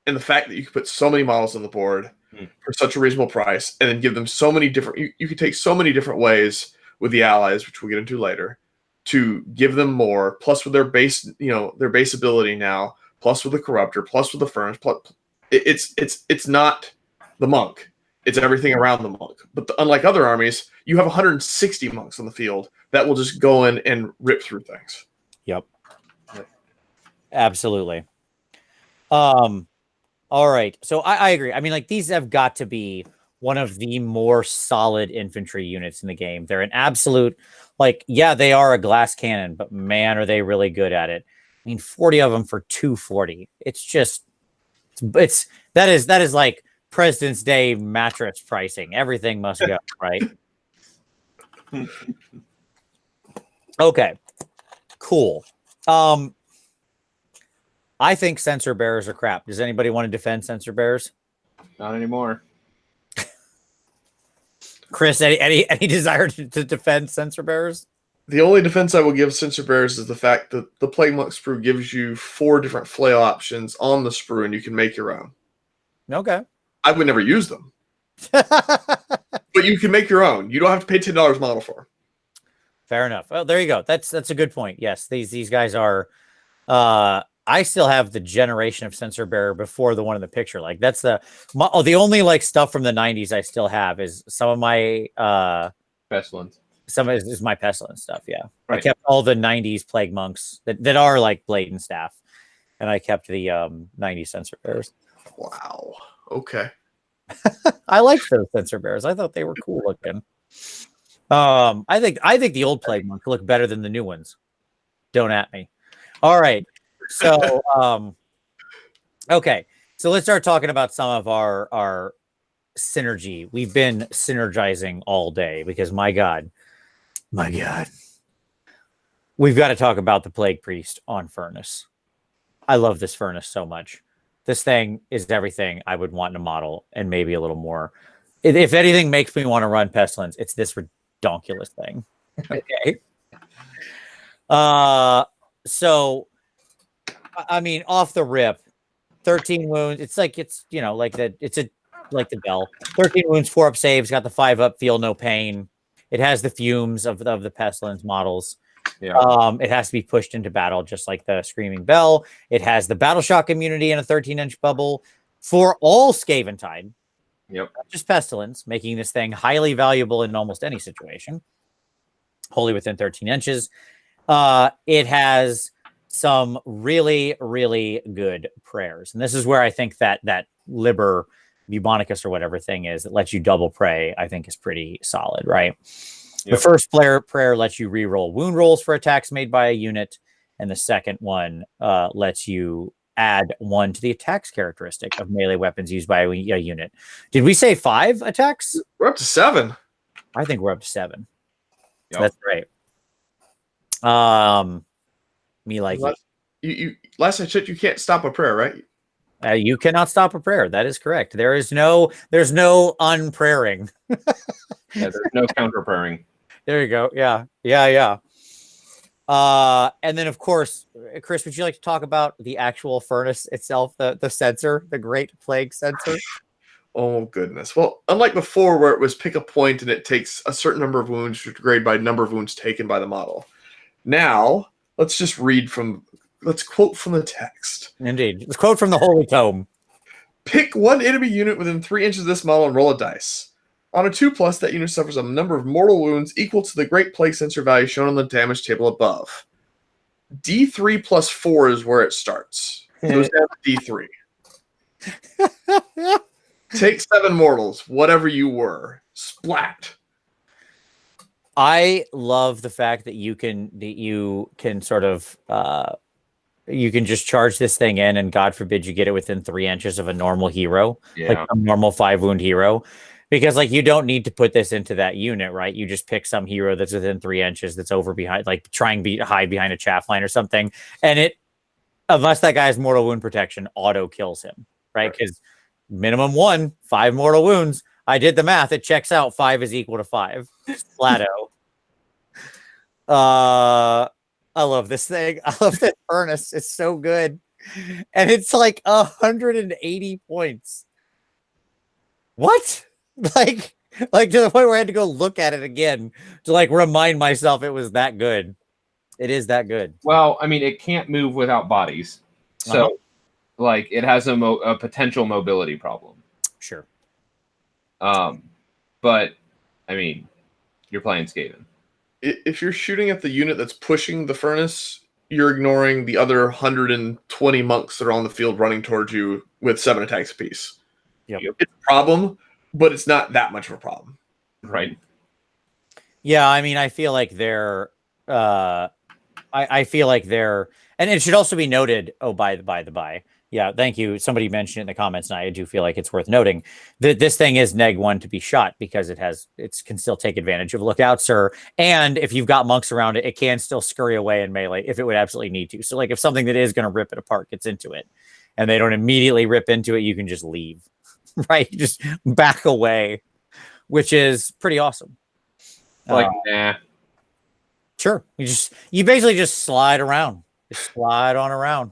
And the fact that you can put so many models on the board for such a reasonable price, and then give them so many different, you can take so many different ways with the allies, which we'll get into later, to give them more, plus with their base, their base ability now, plus with the corruptor, plus with the furnace, plus it's not the monk. It's everything around the monk. But unlike other armies, you have 160 monks on the field that will just go in and rip through things. Yep. Absolutely. All right. So I agree. I mean, like, these have got to be one of the more solid infantry units in the game. They're an absolute, like, yeah, they are a glass cannon, but man, are they really good at it. I mean, 40 of them for 240. It's just, that is like President's Day mattress pricing. Everything must go, right? Okay, cool. I think sensor bearers are crap. Does anybody want to defend sensor bearers? Not anymore. Chris, any desire to defend sensor bearers? The only defense I will give sensor bearers is the fact that the Plague Monk sprue gives you 4 different flail options on the sprue, and you can make your own. Okay. I would never use them. But you can make your own. You don't have to pay $10 model for. Fair enough. Well, there you go. That's a good point. Yes, these guys are. I still have the generation of sensor bearer before the one in the picture. Like, that's the only like stuff from the 90s I still have is some of my Pestilence. Some is my Pestilence stuff. Yeah, Right. I kept all the 90s plague monks that are like blade and staff, and I kept the 90s sensor bearers. Wow. Okay. I liked those sensor bearers. I thought they were cool looking. I think the old plague monk look better than the new ones. Don't at me. All right. So okay. So let's start talking about some of our synergy. We've been synergizing all day because my God, we've got to talk about the Plague Priest on Furnace. I love this Furnace so much. This thing is everything I would want in a model, and maybe a little more. If anything makes me want to run Pestilence, it's this redonkulous thing. Okay. So, I mean, off the rip, 13 wounds. It's like like the bell. 13 wounds, 4 up saves. Got the 5 up. Feel no pain. It has the fumes of the Pestilence models. Yeah. It has to be pushed into battle, just like the Screaming Bell. It has the Battle Shock immunity and a 13-inch bubble for all Skaventide. Yep. Not just Pestilence, making this thing highly valuable in almost any situation. Wholly within 13 inches. It has some really, really good prayers. And this is where I think that Liber Bubonicus or whatever thing is that lets you double pray, I think is pretty solid, right? Yep. The first prayer lets you re-roll wound rolls for attacks made by a unit, and the second one lets you add 1 to the attacks characteristic of melee weapons used by a unit. Did we say 5 attacks? We're up to 7. I think we're up to 7. Yep. So that's great. Me like You last I checked, you can't stop a prayer, right? you cannot stop a prayer. That is correct. There's no unprayering. Yeah, there's no counter praying. There you go. Yeah. And then, of course, Chris, would you like to talk about the actual furnace itself, the sensor, the Great Plague Sensor? Oh, goodness. Well, unlike before where it was pick a point and it takes a certain number of wounds to grade by number of wounds taken by the model. Now, let's quote from the text. Indeed. Let's quote from the Holy Tome. Pick 1 enemy unit within 3 inches of this model and roll a dice. On a 2+, that unit suffers a number of mortal wounds equal to the Great Plague Sensor value shown on the damage table above. D3 plus 4 is where it starts. Goes down to D3. Take 7 mortals, whatever you were. Splat. I love the fact that you can sort of you can just charge this thing in, and God forbid you get it within 3 inches of a normal hero, Yeah. like a normal 5 wound hero. Because like you don't need to put this into that unit, right? You just pick some hero that's within 3 inches, that's over behind, like hide behind a chaff line or something, and it, unless that guy has mortal wound protection, auto kills him, right? Because minimum 5 mortal wounds. I did the math. It checks out. 5 is equal to 5. Flatto. I love this thing. I love this furnace. It's so good. And it's like 180 points. What? Like to the point where I had to go look at it again to like remind myself it was that good. It is that good. Well, I mean, it can't move without bodies. So, like, it has a potential mobility problem. Sure. But, I mean, you're playing Skaven. If you're shooting at the unit that's pushing the furnace, you're ignoring the other 120 monks that are on the field running towards you with 7 attacks apiece. Yep. It's a problem, but it's not that much of a problem. Right. Yeah, I mean, I feel like they're I feel like they're, and it should also be noted, by the by. Yeah, thank you. Somebody mentioned it in the comments, and I do feel like it's worth noting that this thing is neg 1 to be shot because it can still take advantage of lookouts, and if you've got monks around it, it can still scurry away in melee if it would absolutely need to. So like if something that is going to rip it apart gets into it and they don't immediately rip into it, you can just leave, right? Just back away, which is pretty awesome. Like, nah. Sure. You basically just slide around. Just slide on around.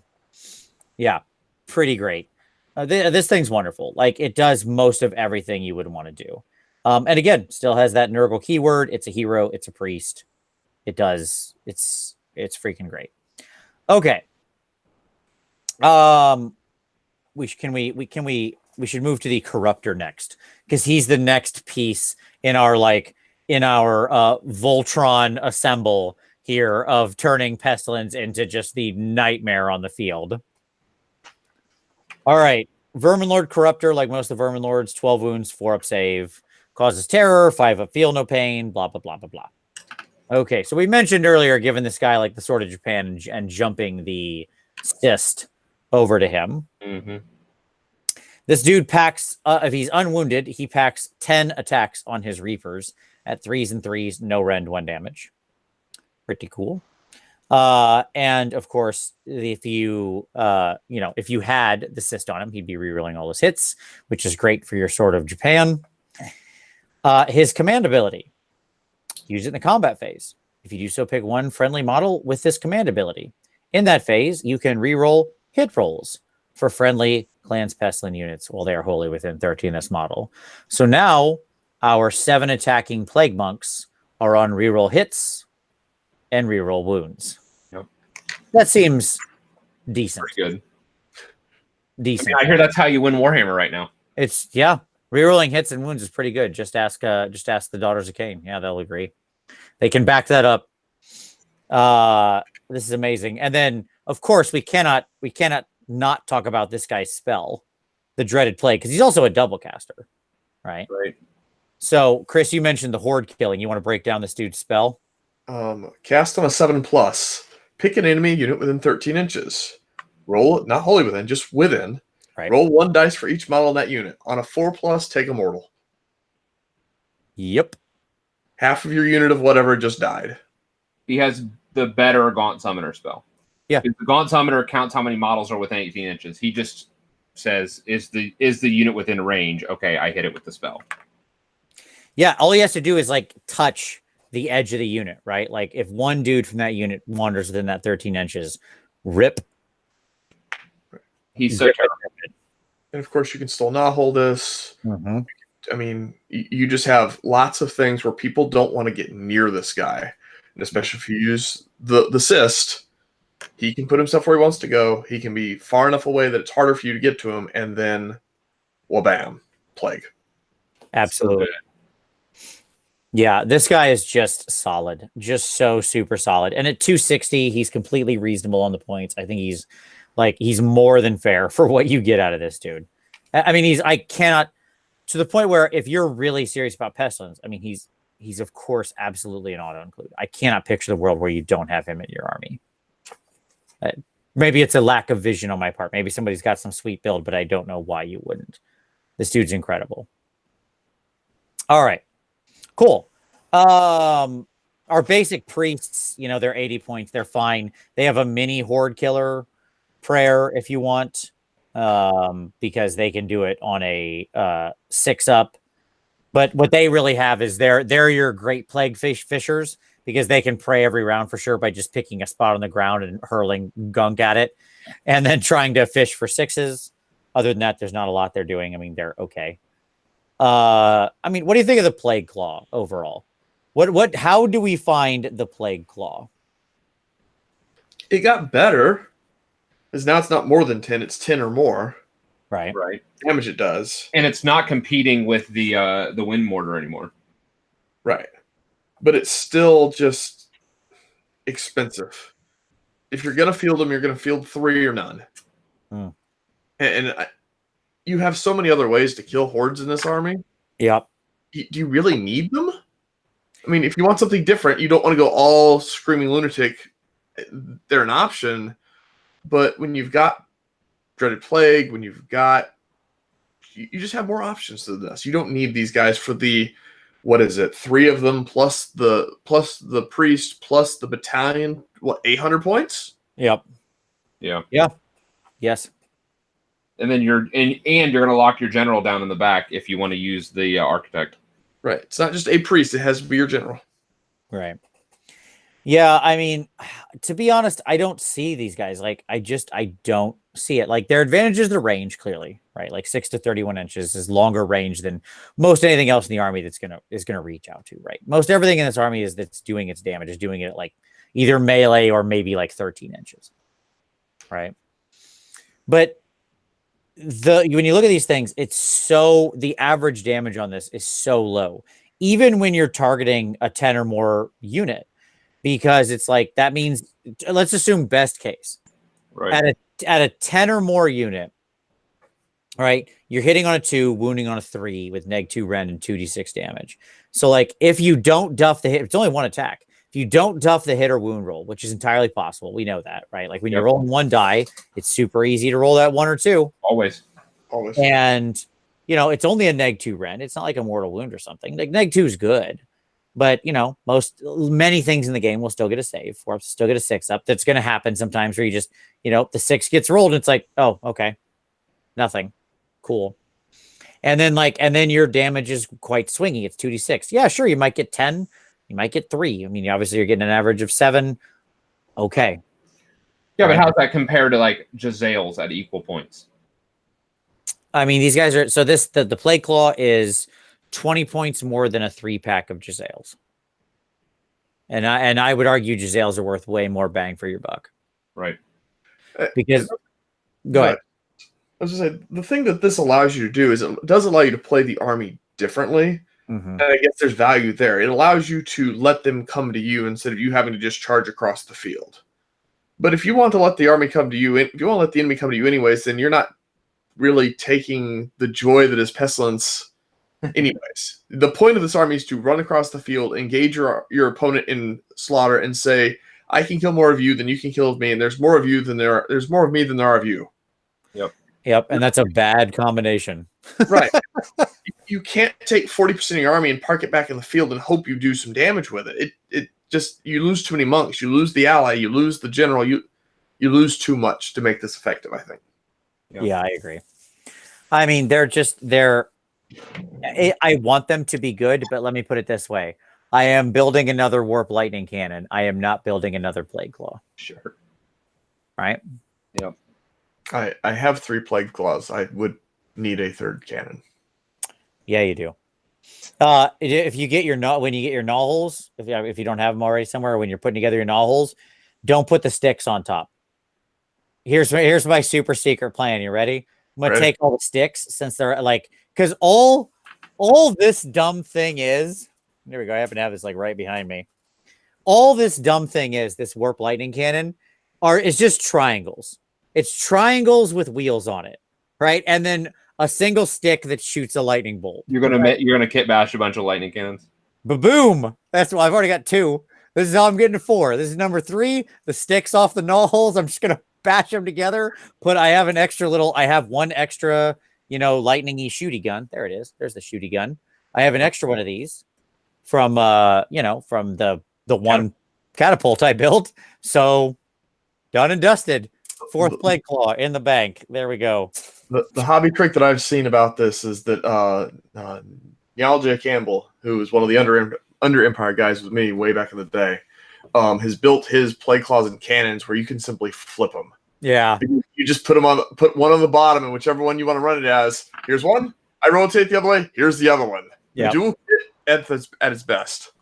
Yeah. Pretty great. This thing's wonderful. Like it does most of everything you would want to do. And again, still has that Nurgle keyword. It's a hero. It's a priest. It's freaking great. Okay. We should move to the Corruptor next because he's the next piece in our Voltron assemble here of turning Pestilence into just the nightmare on the field. All right. Verminlord Corruptor, like most of the Verminlords, 12 wounds, 4 up save, causes terror, 5 up feel no pain, blah, blah, blah, blah, blah. Okay, so we mentioned earlier giving this guy like the Sword of Japan and jumping the cyst over to him. Mm-hmm. This dude packs, if he's unwounded, he packs 10 attacks on his Reapers at 3s and 3s, no rend, 1 damage. Pretty cool. And of course, if you had the cyst on him, he'd be rerolling all his hits, which is great for your Sword of Japan. His command ability, use it in the combat phase. If you do so, pick 1 friendly model with this command ability. In that phase, you can reroll hit rolls for friendly Clans Pestilence units while they are wholly within 13 this model. So now our 7 attacking Plague Monks are on reroll hits and reroll wounds. Yep. That seems decent. Pretty good. Decent. I mean, I hear that's how you win Warhammer right now. It's rerolling hits and wounds is pretty good. Just ask the Daughters of Cain. Yeah, they'll agree. They can back that up. This is amazing. And then of course we cannot not talk about this guy's spell, the Dreaded Plague, because he's also a double caster, right? Right. So Chris, you mentioned the horde killing. You want to break down this dude's spell? Cast on a 7+. Pick an enemy unit within 13 inches. Roll it, not wholly within, just within. Right. Roll 1 dice for each model in that unit. On a 4+, take a mortal. Yep. Half of your unit of whatever just died. He has the better Gaunt Summoner spell. Yeah. The Gaunt Summoner counts how many models are within 18 inches. He just says, is the unit within range? Okay, I hit it with the spell. Yeah, all he has to do is like touch the edge of the unit, right? Like if one dude from that unit wanders within that 13 inches, rip. He's so terrible. And of course, you can still not hold this. Mm-hmm. I mean, you just have lots of things where people don't want to get near this guy. And especially if you use the cyst, he can put himself where he wants to go. He can be far enough away that it's harder for you to get to him. And then, well, bam, plague. Absolutely. Yeah, this guy is just solid. Just so super solid. And at 260, he's completely reasonable on the points. I think he's more than fair for what you get out of this dude. I mean, I cannot, to the point where if you're really serious about Pestilence, I mean, he's of course absolutely an auto include. I cannot picture the world where you don't have him in your army. Maybe it's a lack of vision on my part. Maybe somebody's got some sweet build, but I don't know why you wouldn't. This dude's incredible. All right, cool. Our basic priests, they're 80 points. They're fine. They have a mini horde killer prayer if you want, because they can do it on a 6 up But what they really have is they're your great plague fishers, because they can prey every round for sure by just picking a spot on the ground and hurling gunk at it, and then trying to fish for 6s. Other than that, there's not a lot they're doing. I mean, they're okay. I mean, what do you think of the Plague Claw overall? How do we find the Plague Claw? It got better, because now it's not more than 10, it's 10 or more. Right. Right. Damage it does. And it's not competing with the wind mortar anymore. Right. But it's still just expensive. If you're going to field them, you're going to field 3 or none. Hmm. And you have so many other ways to kill hordes in this army. Yep. Do you really need them? I mean, if you want something different, you don't want to go all Screaming Lunatic. They're an option. But when you've got Dreaded Plague, when you've got... You just have more options than this. You don't need these guys for the... What is it? 3 of them plus the priest plus the battalion. What, 800 points? Yep. Yeah. Yeah. Yes. And then you're going to lock your general down in the back if you want to use the architect. Right. It's not just a priest. It has to be your general. Right. Yeah. I mean, to be honest, I don't see these guys. Like, I don't see it. Like, their advantage is the range, clearly, right? Like 6 to 31 inches is longer range than most anything else in the army is gonna reach out to, right? Most everything in this army that's doing its damage is doing it at like either melee or maybe like 13 inches, right? But when you look at these things, the average damage on this is so low, even when you're targeting a 10 or more unit, because it's like, that means, let's assume best case, Right. At a 10 or more unit, right? You're hitting on a 2, wounding on a 3 with -2 rend and 2d6 damage. So like, if you don't duff the hit, it's only one attack. If you don't duff the hit or wound roll, which is entirely possible, we know that, right? Like when you're rolling 1 die, it's super easy to roll that 1 or 2. Always. And, it's only a -2 rend. It's not like a mortal wound or something. Like -2 is good. But, many things in the game will still get a save. Or still get a 6-up. That's going to happen sometimes where you just, the 6 gets rolled. And it's like, oh, okay. Nothing. Cool. And then your damage is quite swingy. It's 2d6. Yeah, sure. You might get 10. You might get 3. I mean, obviously you're getting an average of 7. Okay. Yeah, but how does that compare to like Jezzail's at equal points? I mean, these guys are, so the Plague Claw is 20 points more than a 3-pack of Jezzail's. And I would argue Jezzail's are worth way more bang for your buck. Right. Because, go ahead. I was going to say, the thing that this allows you to do is it does allow you to play the army differently. Mm-hmm. And I guess there's value there. It allows you to let them come to you instead of you having to just charge across the field. But if you want to let the army come to you, if you want to let the enemy come to you anyways, then you're not really taking the joy that is Pestilence anyways. The point of this army is to run across the field, engage your opponent in slaughter, and say, I can kill more of you than you can kill of me, and there's more of you than there's more of me than there are of you. Yep, and that's a bad combination. Right. You can't take 40% of your army and park it back in the field and hope you do some damage with it. It just, you lose too many monks, you lose the ally, you lose the general, you lose too much to make this effective, I think. Yeah, I agree. I mean, I want them to be good, but let me put it this way. I am building another Warp Lightning Cannon. I am not building another Plague Claw. Sure. Right? Yep. I have 3 Plague Claws. I would need a 3rd cannon. Yeah, you do. If you get your when you get your gnaw holes, if you don't have them already somewhere, when you're putting together your gnaw holes, don't put the sticks on top. Here's my super secret plan. You ready? I'm gonna take all the sticks, since they're like, because all this dumb thing is. There we go. I happen to have this like right behind me. All this dumb thing is, this Warp Lightning Cannon is just triangles. It's triangles with wheels on it, right? And then a single stick that shoots a lightning bolt. You're gonna kit bash a bunch of lightning cannons. Ba-boom! That's why I've already got 2. This is how I'm getting to 4. This is number 3. The sticks off the gnaw holes. I'm just gonna bash them together. I have one extra, lightning-y shooty gun. There it is. There's the shooty gun. I have an extra one of these from from the one catapult I built. So done and dusted. 4th Plague Claw in the bank. There we go. The hobby trick that I've seen about this is that Nyalja Campbell, who was one of the under Empire guys with me way back in the day, has built his plague claws and cannons where you can simply flip them. Yeah. You just put one on the bottom, and whichever one you want to run it as. Here's one. I rotate the other way. Here's the other one. Yeah. Dual kit at its best.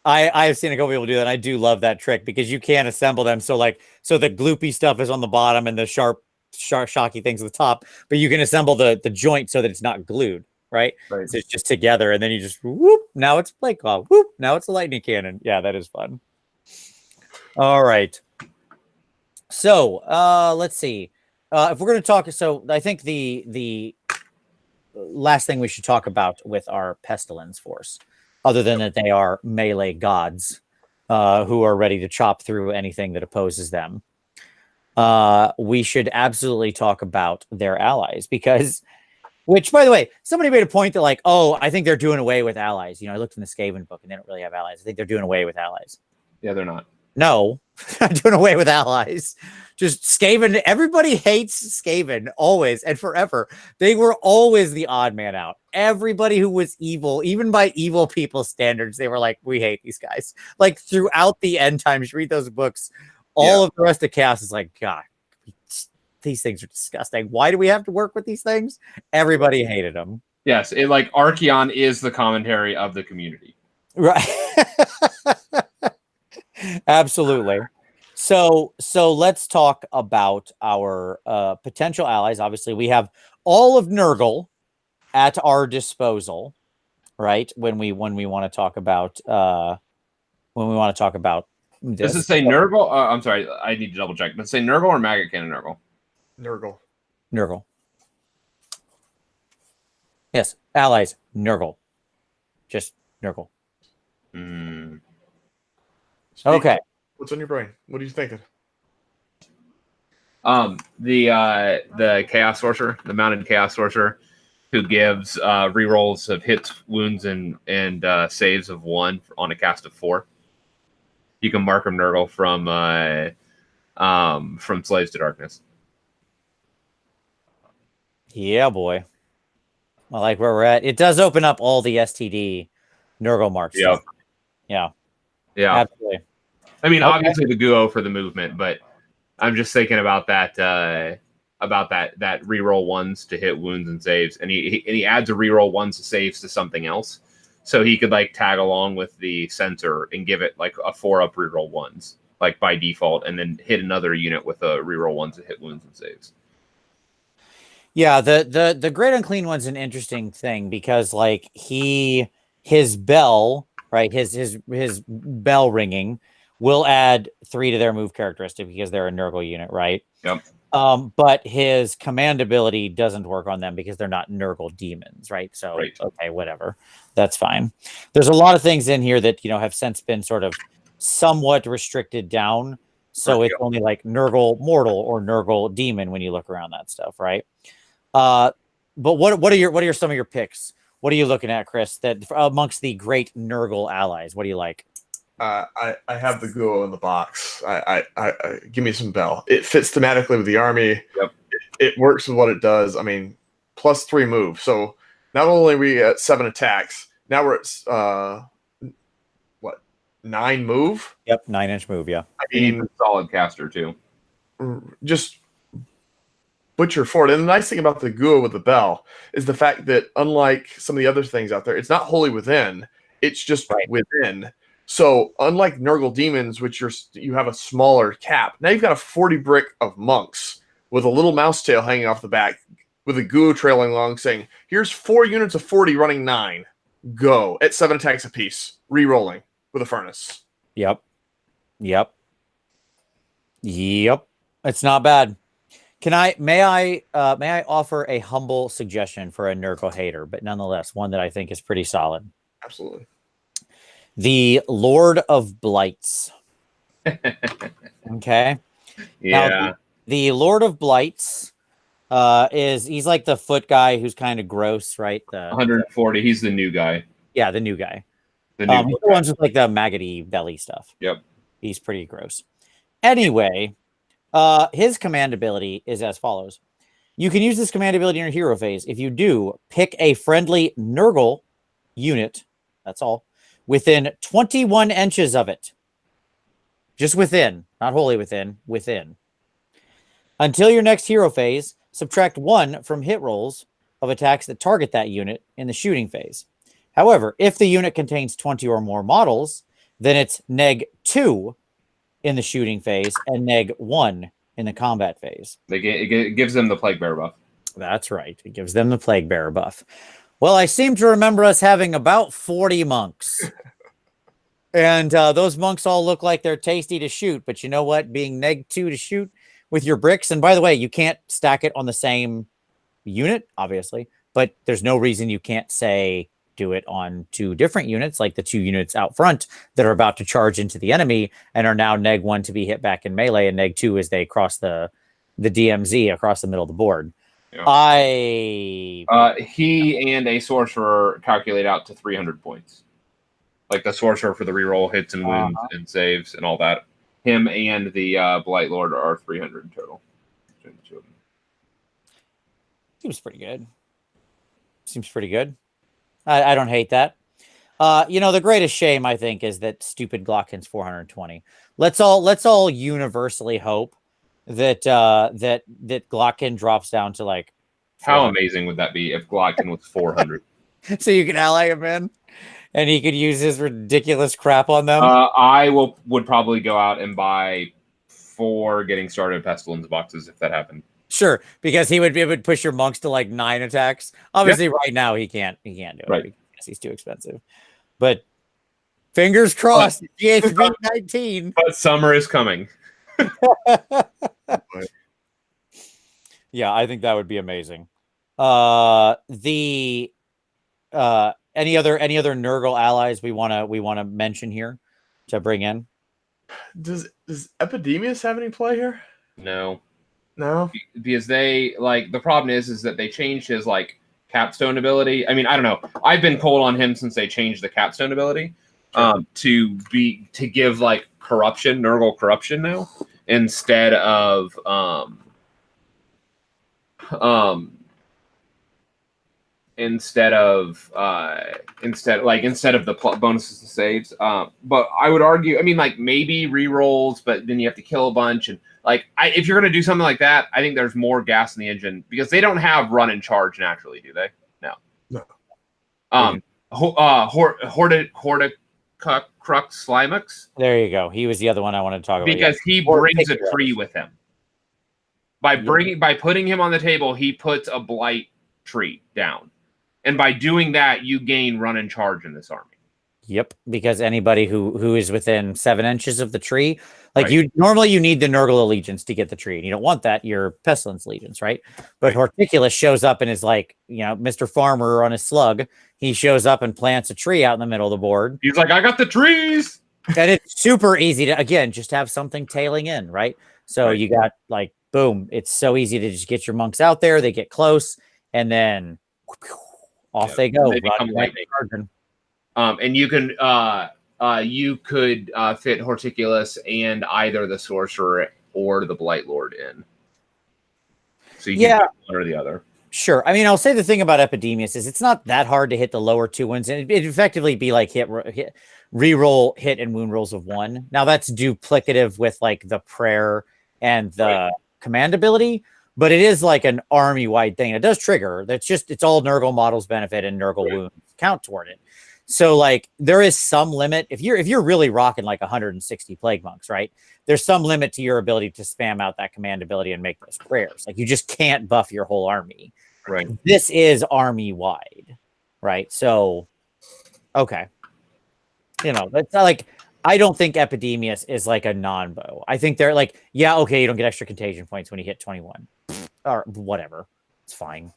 I've seen a couple people do that. And I do love that trick because you can't assemble them. So the gloopy stuff is on the bottom and the sharp, shocky things at the top, but you can assemble the joint so that it's not glued, right? Right. So it's just together, and then you just whoop. Now it's a plague claw. Whoop. Now it's a lightning cannon. Yeah, that is fun. All right. So let's see. If we're going to talk, so I think the last thing we should talk about with our Pestilence force, other than that they are melee gods who are ready to chop through anything that opposes them, we should absolutely talk about their allies, because, which, by the way, somebody made a point that like, oh, I think they're doing away with allies. I looked in the Skaven book and they don't really have allies. I think they're doing away with allies. Yeah, they're not. No, not doing away with allies. Just Skaven. Everybody hates Skaven always and forever. They were always the odd man out. Everybody who was evil, even by evil people's standards, they were like, we hate these guys. Like throughout the end times, you read those books, all of the rest of chaos is like, God, these things are disgusting. Why do we have to work with these things? Everybody hated them. Yes, like Archeon is the commentary of the community. Right. Absolutely. So let's talk about our potential allies. Obviously, we have all of Nurgle at our disposal, right? When we want to talk about this. Does it say Nurgle? I'm sorry, I need to double check. Does it say Nurgle or Maggot Cannon Nurgle? Nurgle. Yes, allies, Nurgle. Just Nurgle. Okay. What's on your brain? What are you thinking? The Chaos Sorcerer, the mounted Chaos Sorcerer, who gives rerolls of hits, wounds, and saves of 1 on a cast of 4. You can mark him Nurgle from Slaves to Darkness. Yeah, boy. I like where we're at. It does open up all the STD Nurgle marks. Yeah. Yeah. Yeah. Absolutely. I mean, obviously the Guo for the movement, but I'm just thinking about that reroll 1s to hit wounds and saves, and he adds a reroll 1s to saves to something else, so he could like tag along with the censor and give it like a 4-up reroll 1s like by default, and then hit another unit with a reroll 1s to hit wounds and saves. Yeah, the Great Unclean One's an interesting thing because like his bell, right? His bell ringing will add 3 to their move characteristic because they're a Nurgle unit, right? Yep. But his command ability doesn't work on them because they're not Nurgle demons, right? So, right. Okay, whatever. That's fine. There's a lot of things in here that, have since been sort of somewhat restricted down. So it's only like Nurgle Mortal or Nurgle Demon when you look around that stuff, right? But what are some of your picks? What are you looking at, Chris, that amongst the great Nurgle allies? What do you like? I have the Guo in the box. I give me some Bell. It fits thematically with the army. Yep. It works with what it does. I mean, +3 move. So not only are we at 7 attacks, now we're at 9 move? Yep, 9-inch move, yeah. I mean, he's a solid caster too. Just butcher forward. And the nice thing about the Guo with the Bell is the fact that unlike some of the other things out there, it's not wholly within. It's just within. So unlike Nurgle Demons, which you have a smaller cap, now you've got a 40 brick of monks with a little mouse tail hanging off the back with a Guo trailing along saying, here's 4 units of 40 running 9. Go. At 7 attacks apiece. Re-rolling with a furnace. Yep. It's not bad. May I offer a humble suggestion for a Nurgle hater, but nonetheless, one that I think is pretty solid. Absolutely. The Lord of Blights. Okay. Yeah. Now, the Lord of Blights he's like the foot guy who's kind of gross, right? 140. He's the new guy. Yeah, the new guy. The new the ones with like the maggoty belly stuff. Yep. He's pretty gross. Anyway, his command ability is as follows. You can use this command ability in your hero phase. If you do, pick a friendly Nurgle unit, that's all, within 21 inches of it. Just within, not wholly within, within. Until your next hero phase, subtract 1 from hit rolls of attacks that target that unit in the shooting phase. However, if the unit contains 20 or more models, then it's -2 in the shooting phase and -1 in the combat phase. It gives them the Plague Bearer buff. That's right. It gives them the Plague Bearer buff. Well, I seem to remember us having about 40 monks. And those monks all look like they're tasty to shoot. But you know what? Being -2 to shoot with your bricks. And by the way, you can't stack it on the same unit, obviously. But there's no reason you can't say do it on 2 different units, like the 2 units out front that are about to charge into the enemy and are now -1 to be hit back in melee and -2 as they cross the DMZ across the middle of the board. Yeah. He and a sorcerer calculate out to 300 points. Like the sorcerer for the reroll hits and wounds and saves and all that. Him and the Blight Lord are 300 total. Seems pretty good. Seems pretty good. I don't hate that. You know, the greatest shame, I think, is that stupid Glocken's 420. Let's all universally hope that that Glocken drops down to like. How amazing would that be if Glocken was 400? So you can ally him in, and he could use his ridiculous crap on them. I would probably go out and buy 4 getting started Pestilence boxes if that happened. Sure, because it would push your monks to like 9 attacks. Obviously, right now he can't do it because he's too expensive. But fingers crossed, GHB 19. But summer is coming. Yeah, I think that would be amazing. Any other Nurgle allies we wanna mention here to bring in? Does Epidemius have any play here? No. No, because they the problem is that they changed his capstone ability. I mean, I don't know. I've been cold on him since they changed the capstone ability to give corruption, Nurgle corruption now instead of instead of the bonuses and saves. But I would argue, I mean, maybe rerolls, but then you have to kill a bunch and. If you're going to do something like that, I think there's more gas in the engine because they don't have run and charge naturally, do they? No. Horde Crux Slimux. There you go. He was the other one I wanted to talk about. Because he brings a tree with him. By putting him on the table, he puts a blight tree down. And by doing that, you gain run and charge in this army. Yep, because anybody who is within 7 inches of the tree, normally you need the Nurgle Allegiance to get the tree, and you don't want that. Your Pestilence Allegiance, right? But Horticulus shows up and is Mr. Farmer on his slug. He shows up and plants a tree out in the middle of the board. He's like, I got the trees, and it's super easy to just have something tailing in, right? So you got boom, it's so easy to just get your monks out there. They get close, and then off they go. They become lightning. And you can you could fit Horticulus and either the Sorcerer or the Blight Lord in. So you can pick one or the other. Sure. I mean, I'll say the thing about Epidemius is it's not that hard to hit the lower 2 ones, and it'd effectively be reroll hit and wound rolls of 1. Now that's duplicative with the prayer and the command ability, but it is an army-wide thing. It does trigger. It's all Nurgle models benefit and Nurgle wounds count toward it. So there is some limit if you're really rocking 160 plague monks, right? There's some limit to your ability to spam out that command ability and make those prayers. You just can't buff your whole army. Right. This is army wide, right? So, okay. It's not I don't think Epidemius is a non-bow. I think they're okay, you don't get extra contagion points when you hit 21 or whatever. It's fine.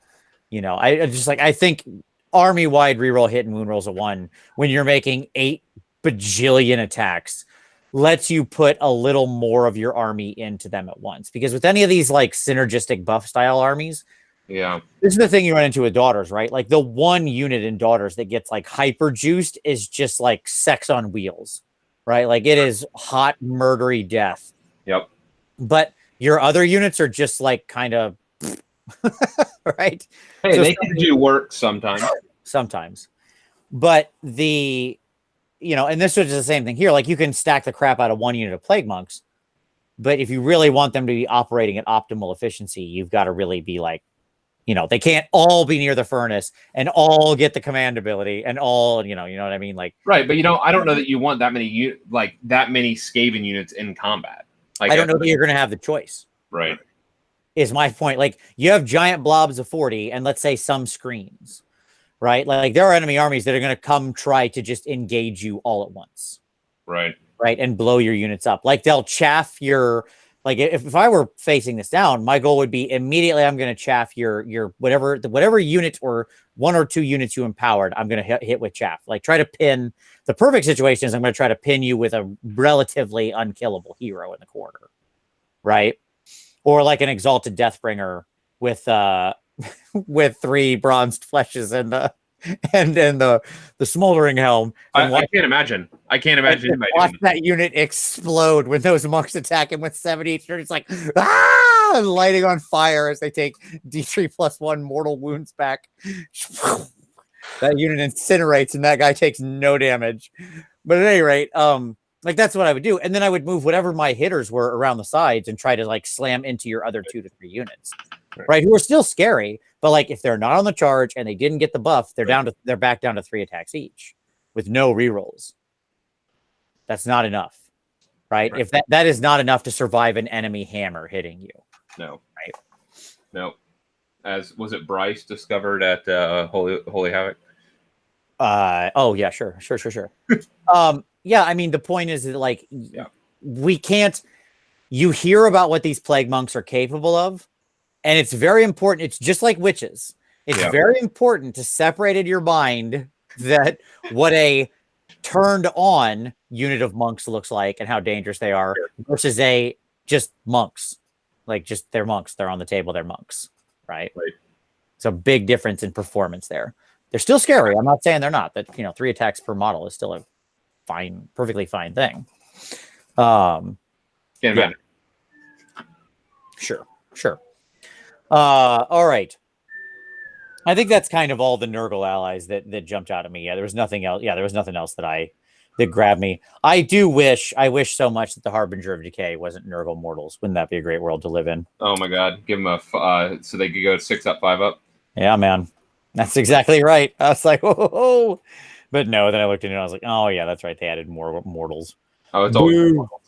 I think army-wide reroll hit and wound rolls of 1 when you're making 8 bajillion attacks lets you put a little more of your army into them at once. Because with any of these synergistic buff style armies, this is the thing you run into with Daughters, right? The one unit in Daughters that gets hyper juiced is just sex on wheels, right? It is hot murdery death. Yep. But your other units are just kind of right. Hey, so they can do work sometimes. Sometimes. But and this was the same thing here. Like, you can stack the crap out of one unit of plague monks, but if you really want them to be operating at optimal efficiency, you've got to really be like, they can't all be near the furnace and all get the command ability and all, you know what I mean? Like, right, but I don't know that you want that many that many Skaven units in combat. Like, I don't know that you're going to have the choice. Right. Is my point. Like, you have giant blobs of 40 and let's say some screens, right? Like, there are enemy armies that are going to come try to just engage you all at once. Right. Right. And blow your units up. Like, they'll chaff your, like, if I were facing this down, my goal would be immediately I'm going to chaff your whatever unit or one or two units you empowered, I'm going to hit with chaff. Like, try to pin. The perfect situation is I'm going to try to pin you with a relatively unkillable hero in the corner. Right. Or like an Exalted Deathbringer with with 3 bronzed fleshes and the smoldering helm. I can't imagine. Anybody watch that unit explode when those monks attack him with 70. It's like lighting on fire as they take D3+1 mortal wounds back. That unit incinerates and that guy takes no damage. But at any rate, like, that's what I would do. And then I would move whatever my hitters were around the sides and try to, like, slam into your other 2 to 3 units, right? Who are still scary, but, like, if they're not on the charge and they didn't get the buff, they're back down to 3 attacks each with no rerolls. That's not enough, right? If that is not enough to survive an enemy hammer hitting you. No. Right. No. As was it Bryce discovered at Holy Havoc? Oh yeah, sure. Yeah, I mean, the point is that, like, we can't. You hear about what these plague monks are capable of, and it's very important. It's just like witches. It's very important to separate in your mind that what a turned on unit of monks looks like and how dangerous they are versus just monks. Like, just they're monks. They're on the table. They're monks, right? It's a big difference in performance there. They're still scary. I'm not saying they're not. That 3 attacks per model is still a perfectly fine thing. Can't imagine. Sure. All right. I think that's kind of all the Nurgle allies that jumped out at me. There was nothing else. There was nothing else that grabbed me. I wish so much that the Harbinger of Decay wasn't Nurgle mortals. Wouldn't that be a great world to live in? Oh my God. Give them so they could go 6 up, 5 up. Yeah, man. That's exactly right. I was like, whoa. But no, then I looked into it and I was like, oh yeah, that's right. They added more mortals. Oh, it's always mortals.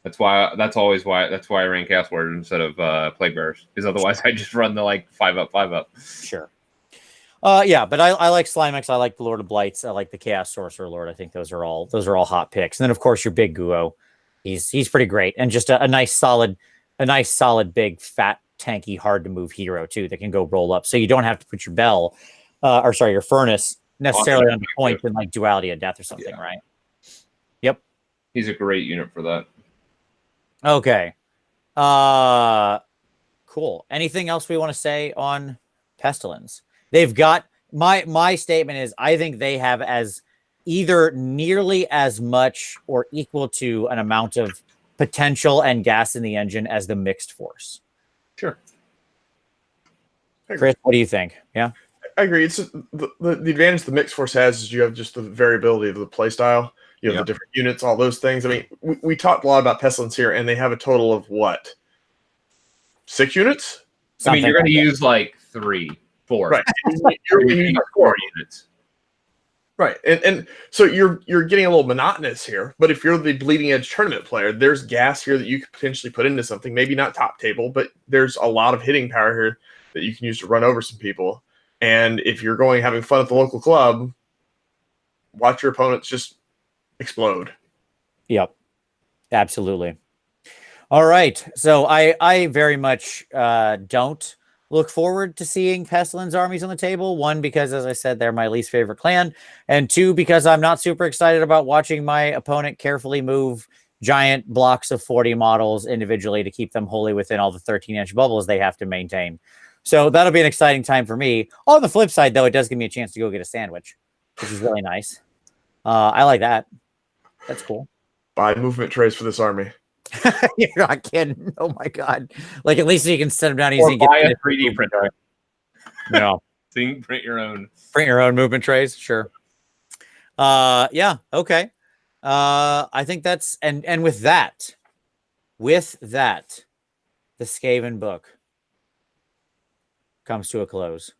That's why I ran Chaos Ward instead of Plague Bearers. Because otherwise I just run the 5 up, 5 up. Sure. Yeah, but I like Slimex, I like the Lord of Blights, I like the Chaos Sorcerer Lord. I think those are all hot picks. And then of course your big Guo. He's pretty great. And just a nice solid, big, fat, tanky, hard to move hero too that can go roll up. So you don't have to put your furnace necessarily on the point in like Duality of Death or something, right? Yep. He's a great unit for that. Okay. Cool. Anything else we want to say on Pestilence? They've got my statement is I think they have as either nearly as much or equal to an amount of potential and gas in the engine as the mixed force. Sure. Chris, what do you think? Yeah. I agree. It's the advantage the mixed force has is you have just the variability of the play style. You have the different units, all those things. I mean, we talked a lot about Pestilence here, and they have a total of what? 6 units? Something you're going to use 3, 4. Right. You're going to use 4 units. Right. And so you're getting a little monotonous here, but if you're the bleeding edge tournament player, there's gas here that you could potentially put into something, maybe not top table, but there's a lot of hitting power here that you can use to run over some people. And if you're having fun at the local club, watch your opponents just explode. Yep. Absolutely. All right. So I very much don't look forward to seeing Pestilence armies on the table. 1, because as I said, they're my least favorite clan. And 2, because I'm not super excited about watching my opponent carefully move giant blocks of 40 models individually to keep them wholly within all the 13-inch bubbles they have to maintain. So that'll be an exciting time for me. On the flip side, though, it does give me a chance to go get a sandwich, which is really nice. I like that. That's cool. Buy movement trays for this army. You're not kidding. Oh my God. Like, at least you can set them down easy Or and get buy a 3D printer. No. So you can print your own. Print your own movement trays. Sure. Yeah, okay. I think that's and with that, the Skaven book comes to a close.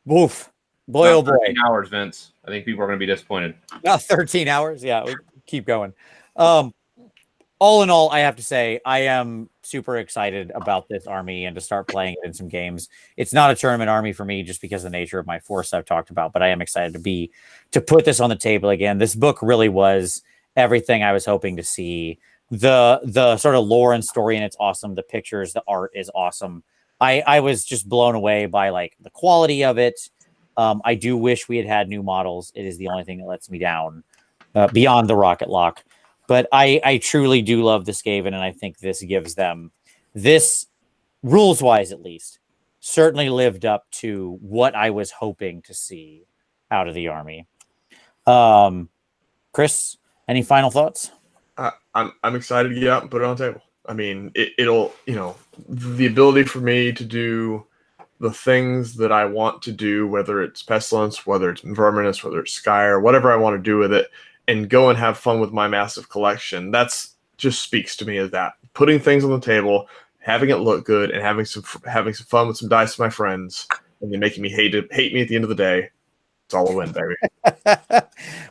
Woof. Boy, oh boy. 13 hours, Vince. I think people are going to be disappointed. 13 hours. Yeah, we keep going. All in all, I have to say, I am super excited about this army and to start playing it in some games. It's not a tournament army for me just because of the nature of my force I've talked about, but I am excited to put this on the table again. This book really was everything I was hoping to see. The sort of lore and story, and it's awesome. The pictures, the art is awesome. I was just blown away by like the quality of it. I do wish we had new models. It is the only thing that lets me down beyond the rocket lock. But I truly do love the Skaven, and I think this gives them, this rules-wise at least, certainly lived up to what I was hoping to see out of the army. Chris, any final thoughts? I'm excited to get out and put it on the table. I mean, it'll, the ability for me to do the things that I want to do, whether it's Pestilence, whether it's Verminous, whether it's Skyr, whatever I want to do with it, and go and have fun with my massive collection. That's just speaks to me as that. Putting things on the table, having it look good, and having some fun with some dice with my friends, and then making me hate me at the end of the day. It's all a win, baby.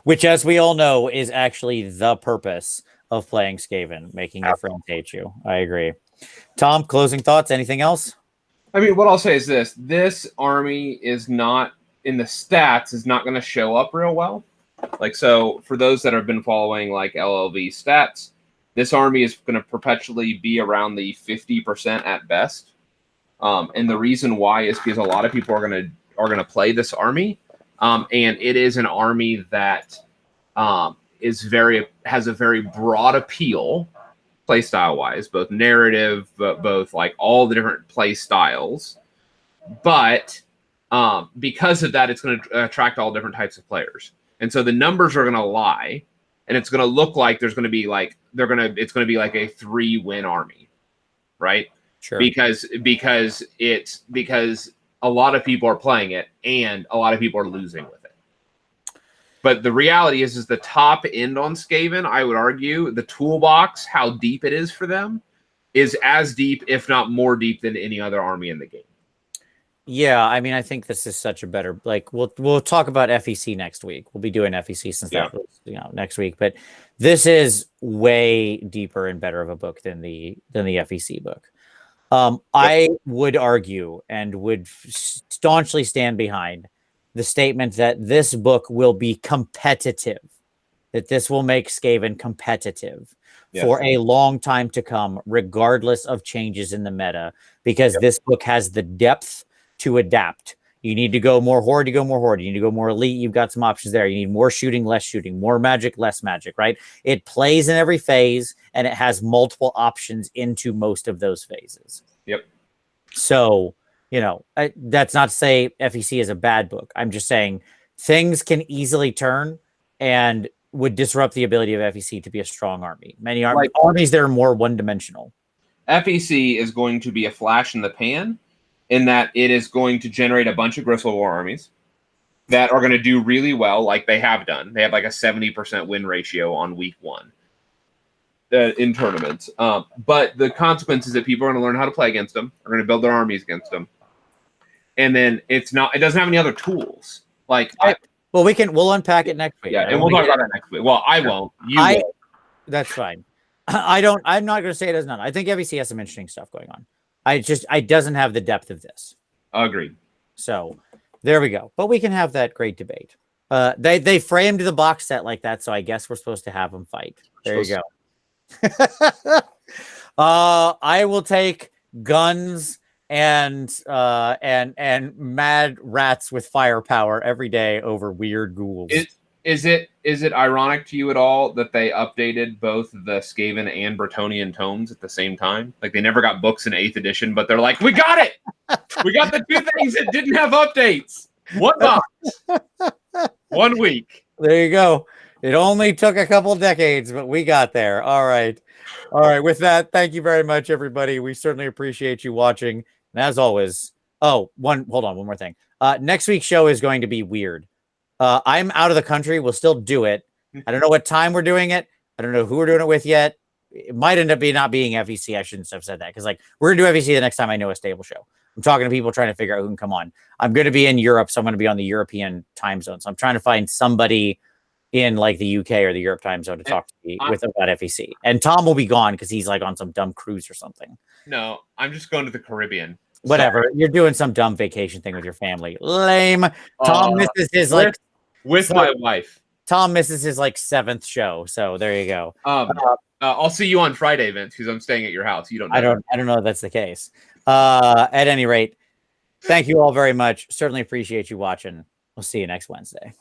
Which, as we all know, is actually the purpose of playing Skaven, making your friends hate you. I agree. Tom, closing thoughts? Anything else? I mean, what I'll say is this. This army is not, in the stats, is not going to show up real well. Like, so for those that have been following like LLV stats, this army is going to perpetually be around the 50% at best. And the reason why is because a lot of people are going to play this army. And it is an army that has a very broad appeal, playstyle wise, both narrative, both like all the different play styles. But because of that, it's going to attract all different types of players. And so the numbers are going to lie, and it's going to look like it's going to be like a 3-win army, right? Sure. Because a lot of people are playing it and a lot of people are losing with it. But the reality is the top end on Skaven, I would argue, the toolbox, how deep it is for them, is as deep, if not more deep, than any other army in the game. Yeah, I mean, I think this is such a better, like, we'll talk about FEC next week. We'll be doing FEC since that was, next week. But this is way deeper and better of a book than the FEC book. I would argue and would staunchly stand behind the statement that this book will be competitive, that this will make Skaven competitive for a long time to come, regardless of changes in the meta, because this book has the depth to adapt. You need to go more horde, you go more horde. You need to go more elite, you've got some options there. You need more shooting, less shooting, more magic, less magic, right? It plays in every phase, and it has multiple options into most of those phases. Yep. So, that's not to say FEC is a bad book. I'm just saying things can easily turn and would disrupt the ability of FEC to be a strong army. Many armies that are more one-dimensional. FEC is going to be a flash in the pan, in that it is going to generate a bunch of Gristle War armies that are going to do really well, like they have done. They have like a 70% win ratio on week 1 in tournaments. But the consequence is that people are going to learn how to play against them, are going to build their armies against them. And then it doesn't have any other tools. We'll unpack it next week. Yeah, and we'll talk about that next week. Well, I won't. You will. That's fine. I'm not going to say it does not. I think FEC has some interesting stuff going on. It doesn't have the depth of this. Agreed. So there we go. But we can have that great debate. They framed the box set like that, so I guess we're supposed to have them fight. There you go. I will take guns and mad rats with firepower every day over weird ghouls. Is it ironic to you at all that they updated both the Skaven and Bretonnian tomes at the same time? Like, they never got books in 8th edition, but they're like, we got it! We got the 2 things that didn't have updates. 1 box. 1 week. There you go. It only took a couple decades, but we got there. All right. With that, thank you very much, everybody. We certainly appreciate you watching. And as always, hold on, one more thing. Next week's show is going to be weird. I'm out of the country. We'll still do it. I don't know what time we're doing it. I don't know who we're doing it with yet. It might end up not being FEC. I shouldn't have said that because, like, we're gonna do FEC the next time I know a stable show. I'm talking to people trying to figure out who can come on. I'm going to be in Europe, so I'm going to be on the European time zone. So I'm trying to find somebody in like the UK or the Europe time zone to talk to me with about FEC. And Tom will be gone because he's like on some dumb cruise or something. No, I'm just going to the Caribbean. Whatever. You're doing some dumb vacation thing with your family. Lame. Tom misses his with my wife. Tom misses his like 7th show. So there you go. I'll see you on Friday, Vince, because I'm staying at your house. You don't know. I don't know if that's the case. At any rate, thank you all very much. Certainly appreciate you watching. We'll see you next Wednesday.